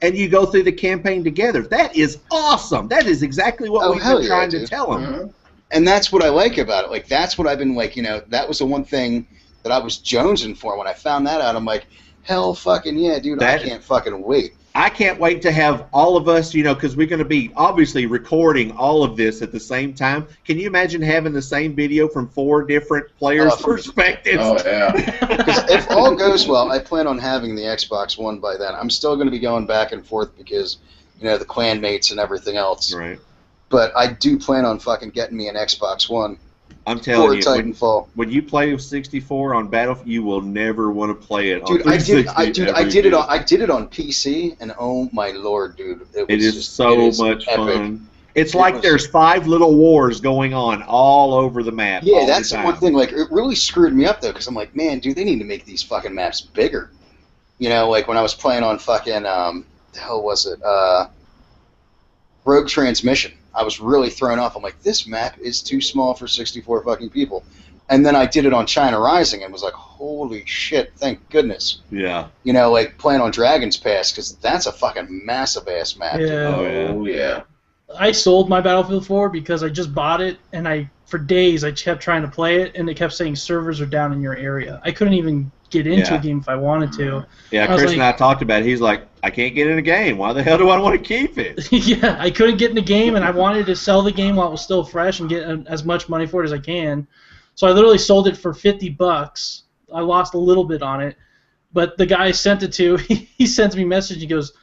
And you go through the campaign together. That is awesome. That is exactly what we've been trying to tell them. And that's what I like about it. Like that's what I've been like. That was the one thing that I was jonesing for when I found that out. I'm like, hell, fucking yeah, dude! I can't fucking wait. I can't wait to have all of us, because we're going to be obviously recording all of this at the same time. Can you imagine having the same video from 4 different players' perspectives? Oh, yeah. Because if all goes well, I plan on having the Xbox One by then. I'm still going to be going back and forth because, the clan mates and everything else. Right. But I do plan on fucking getting me an Xbox One. I'm telling you, Titanfall. When you play with 64 on Battlefield, you will never want to play it. Dude, on I did it on PC, and oh my lord, dude, it is so much fun. It's like there's 5 little wars going on all over the map. Yeah, that's the one thing. Like, it really screwed me up though, because I'm like, man, dude, they need to make these fucking maps bigger. Like when I was playing on fucking the hell was it? Rogue Transmission. I was really thrown off. I'm like, this map is too small for 64 fucking people. And then I did it on China Rising and was like, holy shit, thank goodness. Yeah. Like playing on Dragon's Pass, because that's a fucking massive-ass map. Yeah. Oh, yeah. I sold my Battlefield 4 because I just bought it, and for days I kept trying to play it, and it kept saying servers are down in your area. I couldn't even get into a game if I wanted to. Yeah, Chris and I talked about it. He's like, I can't get in a game. Why the hell do I want to keep it? Yeah, I couldn't get in the game, and I wanted to sell the game while it was still fresh and get as much money for it as I can. So I literally sold it for $50. I lost a little bit on it, but the guy I sent it to, he sends me a message. He goes,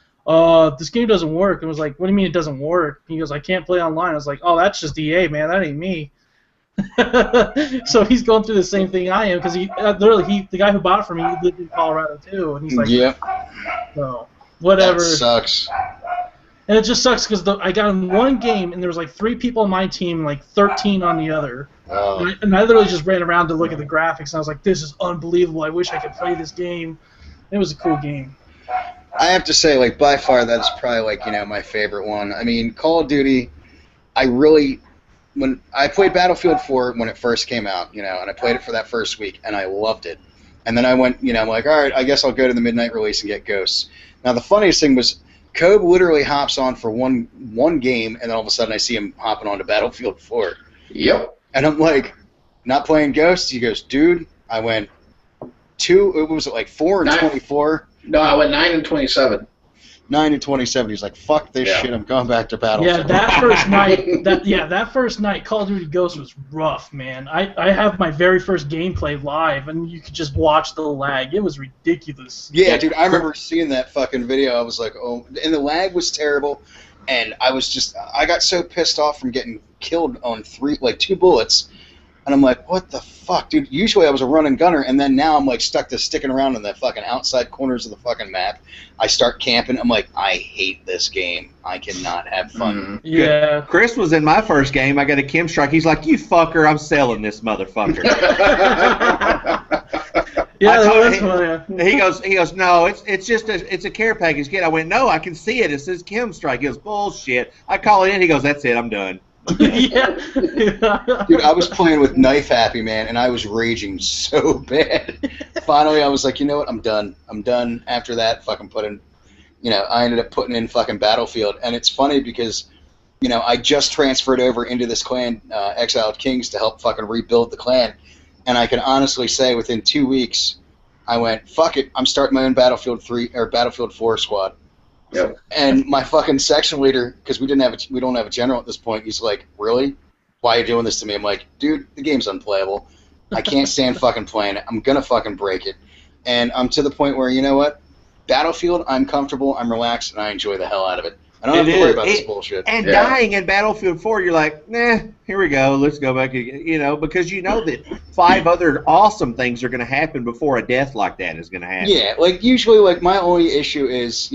this game doesn't work. And I was like, what do you mean it doesn't work? He goes, I can't play online. I was like, oh, that's just EA, man. That ain't me. So he's going through the same thing I am, because the guy who bought it for me, he lived in Colorado too, and he's like, yeah, so whatever. That sucks. And it just sucks because I got in one game and there was like 3 people on my team, and like 13 on the other. Oh. And I literally just ran around to look at the graphics, and I was like, this is unbelievable. I wish I could play this game. It was a cool game. I have to say, like, by far, that's probably, like, my favorite one. I mean, Call of Duty, when I played Battlefield 4 when it first came out, and I played it for that first week, and I loved it. And then I went, I'm like, all right, I guess I'll go to the midnight release and get Ghosts. Now, the funniest thing was, Cobe literally hops on for one game, and then all of a sudden I see him hopping on to Battlefield 4. Yep. And I'm like, not playing Ghosts? He goes, dude, I went 4 and 24? No, I went 9 and 27. 9 and 27. He's like, fuck this shit. I'm going back to Battlefield. Yeah, that first night. That first night, Call of Duty Ghosts was rough, man. I have my very first gameplay live, and you could just watch the lag. It was ridiculous. Yeah, dude, I remember seeing that fucking video. I was like, oh, and the lag was terrible, and I got so pissed off from getting killed on 2 bullets. And I'm like, what the fuck, dude? Usually I was a running gunner, and then now I'm like stuck to sticking around in the fucking outside corners of the fucking map. I start camping. I'm like, I hate this game. I cannot have fun. Yeah. Chris was in my first game. I got a chem strike. He's like, you fucker, I'm selling this motherfucker. Yeah, that's funny. He goes, no, it's just it's a care package kit. I went, no, I can see it. It says chem strike. He goes, bullshit. I call it in. He goes, that's it. I'm done. Yeah. Dude, I was playing with Knife Happy, man, and I was raging so bad. Finally, I was like, you know what? I'm done. I'm done. After that, fucking I ended up putting in fucking Battlefield. And it's funny because, I just transferred over into this clan, Exiled Kings, to help fucking rebuild the clan. And I can honestly say within 2 weeks, I went, fuck it, I'm starting my own Battlefield 3 or Battlefield 4 squad. Yep. And my fucking section leader, because we don't have a general at this point, he's like, really? Why are you doing this to me? I'm like, dude, the game's unplayable. I can't stand fucking playing it. I'm gonna fucking break it. And I'm to the point where, you know what? Battlefield, I'm comfortable, I'm relaxed, and I enjoy the hell out of it. I don't have to worry about this bullshit. And dying in Battlefield 4, you're like, nah, here we go, let's go back again. Because you know that 5 other awesome things are going to happen before a death like that is going to happen. Yeah, like, usually, like, my only issue is,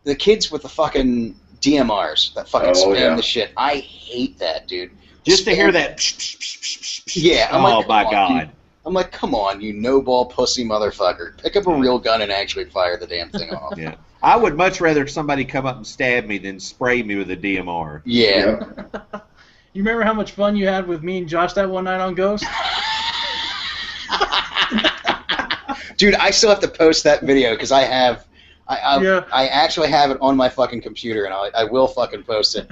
the kids with the fucking DMRs that fucking spam the shit. I hate that, dude. Just to hear that. Yeah. Oh, my God. I'm like, come on, you no-ball pussy motherfucker. Pick up a real gun and actually fire the damn thing off. Yeah. I would much rather somebody come up and stab me than spray me with a DMR. Yeah. You remember how much fun you had with me and Josh that one night on Ghost? Dude, I still have to post that video because I actually have it on my fucking computer, and I will fucking post it.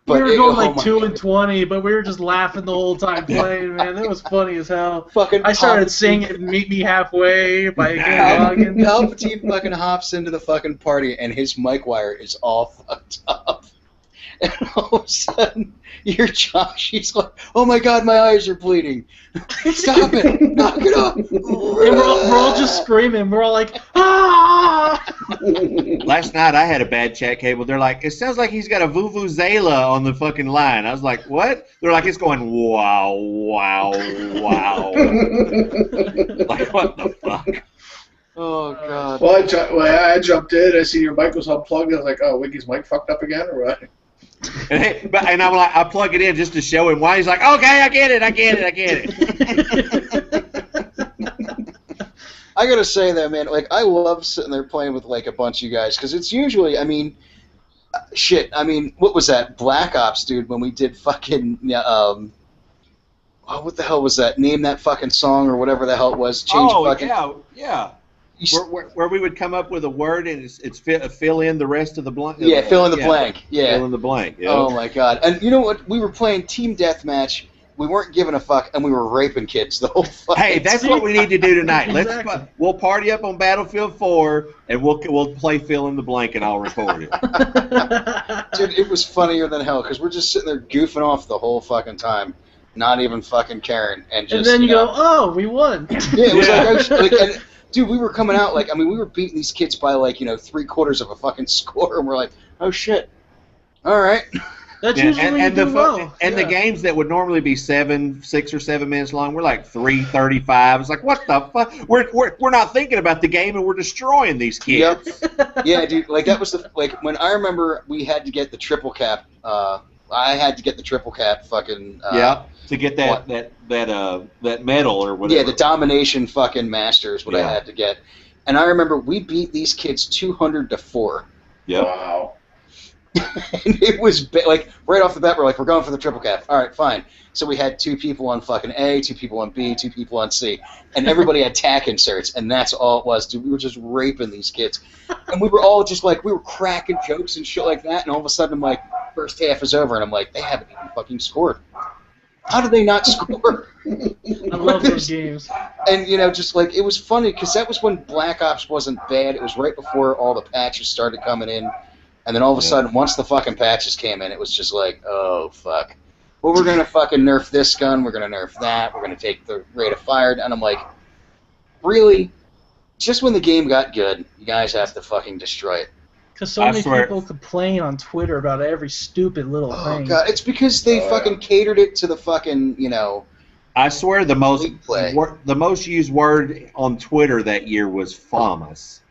But we were going like 2 and 20, but we were just laughing the whole time playing, man. It was funny as hell. I started singing "Meet Me Halfway" by Kenny Loggins. Palpatine fucking hops into the fucking party, and his mic wire is all fucked up. And all of a sudden, you're Josh. He's like, "Oh my God, my eyes are bleeding! Stop it! Knock it off!" And we're all just screaming. We're all like, "Ah!" Last night I had a bad chat cable. They're like, "It sounds like he's got a vuvuzela on the fucking line." I was like, "What?" They're like, "It's going wow, wow, wow." Like, what the fuck? Oh God. Well, I jumped in. I see your mic was unplugged. I was like, "Oh, Wiggy's mic fucked up again, or what?" And I'm like, I plug it in just to show him why. He's like, "Okay, I get it. I get it." I gotta say though, man, like I love sitting there playing with like a bunch of you guys because it's usually, I mean, shit. I mean, what was that Black Ops, dude? When we did fucking, what the hell was that? Name that fucking song or whatever the hell it was. Change fucking. Yeah. Where we would come up with a word and it's fill in the rest of the blank. Yeah, fill in the blank. Yeah. Fill in the blank. Yeah. Oh my God! And you know what? We were playing team deathmatch. We weren't giving a fuck, and we were raping kids the whole fucking Hey, that's what we need to do tonight. We'll party up on Battlefield 4, and we'll play fill in the blank, and I'll record it. Dude, it was funnier than hell because we're just sitting there goofing off the whole fucking time, not even fucking caring, and just. And then you go, "Oh, we won." Yeah, it was like dude, we were coming out like, I mean, we were beating these kids by like, 3/4 of a fucking score, and we're like, "Oh shit, all right." That's usually the games that would normally be 6 or 7 minutes long, we're like 3:35. It's like, what the fuck? We're not thinking about the game, and we're destroying these kids. Yep. Yeah, dude. Like that was when I remember we had to get the triple cap. I had to get the triple cap. Fucking. To get that medal or whatever. Yeah, the domination fucking masters. I had to get, and I remember we beat these kids 200-4. Yeah. Wow. And it was like right off the bat, we're like, we're going for the triple cap. All right, fine. So we had 2 people on fucking A, 2 people on B, 2 people on C, and everybody had tack inserts, and that's all it was, dude. We were just raping these kids, and we were all just like, we were cracking jokes and shit like that, and all of a sudden, I'm like, first half is over, and I'm like, they haven't even fucking scored. How did they not score? I love those games. And, just like, it was funny, because that was when Black Ops wasn't bad. It was right before all the patches started coming in. And then all of a sudden, once the fucking patches came in, it was just like, oh, fuck. Well, we're going to fucking nerf this gun, we're going to nerf that, we're going to take the rate of fire, and I'm like, really? Just when the game got good, you guys have to fucking destroy it. Because so many people complain on Twitter about every stupid little thing. Oh, God, it's because they fucking catered it to the fucking, I swear the most used word on Twitter that year was FAMAS.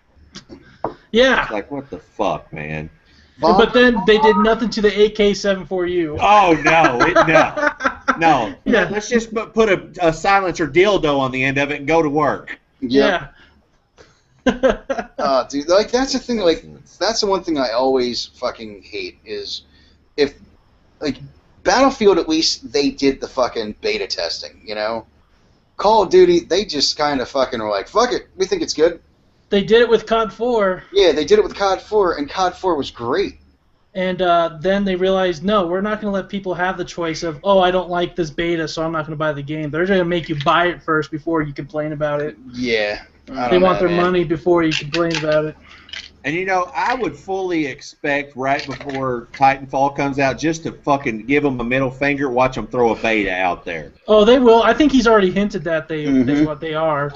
Yeah. It's like, what the fuck, man? But then they did nothing to the AK-74U. Oh, no. No. Yeah. Let's just put a silencer dildo on the end of it and go to work. Yeah. Dude, like, that's the thing, like, that's the one thing I always fucking hate is if, like, Battlefield, at least, they did the fucking beta testing, Call of Duty, they just kind of fucking were like, fuck it, we think it's good. They did it with COD 4. Yeah, they did it with COD 4, and COD 4 was great. And then they realized, no, we're not going to let people have the choice of, oh, I don't like this beta, so I'm not going to buy the game. They're going to make you buy it first before you complain about it. Yeah. They want their money before you complain about it. And, I would fully expect right before Titanfall comes out just to fucking give them a middle finger, watch them throw a beta out there. Oh, they will. I think he's already hinted that they are.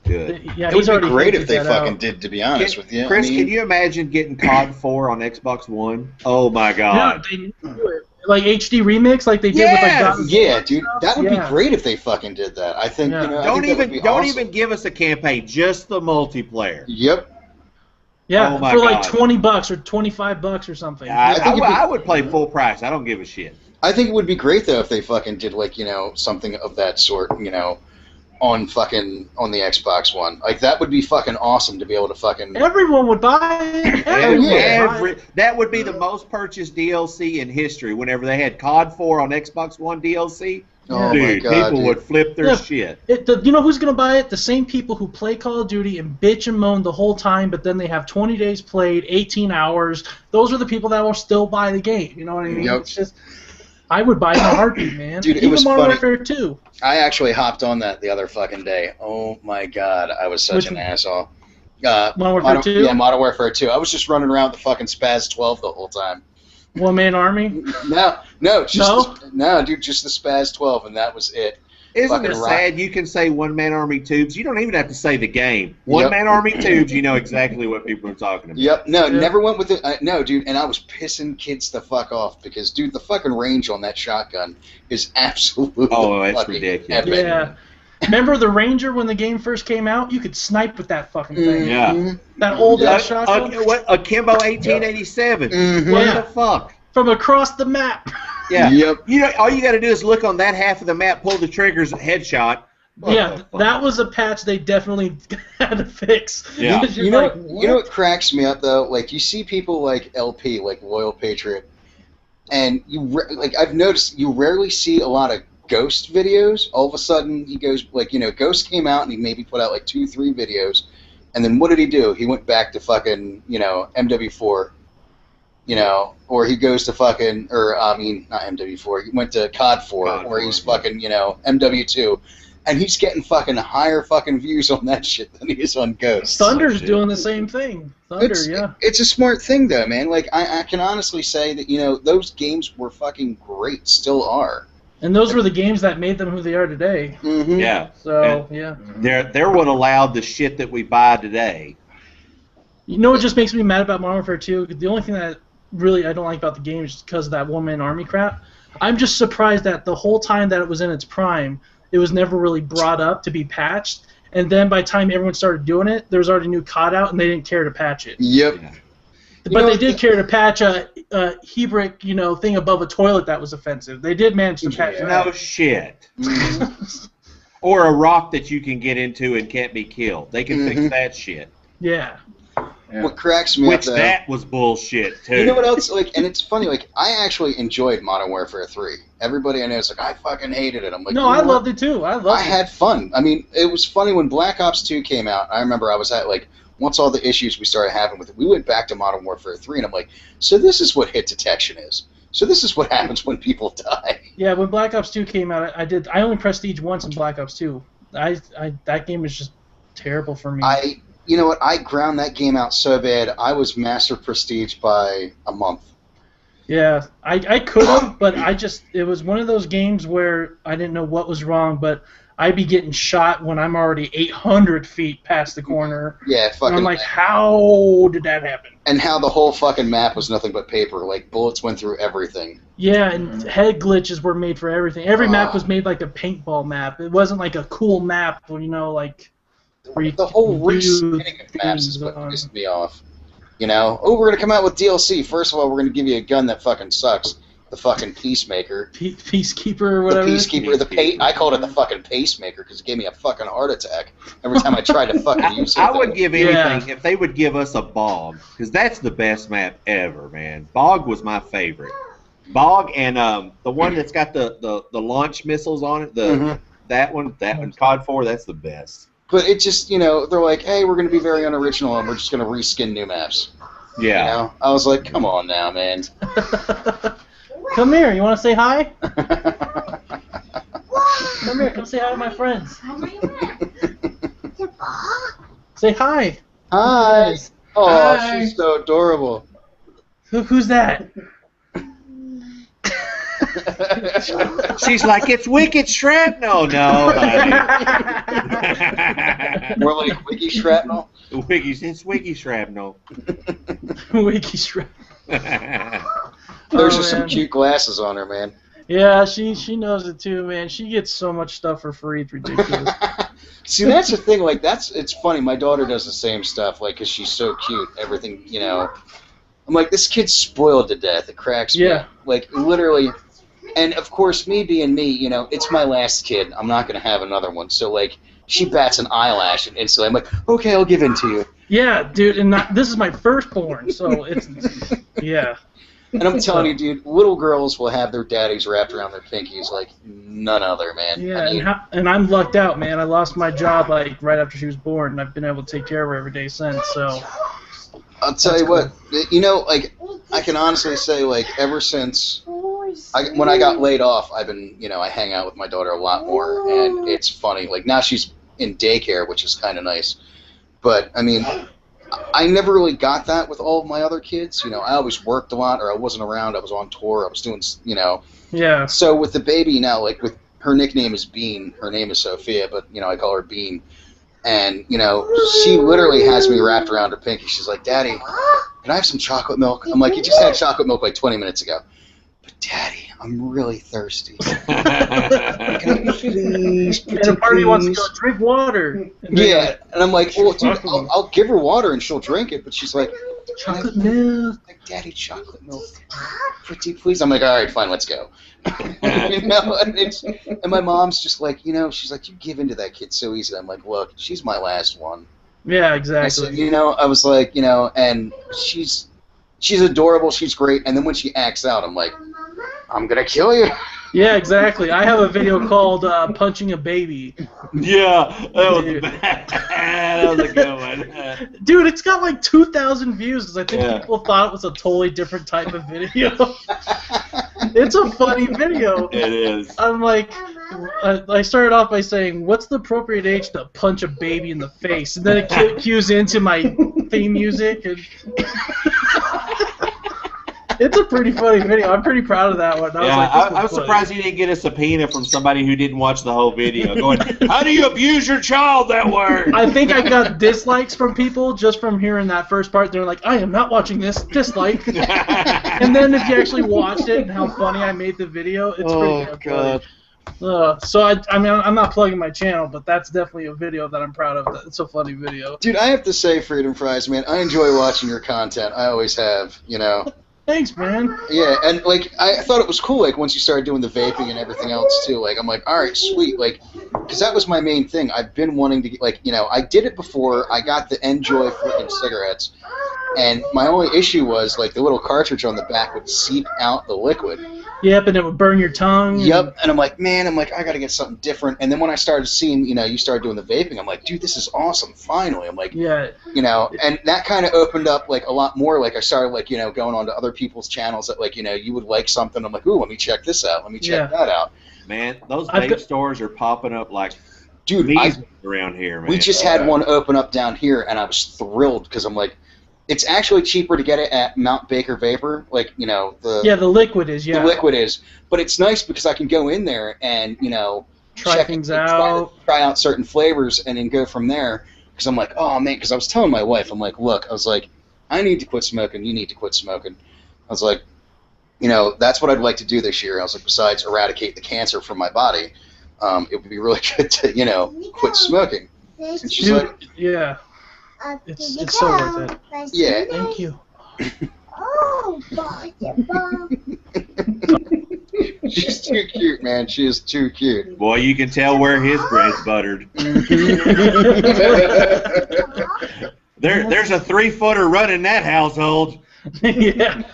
Good. Yeah, it would be great if they fucking did, to be honest with you. Chris, can you imagine getting COD 4 on Xbox One? Oh, my God. Yeah, they do it. Like HD remix, like they did with like God. Yeah, dude, that would be great if they fucking did that. I think don't even give us a campaign, just the multiplayer. Yep. Yeah, for like $20 or $25 or something. I would play full price. I don't give a shit. I think it would be great though if they fucking did like something of that sort. On the Xbox One. Like, that would be fucking awesome to be able to fucking... Everyone would buy it. That would be the most purchased DLC in history. Whenever they had COD 4 on Xbox One DLC, Oh Dude, my God, people would flip their shit. You know who's gonna buy it? The same people who play Call of Duty and bitch and moan the whole time, but then they have 20 days played, 18 hours. Those are the people that will still buy the game. You know what I mean? Yep. It's just, I would buy it in a heartbeat, man. Dude, it Even was Modern funny. Warfare 2. I actually hopped on that the other fucking day. Oh my God, I was such an asshole. Modern Warfare 2? Yeah, Modern Warfare 2. I was just running around with the fucking Spaz 12 the whole time. One-man army? No, dude, just the Spaz 12, and that was it. Isn't it sad you can say one-man army tubes? You don't even have to say the game. One-man army tubes, you know exactly what people are talking about. Yep, never went with it. No, dude, and I was pissing kids the fuck off because, dude, the fucking range on that shotgun is absolutely it's ridiculous. epic. Yeah. Remember the Ranger when the game first came out? You could snipe with that fucking thing. Yeah. That old shotgun. A Kimbo 1887. Mm-hmm. What the fuck? From across the map. Yeah. Yep. You know, all you got to do is look on that half of the map, pull the triggers, headshot. That was a patch they definitely had to fix. Yeah. You know what cracks me up though? Like you see people like LP, like Loyal Patriot, and I've noticed you rarely see a lot of Ghost videos. All of a sudden he goes Ghost came out and he maybe put out like 2-3 videos, and then what did he do? He went back to fucking MW4. Or he goes to fucking, not MW4, he went to COD 4, where he's fucking, MW2, and he's getting fucking higher fucking views on that shit than he is on Ghost. Thunder's doing the same thing. It's a smart thing, though, man. Like, I can honestly say that, those games were fucking great, still are. And those were the games that made them who they are today. Mm-hmm. Yeah. So, yeah. They're what allowed the shit that we buy today. You know what just makes me mad about Modern Warfare 2? The only thing that really I don't like about the game is just because of that one-man army crap. I'm just surprised that the whole time that it was in its prime, it was never really brought up to be patched. And then by the time everyone started doing it, there was already a new COD out, and they didn't care to patch it. Yep. Yeah. But they did care to patch a Hebrick, thing above a toilet that was offensive. They did manage to patch that. No shit. Or a rock that you can get into and can't be killed. They can fix that shit. Yeah. What cracks me up, though, that was bullshit, too. You know what else? And it's funny, I actually enjoyed Modern Warfare 3. Everybody I know is like, I fucking hated it. I'm like, no, I loved it, too. I had fun. I mean, it was funny when Black Ops 2 came out. I remember I was at, once all the issues we started having with it, we went back to Modern Warfare 3, and I'm like, so this is what hit detection is. So this is what happens when people die. Yeah, when Black Ops 2 came out, I only prestige once in Black Ops 2. That game was just terrible for me. You know what? I ground that game out so bad, I was Master Prestige by a month. Yeah, I could have, but it was one of those games where I didn't know what was wrong, but I'd be getting shot when I'm already 800 feet past the corner. Yeah, fucking. And I'm like, how did that happen? And how the whole fucking map was nothing but paper. Bullets went through everything. Yeah, and head glitches were made for everything. Every map was made like a paintball map. It wasn't like a cool map, where the whole respinning of maps is what pissed me off. We're going to come out with DLC. First of all, we're going to give you a gun that fucking sucks. The fucking Peacemaker. Peacekeeper or whatever? The Peacekeeper. I called it the fucking Pacemaker because it gave me a fucking heart attack every time I tried to fucking use it. I would give anything if they would give us a Bog, because that's the best map ever, man. Bog was my favorite. Bog and the one that's got the launch missiles on it, that one, COD 4, that's the best. But it just, they're like, hey, we're going to be very unoriginal and we're just going to reskin new maps. Yeah. I was like, come on now, man. Come here, you want to say hi? Come here, come say hi to my friends. Say hi. Hi. Oh, hi. She's so adorable. Who's that? She's like, it's Wicked Shrapnel. No, more like Wiggy Shrapnel. It's Wiggy Shrapnel. Wiggy Shrapnel. There's just some cute glasses on her, man. Yeah, she knows it too, man. She gets so much stuff for free. It's ridiculous. See, that's the thing. It's funny. My daughter does the same stuff, because she's so cute. Everything, I'm like, this kid's spoiled to death. It cracks me up. Literally. And, of course, me being me, it's my last kid. I'm not going to have another one. So, she bats an eyelash, and instantly I'm like, okay, I'll give in to you. Yeah, dude, and this is my firstborn, so it's, yeah. And I'm telling you, dude, little girls will have their daddies wrapped around their pinkies like none other, man. Yeah, I mean, and I'm lucked out, man. I lost my job like right after she was born, and I've been able to take care of her every day since. So I'll tell you what, you know, like I can honestly say, like ever since when I got laid off, I've been, you know, I hang out with my daughter a lot more, and it's funny. Like now she's in daycare, which is kind of nice. But I mean, I never really got that with all of my other kids. You know, I always worked a lot, or I wasn't around. I was on tour. I was doing, you know. yeah. So with the baby now, like with her nickname is Bean. Her name is Sophia, but you know I call her Bean. And you know, she literally has me wrapped around her pinky. She's like, "Daddy, can I have some chocolate milk?" I'm like, "You just had chocolate milk like 20 minutes ago." But Daddy, I'm really thirsty. Can I please? And a part of me wants to go drink water. Yeah, and I'm like, well, dude, I'll give her water and she'll drink it, but she's like, chocolate milk. Like, Daddy, chocolate milk. Pretty please. I'm like, all right, fine, let's go. You know, and my mom's just like, you know, she's like, you give into that kid so easy. I'm like, look, she's my last one. Yeah, I exactly. said, you know, I was like, you know, and she's adorable, she's great, and then when she acts out, I'm like, I'm gonna kill you. Yeah, exactly. I have a video called "Punching a Baby." Yeah, that was bad. That was a good one. Dude, it's got like 2,000 views because I think Yeah. people thought it was a totally different type of video. It's a funny video. It is. I'm like, I started off by saying, what's the appropriate age to punch a baby in the face? And then it cues into my theme music. And it's a pretty funny video. I'm pretty proud of that one. I was surprised you didn't get a subpoena from somebody who didn't watch the whole video going, how do you abuse your child that way? I think I got dislikes from people just from hearing that first part. They're like, I am not watching this. Dislike. And then if you actually watched it and how funny I made the video, it's pretty damn funny. So I mean, I'm not plugging my channel, but that's definitely a video that I'm proud of. It's a funny video. Dude, I have to say, Freedom Fries, man, I enjoy watching your content. I always have, you know. Thanks, man. Yeah, and like I thought it was cool, like once you started doing the vaping and everything else too. Like I'm like, all right, sweet, like, because that was my main thing. I've been wanting to get, like, you know, I did it before. I got the Enjoy freaking cigarettes, and my only issue was like the little cartridge on the back would seep out the liquid. Yep, and it would burn your tongue. Yep, and I'm like, man, I gotta get something different. And then when I started seeing, you know, you started doing the vaping, I'm like, dude, this is awesome. Finally, I'm like, yeah, you know, and that kind of opened up like a lot more. Like I started like, you know, going on to other people's channels that like, you know, you would like something. I'm like, ooh, let me check this out. Let me check that out. Man, those vape stores are popping up like dude around here, man. We just had one open up down here, and I was thrilled because I'm like, it's actually cheaper to get it at Mount Baker Vapor, like, you know, the liquid is, the liquid is, but it's nice because I can go in there and, you know, try things out, try out certain flavors, and then go from there. Because I'm like, oh man, because I was telling my wife, I'm like, look, I was like, I need to quit smoking, you need to quit smoking. I was like, you know, that's what I'd like to do this year. I was like, besides eradicate the cancer from my body, it would be really good to, you know, quit smoking. And she's like, yeah. It's so worth it. Yeah. Thank you. She's too cute, man. She is too cute. Boy, you can tell where his bread's buttered. There's a 3-footer running that household. Yeah.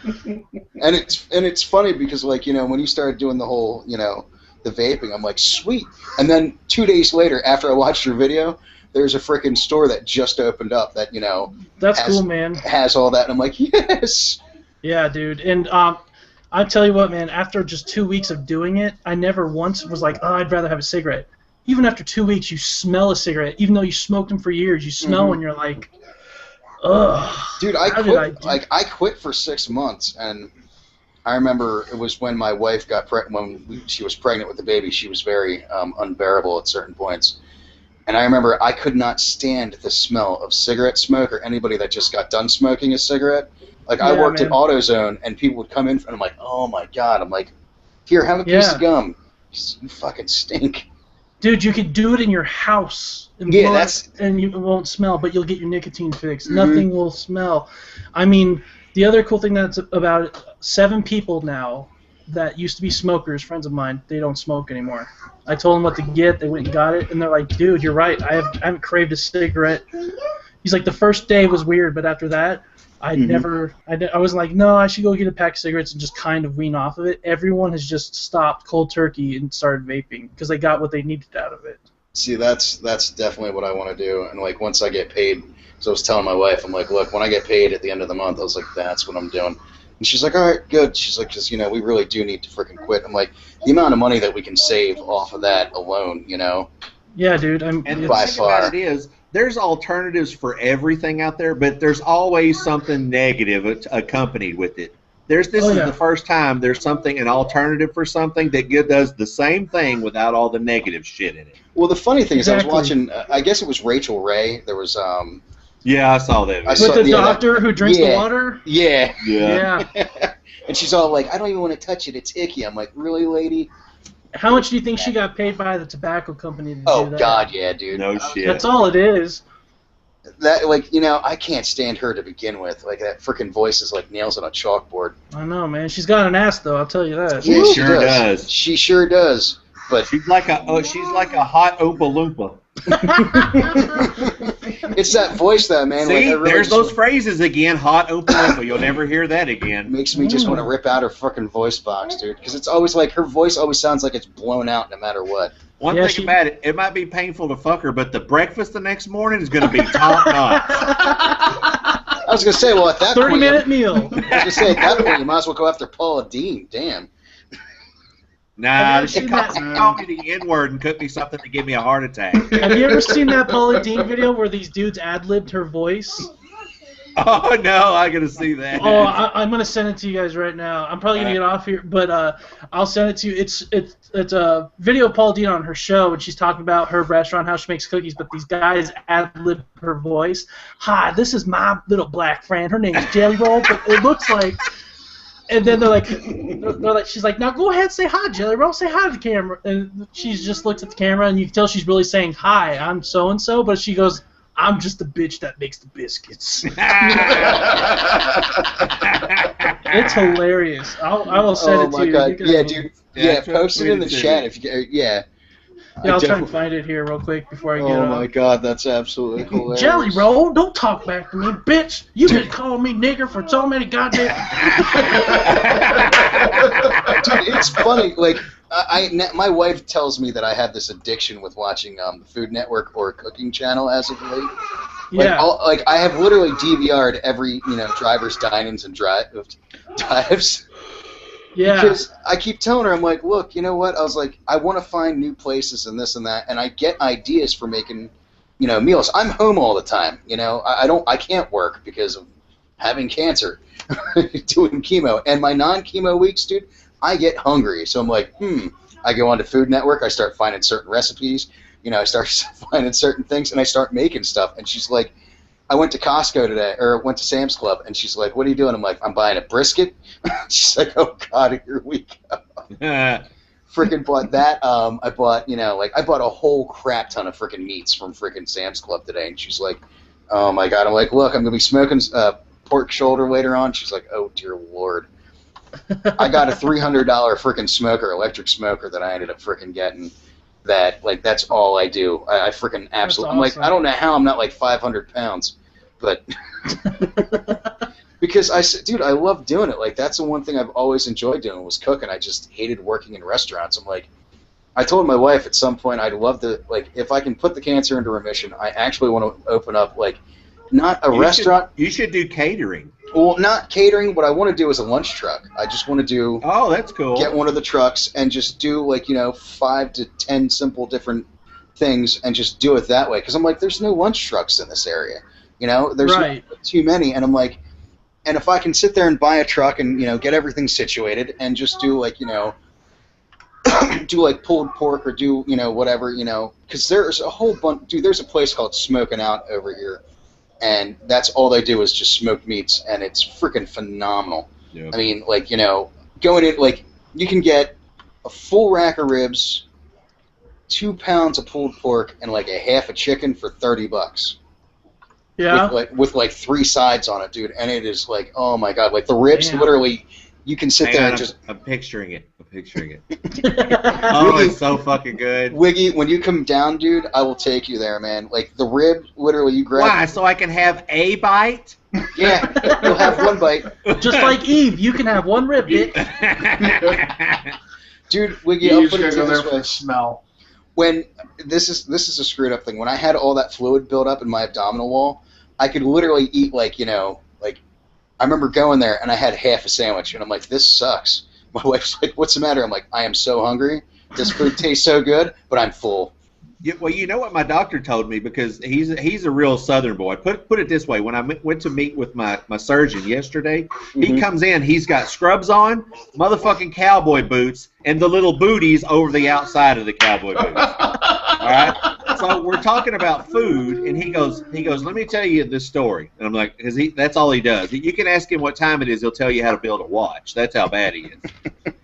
And it's funny because, like, you know, when you started doing the whole, you know, the vaping, I'm like, sweet. And then 2 days later, after I watched your video, there's a freaking store that just opened up that, you know, that's cool, man. Has all that, and I'm like, yes. Yeah, dude. And I tell you what, man. After just 2 weeks of doing it, I never once was like, oh, I'd rather have a cigarette. Even after 2 weeks, you smell a cigarette, even though you smoked them for years. You smell when you're like, ugh. Dude, I quit for 6 months, and I remember it was when my wife got when she was pregnant with the baby. She was very unbearable at certain points. And I remember I could not stand the smell of cigarette smoke or anybody that just got done smoking a cigarette. Like, I worked at AutoZone, and people would come in, and I'm like, oh, my God. I'm like, here, have a piece of gum. You fucking stink. Dude, you could do it in your house. And and it won't smell, but you'll get your nicotine fix. Nothing will smell. I mean, the other cool thing that's about it, 7 people now that used to be smokers, friends of mine, they don't smoke anymore. I told them what to get, they went and got it, and they're like, dude, you're right, I haven't craved a cigarette. He's like, the first day was weird, but after that, I was like, no, I should go get a pack of cigarettes and just kind of wean off of it. Everyone has just stopped cold turkey and started vaping because they got what they needed out of it. See, that's definitely what I want to do. And like once I get paid, so I was telling my wife, I'm like, look, when I get paid at the end of the month, I was like, that's what I'm doing. And she's like, all right, good. She's like, because, you know, we really do need to freaking quit. I'm like, the amount of money that we can save off of that alone, you know? Yeah, dude. And the thing about it is, there's alternatives for everything out there, but there's always something negative accompanied with it. This is the first time there's an alternative for something that does the same thing without all the negative shit in it. Well, the funny thing is, I was watching, I guess it was Rachel Ray. There was, yeah, I saw that. With the doctor who drinks the water? Yeah. Yeah. And she's all like, I don't even want to touch it. It's icky. I'm like, really, lady? How much do you think she got paid by the tobacco company to do that? Oh, God, yeah, dude. No shit. That's all it is. That, like, you know, I can't stand her to begin with. Like, that freaking voice is like nails on a chalkboard. I know, man. She's got an ass, though. I'll tell you that. Yeah, she sure does. She sure does. But she's like a hot Oompa Loompa. It's that voice, though, man. See, like, really there's those phrases again, hot Oompa Loompa. You'll never hear that again. Makes me just want to rip out her fucking voice box, dude. Because it's always like, her voice always sounds like it's blown out no matter what. One thing about it, it might be painful to fuck her, but the breakfast the next morning is going to be top notch. I was going to say, well, at that 30-minute meal. I was going to say, at that point, you might as well go after Paula Dean. Damn. Nah, she called me the N-word and cooked me something to give me a heart attack. Have you ever seen that Paula Dean video where these dudes ad-libbed her voice? Oh, no, I got to see that. Oh, I'm going to send it to you guys right now. I'm probably going to get off here, but I'll send it to you. It's a video of Paula Dean on her show, and she's talking about her restaurant, how she makes cookies, but these guys ad-lib her voice. Hi, this is my little black friend. Her name is Jelly Roll, but it looks like... And then they're like, she's like, now go ahead, say hi, Jelly Roll, say hi to the camera. And she just looks at the camera, and you can tell she's really saying, hi, I'm so-and-so, but she goes, I'm just the bitch that makes the biscuits. It's hilarious. I will send it to you. God. Yeah, dude. Yeah, post it in the chat if you. Yeah. Yeah, I'll try and find it here real quick before I get Oh my God, that's absolutely hilarious. Jelly Roll, don't talk back to me, bitch. You've been calling me nigger for so many goddamn. Dude, it's funny. Like, my wife tells me that I have this addiction with watching the Food Network or Cooking Channel as of late. Like, I have literally DVR'd every driver's dinings and dives. Yeah. Because I keep telling her, I'm like, look, you know what? I was like, I want to find new places and this and that, and I get ideas for making, meals. I'm home all the time. I can't work because of having cancer, doing chemo, and my non-chemo weeks, dude, I get hungry. So I'm like, I go onto Food Network, I start finding certain recipes, I start finding certain things, and I start making stuff. And she's like, I went to Costco today, or went to Sam's Club, and she's like, what are you doing? I'm like, I'm buying a brisket. She's like, oh, God, here we go. Freaking bought that. I bought, I bought a whole crap ton of freaking meats from freaking Sam's Club today, and she's like, oh, my God. I'm like, look, I'm going to be smoking pork shoulder later on. She's like, oh, dear Lord. I got a $300 freaking smoker, electric smoker that I ended up freaking getting. That, like, that's all I do. I freaking absolutely. I'm like, I don't know how I'm not like 500 pounds, but because dude, I love doing it. Like, that's the one thing I've always enjoyed doing was cooking. I just hated working in restaurants. I'm like, I told my wife at some point I'd love to, like, if I can put the cancer into remission, I actually want to open up, like, not a restaurant. You should do catering. Well, not catering. What I want to do is a lunch truck. I just want to do. Oh, that's cool. Get one of the trucks and just do 5 to 10 simple different things and just do it that way. Because I'm like, there's no lunch trucks in this area. There's not too many, and I'm like, and if I can sit there and buy a truck and get everything situated and just do do like pulled pork or do whatever because there's a whole bunch. Dude, there's a place called Smoking Out over here. And that's all they do is just smoked meats, and it's freaking phenomenal. Yeah. I mean, going in, you can get a full rack of ribs, 2 pounds of pulled pork, and a half a chicken for $30. Yeah. With 3 sides on it, dude, and it is oh my God, the ribs literally. You can sit there and just. I'm picturing it. Oh, it's so fucking good. Wiggy, when you come down, dude, I will take you there, man. The rib, literally, you grab. Why? So I can have a bite? Yeah, you'll have one bite. Just like Eve, you can have one rib, bitch. Dude, Wiggy, You I'll just put it gotta to go there this for way. the smell. When this is a screwed up thing. When I had all that fluid build up in my abdominal wall, I could literally eat like I remember going there and I had half a sandwich and I'm like, this sucks. My wife's like, what's the matter? I'm like, I am so hungry. This food tastes so good, but I'm full. Yeah, well, you know what my doctor told me, because he's a real Southern boy. Put it this way: when I went to meet with my surgeon yesterday, he comes in, he's got scrubs on, motherfucking cowboy boots, and the little booties over the outside of the cowboy boots. All right. So we're talking about food, and he goes, let me tell you this story. And I'm like, because that's all he does. You can ask him what time it is, he'll tell you how to build a watch. That's how bad he is.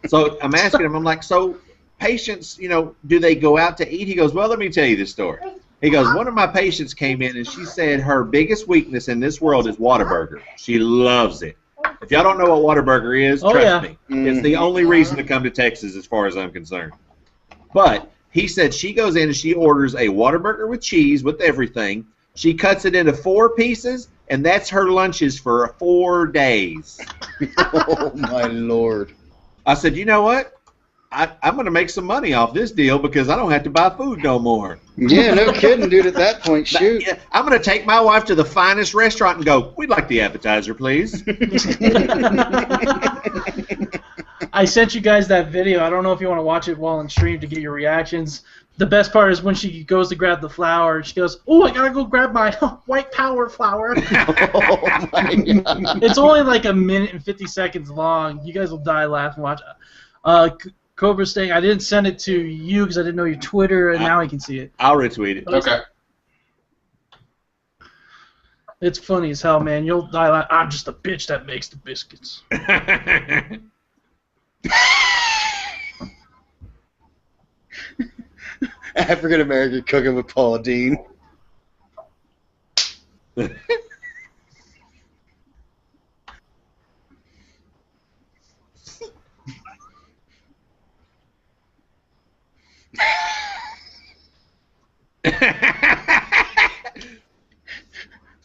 So I'm asking him, I'm like, so patients, do they go out to eat? He goes, well, let me tell you this story. He goes, one of my patients came in and she said her biggest weakness in this world is Whataburger. She loves it. If y'all don't know what Whataburger is, trust me, it's the only reason to come to Texas as far as I'm concerned. But he said she goes in and she orders a Whataburger with cheese, with everything. She cuts it into 4 pieces, and that's her lunches for 4 days. Oh, my Lord. I said, you know what? I'm going to make some money off this deal because I don't have to buy food no more. Yeah, no kidding, dude. At that point, shoot. Yeah, I'm going to take my wife to the finest restaurant and go, we'd like the appetizer, please. I sent you guys that video. I don't know if you want to watch it while on stream to get your reactions. The best part is when she goes to grab the flour, she goes, oh, I got to go grab my white power flour. Oh, my God. It's only like 1 minute and 50 seconds long. You guys will die laughing. Watch Cobra's thing. I didn't send it to you because I didn't know your Twitter, and now I can see it. I'll retweet it. Okay. It's funny as hell, man. You'll die laughing. I'm just a bitch that makes the biscuits. African American cooking with Paula Dean.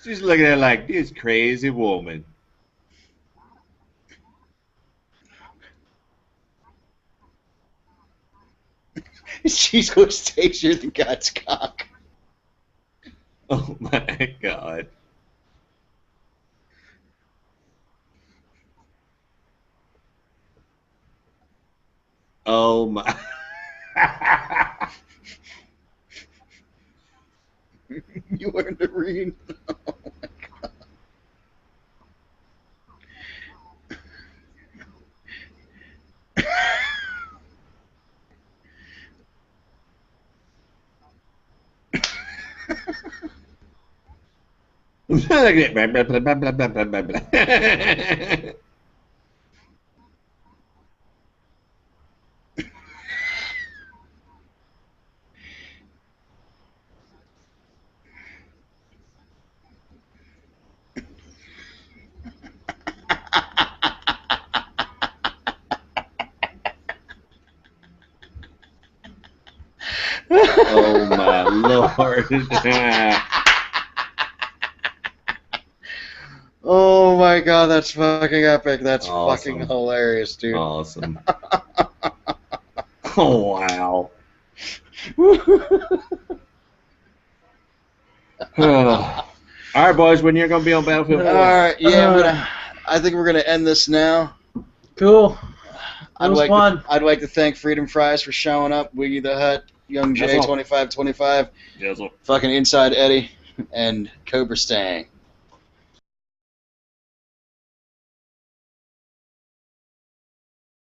She's looking at it like, this crazy woman. She's going to tastier than God's cock. Oh my God. Oh my. You learned to read. Oh my God. Oh my Lord. Oh my God, that's fucking epic. That's Awesome. fucking hilarious, dude. Awesome. Oh wow. All right, boys, when you're gonna be on Battlefield 4? All right, yeah, I think we're gonna end this now. Cool. It was fun. I'd like to thank Freedom Fries for showing up, Wiggy the Hut, Young J 2525, fucking Inside Eddie, and Cobra Stang.